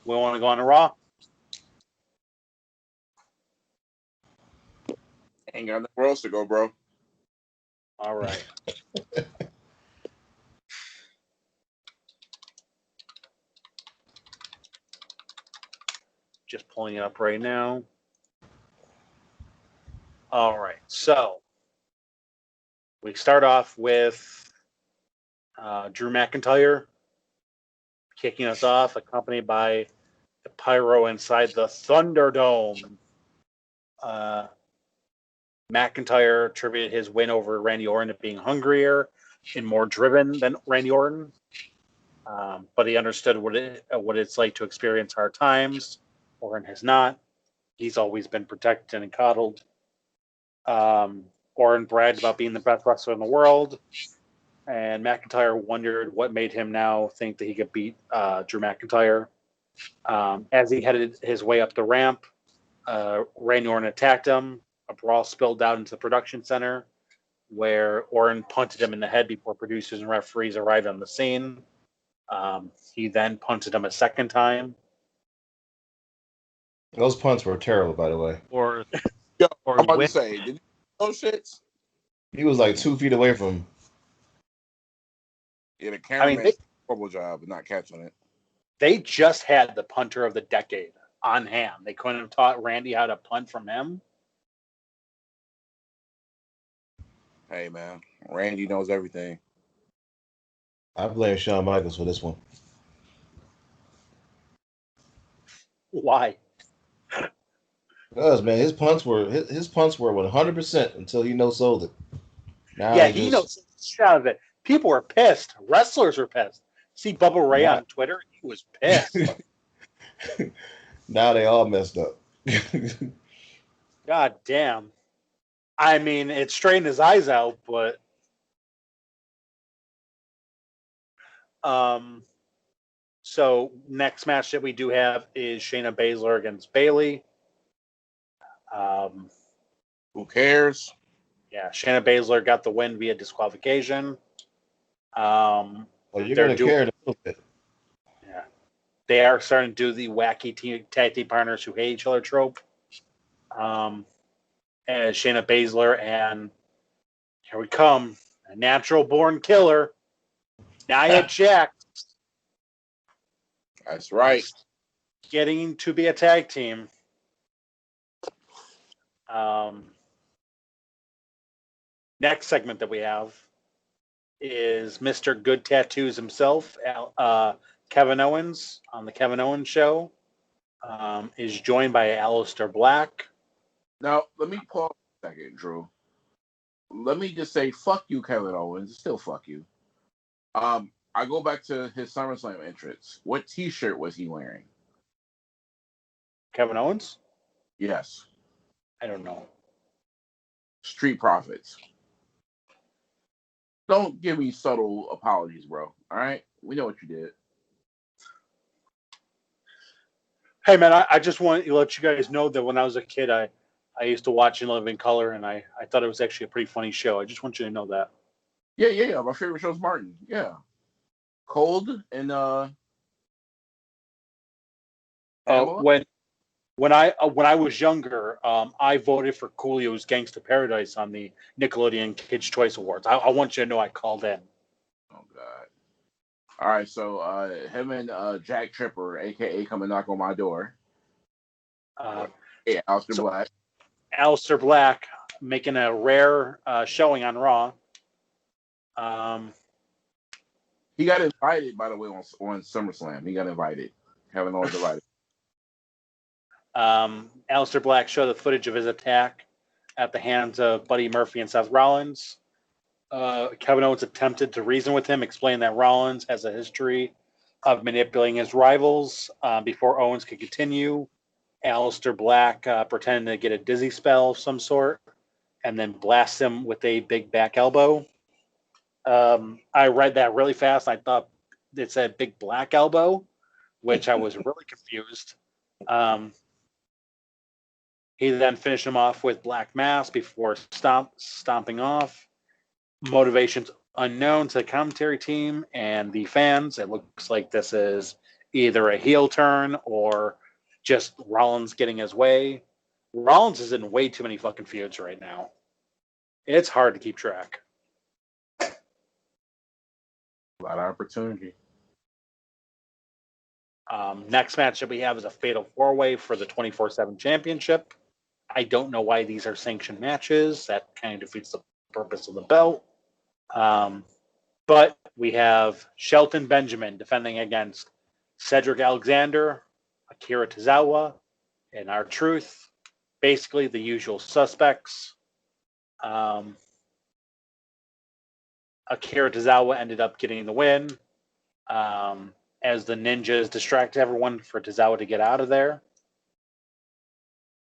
We want to go on to Raw. Ain't got nowhere else to go, bro. All right. Just pulling it up right now. All right. So we start off with Drew McIntyre kicking us off, accompanied by the Pyro inside the Thunderdome. McIntyre attributed his win over Randy Orton to being hungrier and more driven than Randy Orton. But he understood what it's like to experience hard times. Orton has not. He's always been protected and coddled. Orton bragged about being the best wrestler in the world. And McIntyre wondered what made him now think that he could beat Drew McIntyre. As he headed his way up the ramp, Randy Orton attacked him. A brawl spilled out into the production center, where Orton punted him in the head before producers and referees arrived on the scene. He then punted him a second time. Those punts were terrible, by the way. Or I'm about to whip. say, did you those shits? He was like 2 feet away from him. Yeah, the cameraman did a horrible job of not catching it. They just had the punter of the decade on hand. They couldn't have taught Randy how to punt from him. Hey, man, Randy knows everything. I blame Shawn Michaels for this one. Why? Because, man, his punts were 100% until he no-sold it. Now Yeah, he knows the shit out of it. People were pissed. Wrestlers were pissed. See Bubba Ray on Twitter? He was pissed. Now they all messed up. God damn. I mean, it straightened his eyes out, but so next match that we do have is Shayna Baszler against Bayley. Who cares? Yeah, Shayna Baszler got the win via disqualification. Well, you're going to care a little bit. Yeah. They are starting to do the wacky tag team partners who hate each other trope. As Shayna Baszler and here we come, a natural born killer, Nia Jax. That's right. Getting to be a tag team. Next segment that we have is Mr. Good Tattoos himself, Kevin Owens on the Kevin Owens Show. Is joined by Aleister Black. Now, let me pause a second, Drew. Let me just say, fuck you, Kevin Owens. Still fuck you. I go back to his SummerSlam entrance. What T-shirt was he wearing? Kevin Owens? Yes. I don't know. Street Profits. Don't give me subtle apologies, bro. All right? We know what you did. Hey, man, I just want to let you guys know that when I was a kid, I used to watch In Living Color, and I thought it was actually a pretty funny show. I just want you to know that. Yeah. My favorite show is Martin. Yeah. Cold and when I was younger, I voted for Coolio's Gangsta Paradise on the Nickelodeon Kids Choice Awards. I want you to know I called in. Oh God. All right, so him and Jack Tripper, aka come and knock on my door. Yeah, Aleister Black. Aleister Black making a rare showing on Raw. He got invited, by the way, on SummerSlam. He got invited. Kevin Owens invited. Aleister Black showed the footage of his attack at the hands of Buddy Murphy and Seth Rollins. Kevin Owens attempted to reason with him, explaining that Rollins has a history of manipulating his rivals. Before Owens could continue, Aleister Black pretended to get a dizzy spell of some sort and then blast him with a big back elbow. I read that really fast. I thought it said big black elbow, which I was really confused. He then finished him off with Black Mass before stomping off. Motivations unknown to the commentary team and the fans. It looks like this is either a heel turn or just Rollins getting his way. Rollins is in way too many fucking feuds right now. It's hard to keep track. A lot of opportunity. Next match that we have is a fatal four-way for the 24/7 championship. I don't know why these are sanctioned matches. That kind of defeats the purpose of the belt. But we have Shelton Benjamin defending against Cedric Alexander, Akira Tozawa, and R-Truth. basically the usual suspects. Akira Tozawa ended up getting the win as the ninjas distract everyone for Tozawa to get out of there.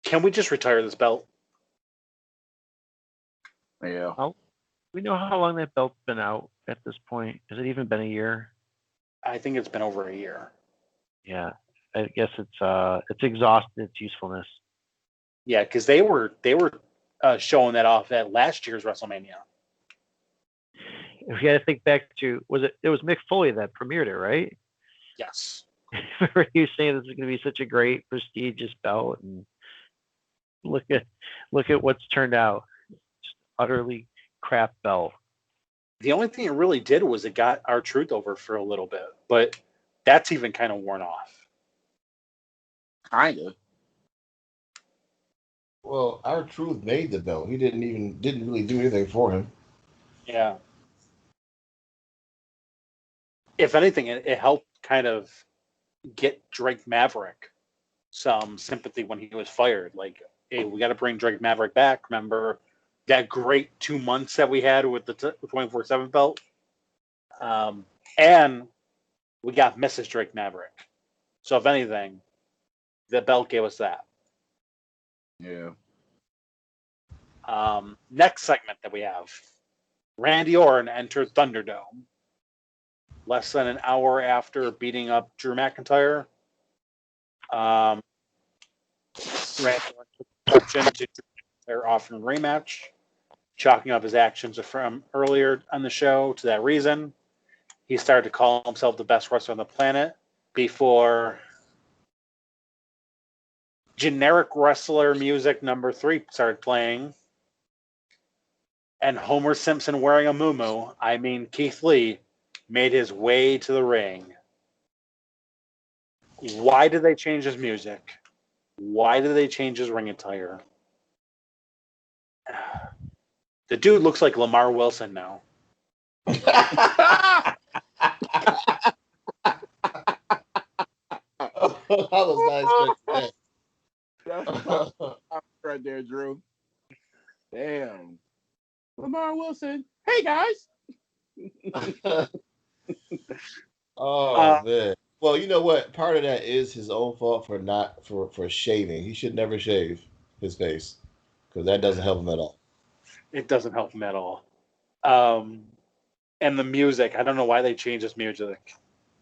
Can we just retire this belt? Yeah. We know how long that belt's been out at this point. Has it even been a year? I think it's been over a year. Yeah, I guess it's exhausted its usefulness. Yeah, because they were showing that off at last year's WrestleMania. If you got to think back to, it was Mick Foley that premiered it, right? Yes. Remember you saying this is going to be such a great prestigious belt, and look at what's turned out. Just utterly crap belt. The only thing it really did was it got R-Truth over for a little bit, but that's even kind of worn off. Kind of. Well, R-Truth made the belt. He didn't really do anything for him. Yeah. If anything, it helped kind of get Drake Maverick some sympathy when he was fired. Like, hey, we got to bring Drake Maverick back. Remember that great 2 months that we had with the 24/7 belt? And we got Mrs. Drake Maverick. So if anything, the belt gave us that. Yeah. Next segment that we have, Randy Orton entered Thunderdome. Less than an hour after beating up Drew McIntyre, Randy Orton took action to their offering rematch, chalking up his actions from earlier on the show to that reason. He started to call himself the best wrestler on the planet before generic wrestler music number 3 started playing. And Homer Simpson wearing a muumuu, I mean Keith Lee, made his way to the ring. Why did they change his music? Why did they change his ring attire? The dude looks like Lamar Wilson now. That was nice. That's right there, Drew. Damn. Lamar Wilson. Hey, guys. Oh man. Well, you know what? Part of that is his own fault for not for shaving. He should never shave his face because that doesn't help him at all. It doesn't help him at all. And the music, I don't know why they changed this music.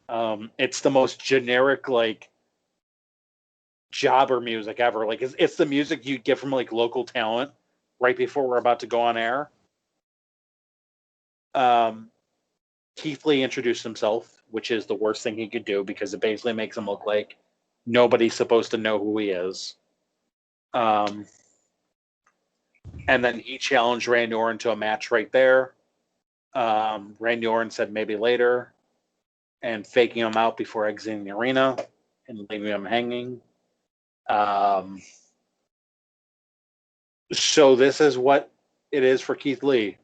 It's the most generic, like, jobber music ever. Like, it's the music you get from, like, local talent right before we're about to go on air. Keith Lee introduced himself, which is the worst thing he could do because it basically makes him look like nobody's supposed to know who he is. And then he challenged Randy Orton to a match right there. Randy Orton said maybe later, and faking him out before exiting the arena and leaving him hanging. So this is what it is for Keith Lee.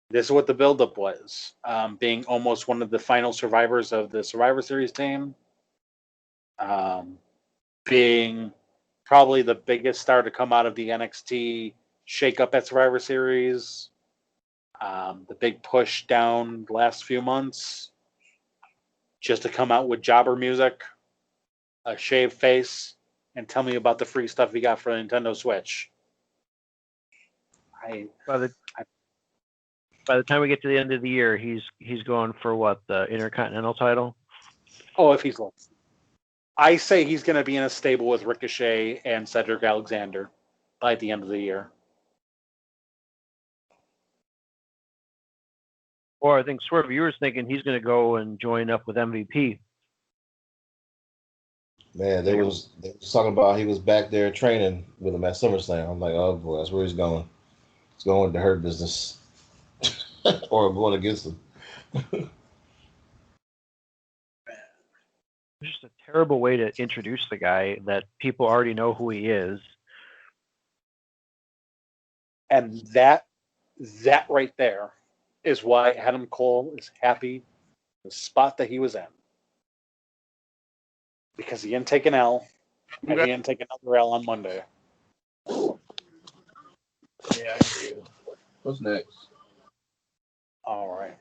This is what the buildup was. Being almost one of the final survivors of the Survivor Series team. Being probably the biggest star to come out of the NXT shakeup at Survivor Series. The big push down the last few months. Just to come out with jobber music, a shaved face, and tell me about the free stuff he got for the Nintendo Switch. By the time we get to the end of the year, he's going for what, the Intercontinental title? Oh, if he's lost. I say he's going to be in a stable with Ricochet and Cedric Alexander by the end of the year. Or I think Swerve, you were thinking he's going to go and join up with MVP. Man, they was talking about he was back there training with him at SummerSlam. I'm like, oh boy, that's where he's going. He's going to Hurt Business. Or going against him. It's just a terrible way to introduce the guy that people already know who he is. And that right there is why Adam Cole is happy the spot that he was in. Because he didn't take an L, and he didn't take another L on Monday. Yeah, I hear you. What's next? All right.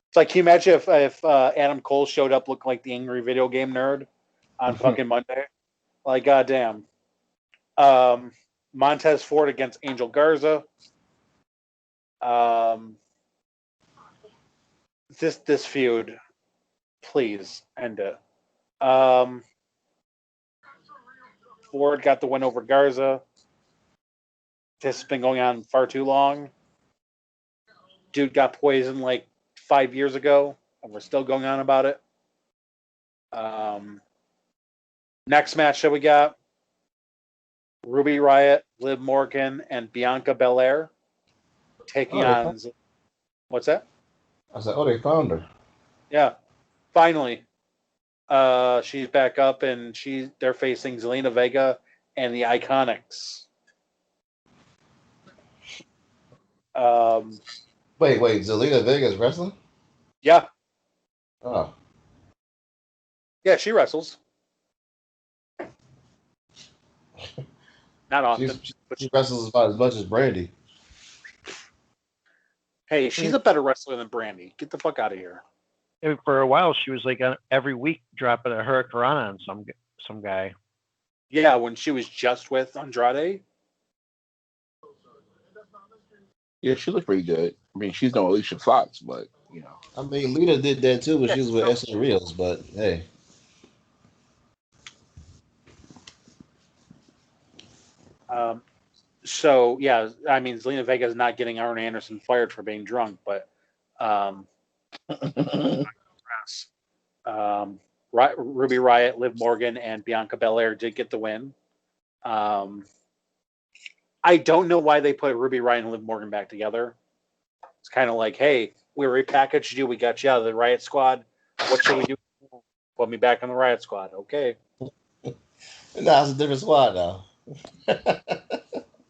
It's like, can you imagine if Adam Cole showed up looking like the angry video game nerd on fucking Monday? Like, goddamn. Montez Ford against Angel Garza. This feud, please end it. Ford got the win over Garza. This has been going on far too long. Dude got poisoned like 5 years ago, and we're still going on about it. Next match that we got: Ruby Riott, Liv Morgan, and Bianca Belair taking on. What's that? I said, oh, they found her. Yeah, finally. She's back up, and they're facing Zelina Vega and the Iconics. Wait, Zelina Vega's wrestling? Yeah, Oh. yeah, she wrestles. Not often, but She wrestles about as much as Brandy. hey, she's a better wrestler than Brandy. Get the fuck out of here. And for a while, she was like every week dropping a Hurricanrana on some guy. Yeah, when she was just with Andrade. Yeah, she looked pretty good. I mean, she's no Alicia Fox, but you know. I mean, Lita did that too when she was with SN Reels, but hey. So yeah, I mean, Zelina Vega is not getting Arn Anderson fired for being drunk, but Ruby Riott, Liv Morgan, and Bianca Belair did get the win. I don't know why they put Ruby Riott and Liv Morgan back together. It's kind of like, hey, we repackaged you. We got you out of the Riot Squad. What should we do? Put me back on the Riot Squad. Okay. Nah, it's a different squad now.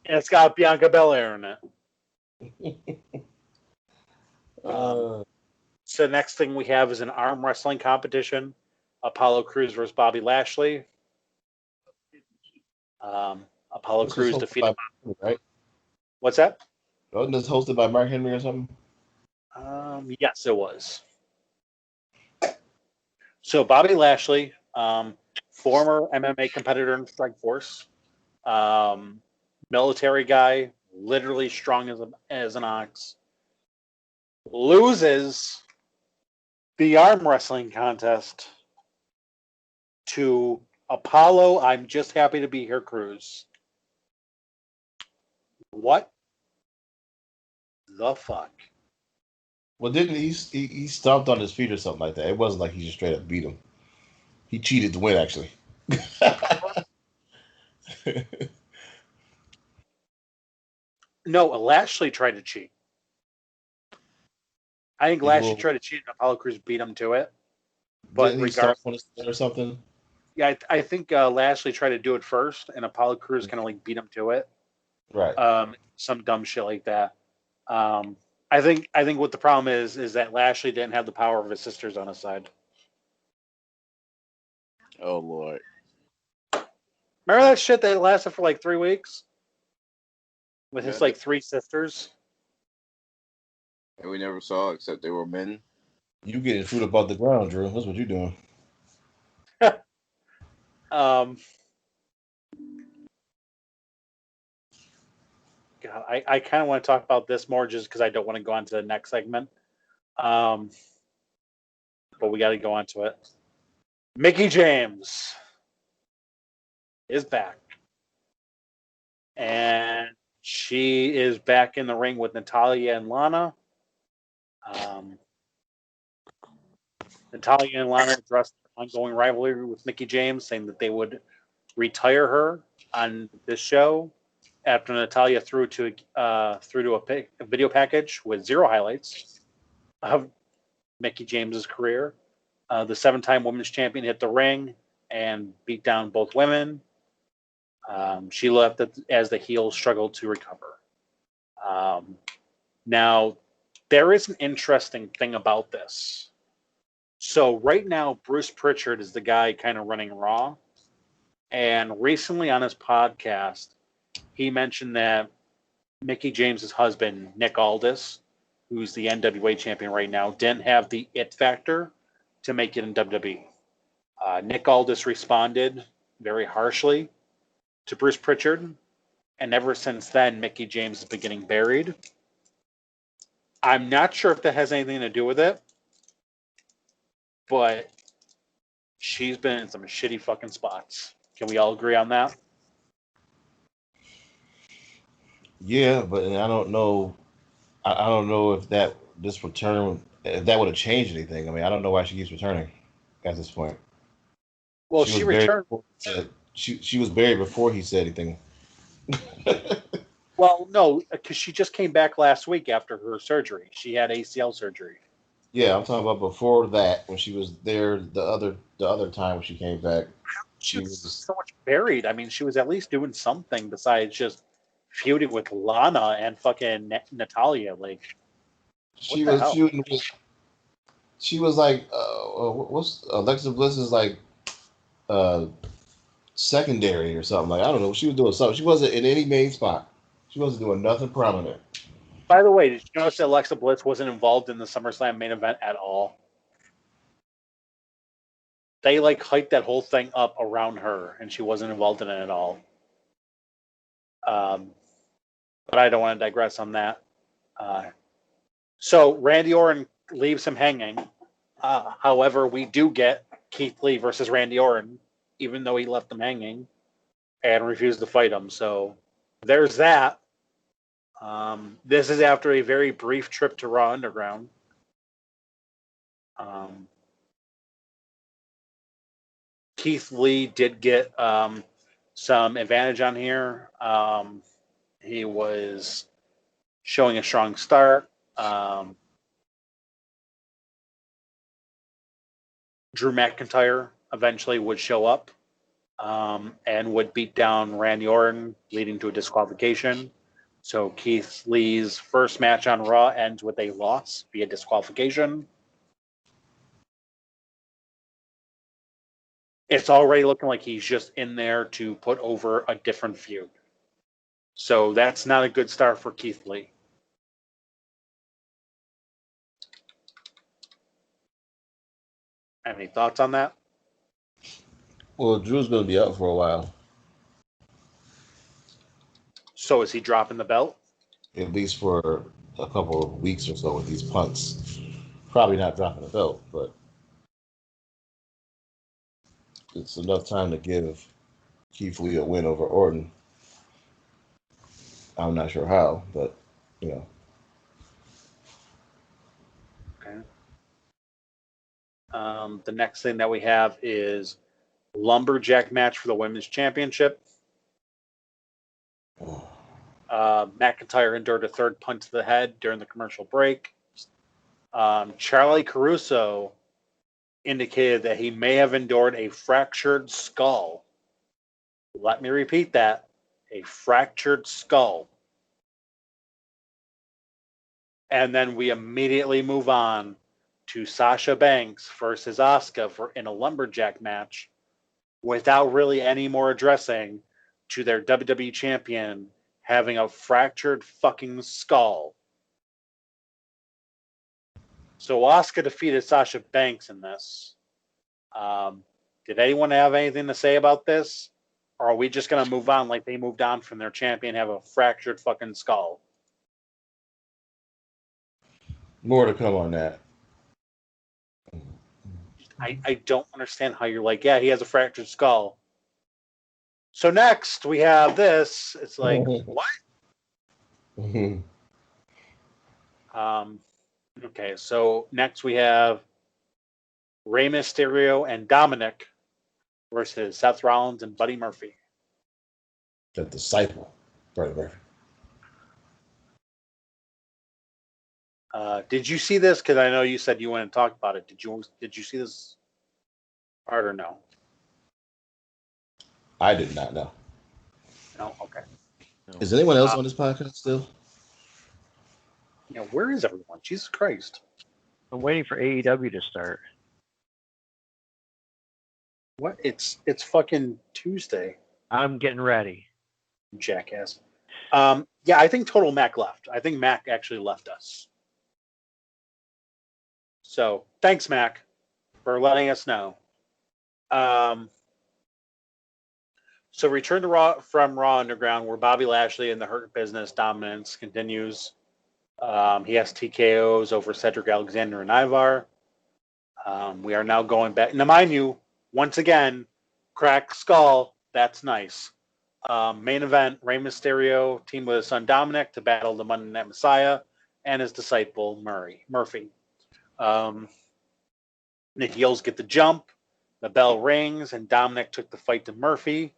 And it's got Bianca Belair in it. So the next thing we have is an arm wrestling competition. Apollo Crews versus Bobby Lashley. Apollo Crews defeated. Right? What's that? Wasn't this hosted by Mark Henry or something? Yes, it was. So Bobby Lashley, former MMA competitor in Strikeforce, military guy, literally strong as an ox, loses the arm wrestling contest to Apollo. I'm just happy to be here, Cruz. What the fuck? Well, didn't he stomped on his feet or something like that? It wasn't like he just straight up beat him. He cheated to win, actually. No, Lashley tried to cheat. I think Lashley tried to cheat and Apollo Crews beat him to it. But didn't he stomp on his foot or something? Yeah, I think Lashley tried to do it first, and Apollo Crews kind of like beat him to it. Right. Some dumb shit like that. I think what the problem is that Lashley didn't have the power of his sisters on his side. Oh Lord! Remember that shit that lasted for like 3 weeks with his like 3 sisters? And we never saw except they were men. You getting food above the ground, Drew? That's what you're doing. God, I kind of want to talk about this more just because I don't want to go on to the next segment. But we got to go on to it. Mickie James is back. And she is back in the ring with Natalya and Lana. Natalya and Lana addressed their ongoing rivalry with Mickie James, saying that they would retire her on this show after Natalya threw to a video package with 0 highlights of Mickie James's career. The 7-time women's champion hit the ring and beat down both women. She left as the heel struggled to recover. Now, there is an interesting thing about this. So right now, Bruce Pritchard is the guy kind of running Raw. And recently on his podcast, he mentioned that Mickie James' husband, Nick Aldis, who's the NWA champion right now, didn't have the it factor to make it in WWE. Nick Aldis responded very harshly to Bruce Pritchard, and ever since then, Mickie James has been getting buried. I'm not sure if that has anything to do with it, but she's been in some shitty fucking spots. Can we all agree on that? Yeah, but I don't know. I don't know if that this return if that would have changed anything. I mean, I don't know why she keeps returning at this point. Well, She she was buried returned. before he said she was buried before he said anything. Well, no, because she just came back last week after her surgery. She had ACL surgery. Yeah, I'm talking about before that when she was there the other time when she came back. She She was was so much buried. I mean, she was at least doing something besides just feuding with Lana and fucking Natalia. Like, what she the was hell? shooting with she was like what's Alexa Bliss is like uh secondary or something, like I don't know, she was doing something. She wasn't in any main spot. She wasn't doing nothing prominent. By the way, did you notice that Alexa Bliss wasn't involved in the SummerSlam main event at all? They like hyped that whole thing up around her, and she wasn't involved in it at all. But I don't want to digress on that. So Randy Orton leaves him hanging. However, we do get Keith Lee versus Randy Orton, even though he left him hanging and refused to fight him. So there's that. This is after a very brief trip to Raw Underground. Keith Lee did get some advantage on here. He was showing a strong start. Drew McIntyre eventually would show up and would beat down Randy Orton, leading to a disqualification. So Keith Lee's first match on Raw ends with a loss via disqualification. It's already looking like he's just in there to put over a different feud. So that's not a good start for Keith Lee. Any thoughts on that? Well, Drew's going to be out for a while, So is he dropping the belt? at least for a couple of weeks or so with these punts. Probably not dropping the belt, but it's enough time to give Keith Lee a win over Orton. I'm not sure how, but you know. Okay. The next thing that we have is lumberjack match for the women's championship. McIntyre endured a third punch to the head during the commercial break. Charlie Caruso indicated that he may have endured a fractured skull. Let me repeat that. A fractured skull. And then we immediately move on to Sasha Banks versus Asuka in a lumberjack match without really any more addressing to their WWE champion having a fractured fucking skull. So Asuka defeated Sasha Banks in this. Did anyone have anything to say about this? Or are we just going to move on like they moved on from their champion have a fractured fucking skull? More to come on that. I don't understand how you're like, yeah, he has a fractured skull. So next we have this. It's like, what? Okay, so next we have Rey Mysterio and Dominic versus Seth Rollins and Buddy Murphy. The disciple, Buddy Murphy. Did you see this? Because I know you said you went and talked about it. Did you see this part or no? I did not know. No? Okay. Is anyone else on this podcast still? Yeah, where is everyone? Jesus Christ. I'm waiting for AEW to start. What? It's fucking Tuesday. I'm getting ready. jackass. Yeah, I think Total Mac left. I think Mac actually left us. So thanks, Mac, for letting us know. So return to Raw from Raw Underground, where Bobby Lashley and the Hurt Business dominance continues. He has TKOs over Cedric Alexander and Ivar. We are now going back. Now, mind you, once again, crack skull. That's nice. Main event: Rey Mysterio teamed with his son Dominic to battle the Monday Night Messiah and his disciple Murphy. The heels get the jump. The bell rings, and Dominic took the fight to Murphy.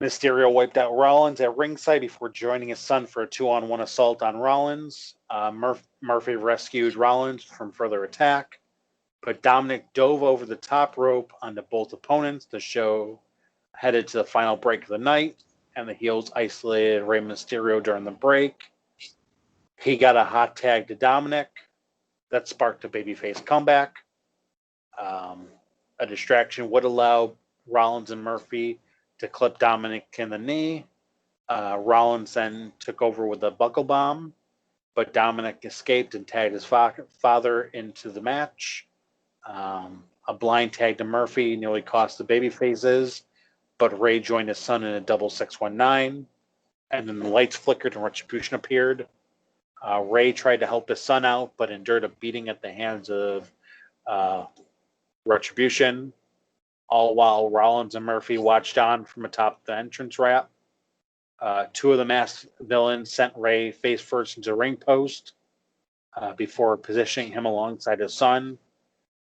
Mysterio wiped out Rollins at ringside before joining his son for a 2-on-1 assault on Rollins. Murphy rescued Rollins from further attack, but Dominic dove over the top rope onto both opponents. The show headed to the final break of the night, and the heels isolated Rey Mysterio during the break. He got a hot tag to Dominic. That sparked a babyface comeback. A distraction would allow Rollins and Murphy to clip Dominic in the knee. Rollins then took over with a buckle bomb, but Dominic escaped and tagged his father into the match. A blind tag to Murphy nearly cost the babyfaces, but Ray joined his son in a double 619, and then the lights flickered and Retribution appeared. Ray tried to help his son out, but endured a beating at the hands of Retribution, all while Rollins and Murphy watched on from atop the entrance ramp. Two of the masked villains sent Ray face first into a ring post before positioning him alongside his son,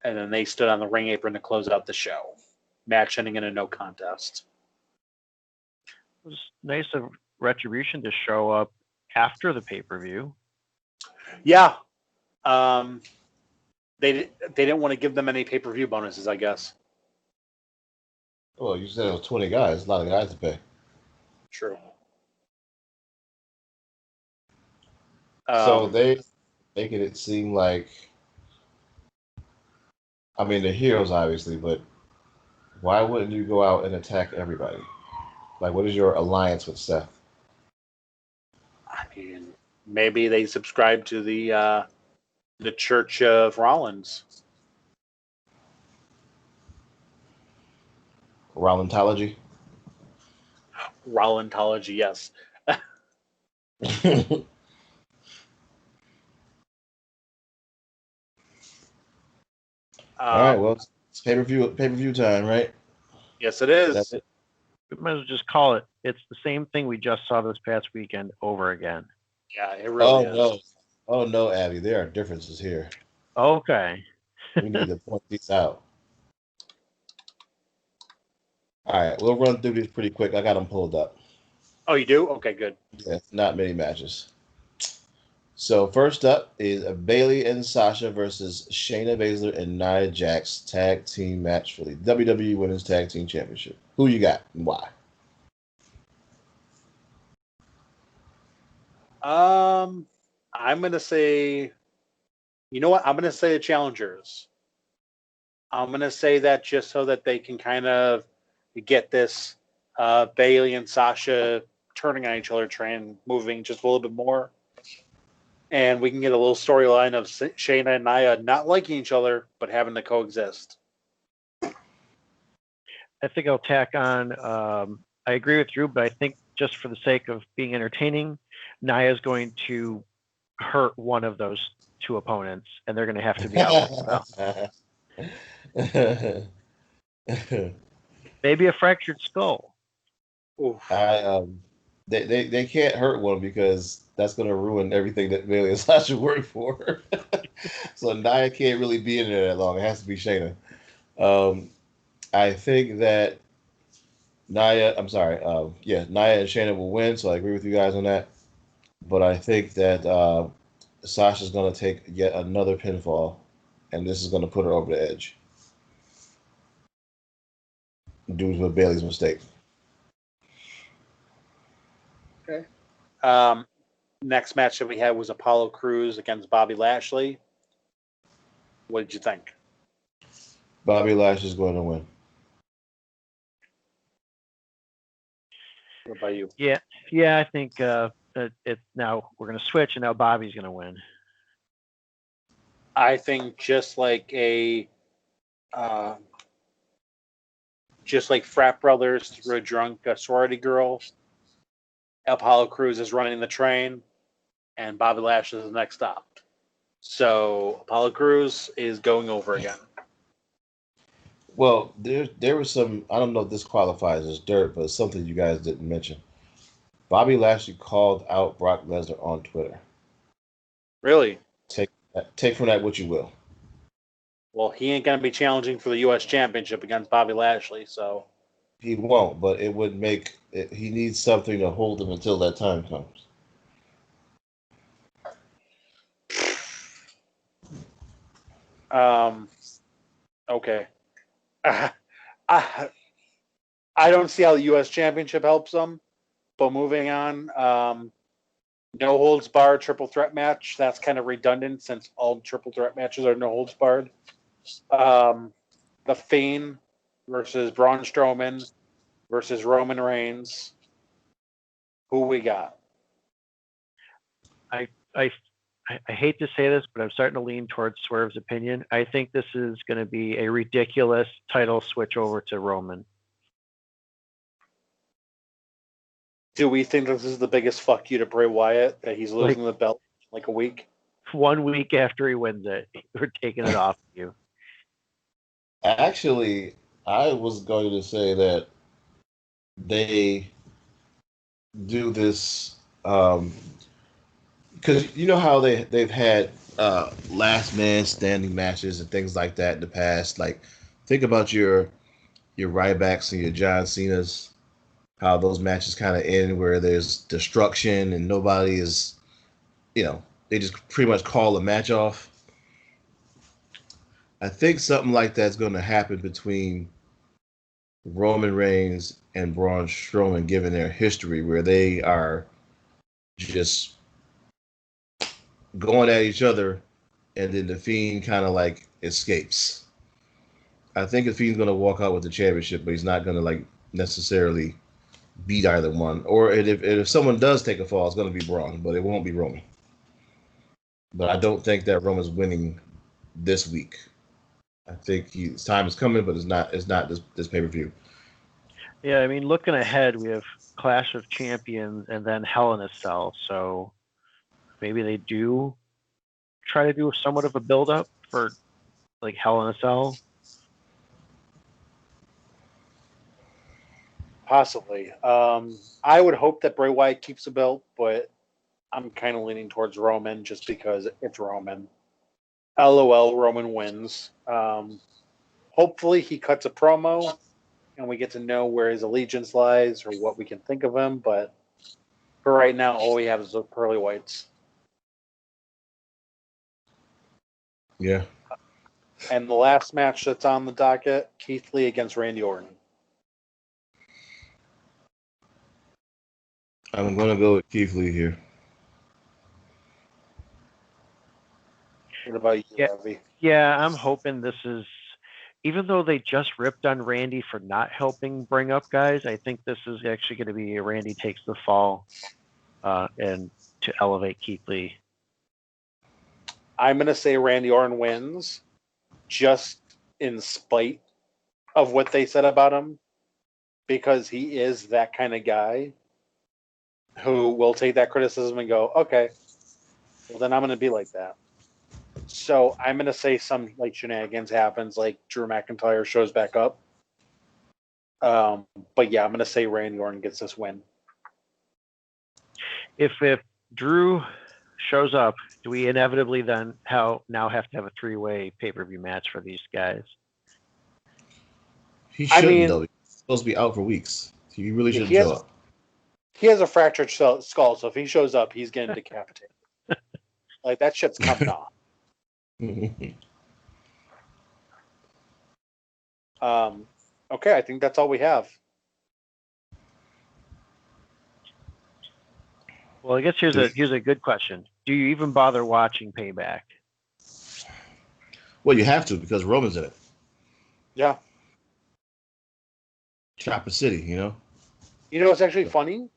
and then they stood on the ring apron to close out the show. Match ending in a no contest. It was nice of Retribution to show up after the pay-per-view. Yeah. They didn't want to give them any pay-per-view bonuses, I guess. Well, you said it was 20 guys. A lot of guys to pay. True. So they making it seem like, I mean, the heroes obviously, but why wouldn't you go out and attack everybody? Like, what is your alliance with Seth? I mean, maybe they subscribe to the Church of Rollins. Rollintology? Rollintology, yes. All right, well, it's pay-per-view time, right? Yes, it is. That's it. We might as well just call it. It's the same thing we just saw this past weekend over again. Yeah, it really is. No. Oh, no, Abby. There are differences here. Okay. We need to point these out. All right, we'll run through these pretty quick. I got them pulled up. Oh, you do? Okay, good. Yeah, not many matches. So first up is Bayley and Sasha versus Shayna Baszler and Nia Jax tag team match for the WWE Women's Tag Team Championship. Who you got and why? I'm gonna say, you know what? I'm gonna say the challengers. I'm gonna say that just so that they can kind of get this Bayley and Sasha turning on each other train moving just a little bit more. And we can get a little storyline of Shayna and Nia not liking each other, but having to coexist. I think I'll tack on. I agree with Drew, but I think just for the sake of being entertaining, Nia is going to hurt one of those two opponents, and they're going to have to be out. So. Maybe a fractured skull. They can't hurt one because that's going to ruin everything that Bayley and Sasha work for. So Nia can't really be in there that long. It has to be Shayna. I think that Nia and Shayna will win, so I agree with you guys on that. But I think that Sasha's going to take yet another pinfall, and this is going to put her over the edge due to Bayley's mistake. Okay. Next match that we had was Apollo Crews against Bobby Lashley. What did you think? Bobby Lashley's going to win. What about you? Yeah. I think it's now we're gonna switch, and now Bobby's gonna win. I think just like frat brothers through a drunk sorority girl, Apollo Crews is running the train, and Bobby Lashley is the next stop. So Apollo Crews is going over again. Well, there was some. I don't know if this qualifies as dirt, but it's something you guys didn't mention. Bobby Lashley called out Brock Lesnar on Twitter. Really? Take from that what you will. Well, he ain't going to be challenging for the U.S. Championship against Bobby Lashley, so. He won't, but it would make it, he needs something to hold him until that time comes. Okay. I don't see how the U.S. Championship helps them, but moving on. No holds barred triple threat match. That's kind of redundant since all triple threat matches are no holds barred. The Fiend versus Braun Strowman versus Roman Reigns. Who we got? I hate to say this, but I'm starting to lean towards Swerve's opinion. I think this is going to be a ridiculous title switch over to Roman. Do we think this is the biggest fuck you to Bray Wyatt that he's losing the belt in like a week? 1 week after he wins it, we're taking it off you. Actually, I was going to say that they do this because you know how they've had last man standing matches and things like that in the past. Like, think about your Rybacks and your John Cena's, how those matches kind of end where there's destruction and nobody is, they just pretty much call the match off. I think something like that's going to happen between Roman Reigns and Braun Strowman, given their history, where they are just going at each other, and then the Fiend kind of like escapes. I think the Fiend's going to walk out with the championship, but he's not going to like necessarily beat either one. Or if someone does take a fall, it's going to be Braun, but it won't be Roman. But I don't think that Roman's winning this week. I think his time is coming, but it's not this pay-per-view. Yeah, I mean, looking ahead, we have Clash of Champions and then Hell in a Cell. So maybe they do try to do somewhat of a build-up for like Hell in a Cell. Possibly. I would hope that Bray Wyatt keeps the belt, but I'm kind of leaning towards Roman just because it's Roman. LOL, Roman wins. Hopefully he cuts a promo and we get to know where his allegiance lies or what we can think of him, but for right now, all we have is the pearly whites. Yeah. And the last match that's on the docket, Keith Lee against Randy Orton. I'm going to go with Keith Lee here. What about you, Ravi? Yeah, I'm hoping this is, even though they just ripped on Randy for not helping bring up guys, I think this is actually going to be Randy takes the fall and to elevate Keith Lee. I'm going to say Randy Orton wins just in spite of what they said about him, because he is that kind of guy who will take that criticism and go, okay, well, then I'm going to be like that. So I'm going to say some like shenanigans happens, like Drew McIntyre shows back up. But yeah, I'm going to say Randy Orton gets this win. If Drew shows up, do we inevitably then now have to have a 3-way pay-per-view match for these guys? He shouldn't, though. He's supposed to be out for weeks. He really shouldn't show up. He has a fractured skull, so if he shows up, he's getting decapitated. Like, that shit's coming off. Okay, I think that's all we have. Well, I guess here's a good question. Do you even bother watching Payback? Well, you have to, because Roman's in it. Yeah. Chopper City, You know what's actually funny?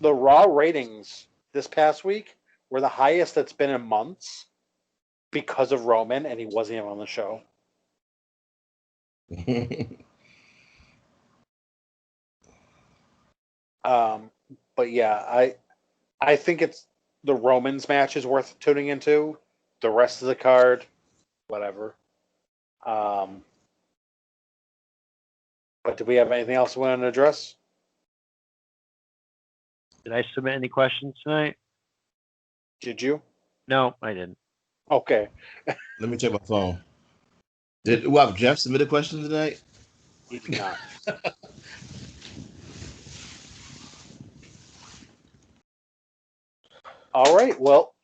The Raw ratings this past week were the highest that's been in months because of Roman, and he wasn't even on the show. But yeah, I think it's the Romans match is worth tuning into. The rest of the card, whatever. But do we have anything else we want to address? Did I submit any questions tonight? Did you? No, I didn't. Okay. Let me check my phone. Did Jeff submit a question tonight? He did not. All right. Well,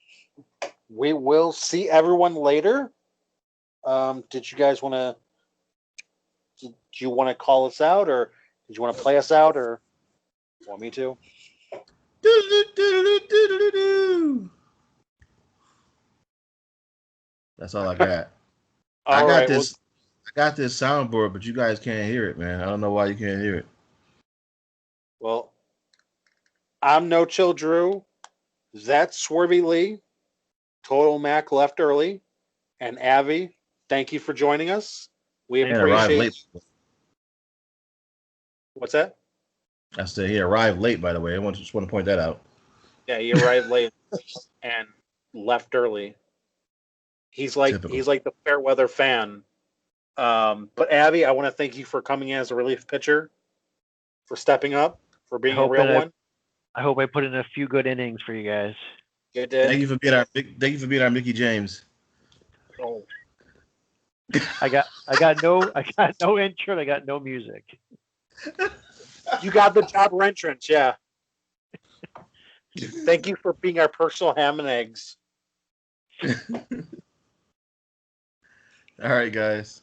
we will see everyone later. Did you guys want to? Did you want to call us out, or did you want to play us out, or want me to? That's all I got. All right. I got this soundboard, but you guys can't hear it, man. I don't know why you can't hear it. Well, I'm No Chill Drew. That's Swervy Lee. Total Mac left early. And Avi, thank you for joining us. We And arrived late. appreciate. What's that? I said he arrived late, by the way. Just want to point that out. Yeah, he arrived late and left early. He's like the fair weather fan. But Abby, I want to thank you for coming in as a relief pitcher, for stepping up, for being a real one. I hope I put in a few good innings for you guys. You did. Thank you for being our Mickey James. Oh. I got no intro. I got no music. You got the job entrance, yeah. Thank you for being our personal ham and eggs. All right, guys.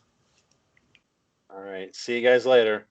All right. See you guys later.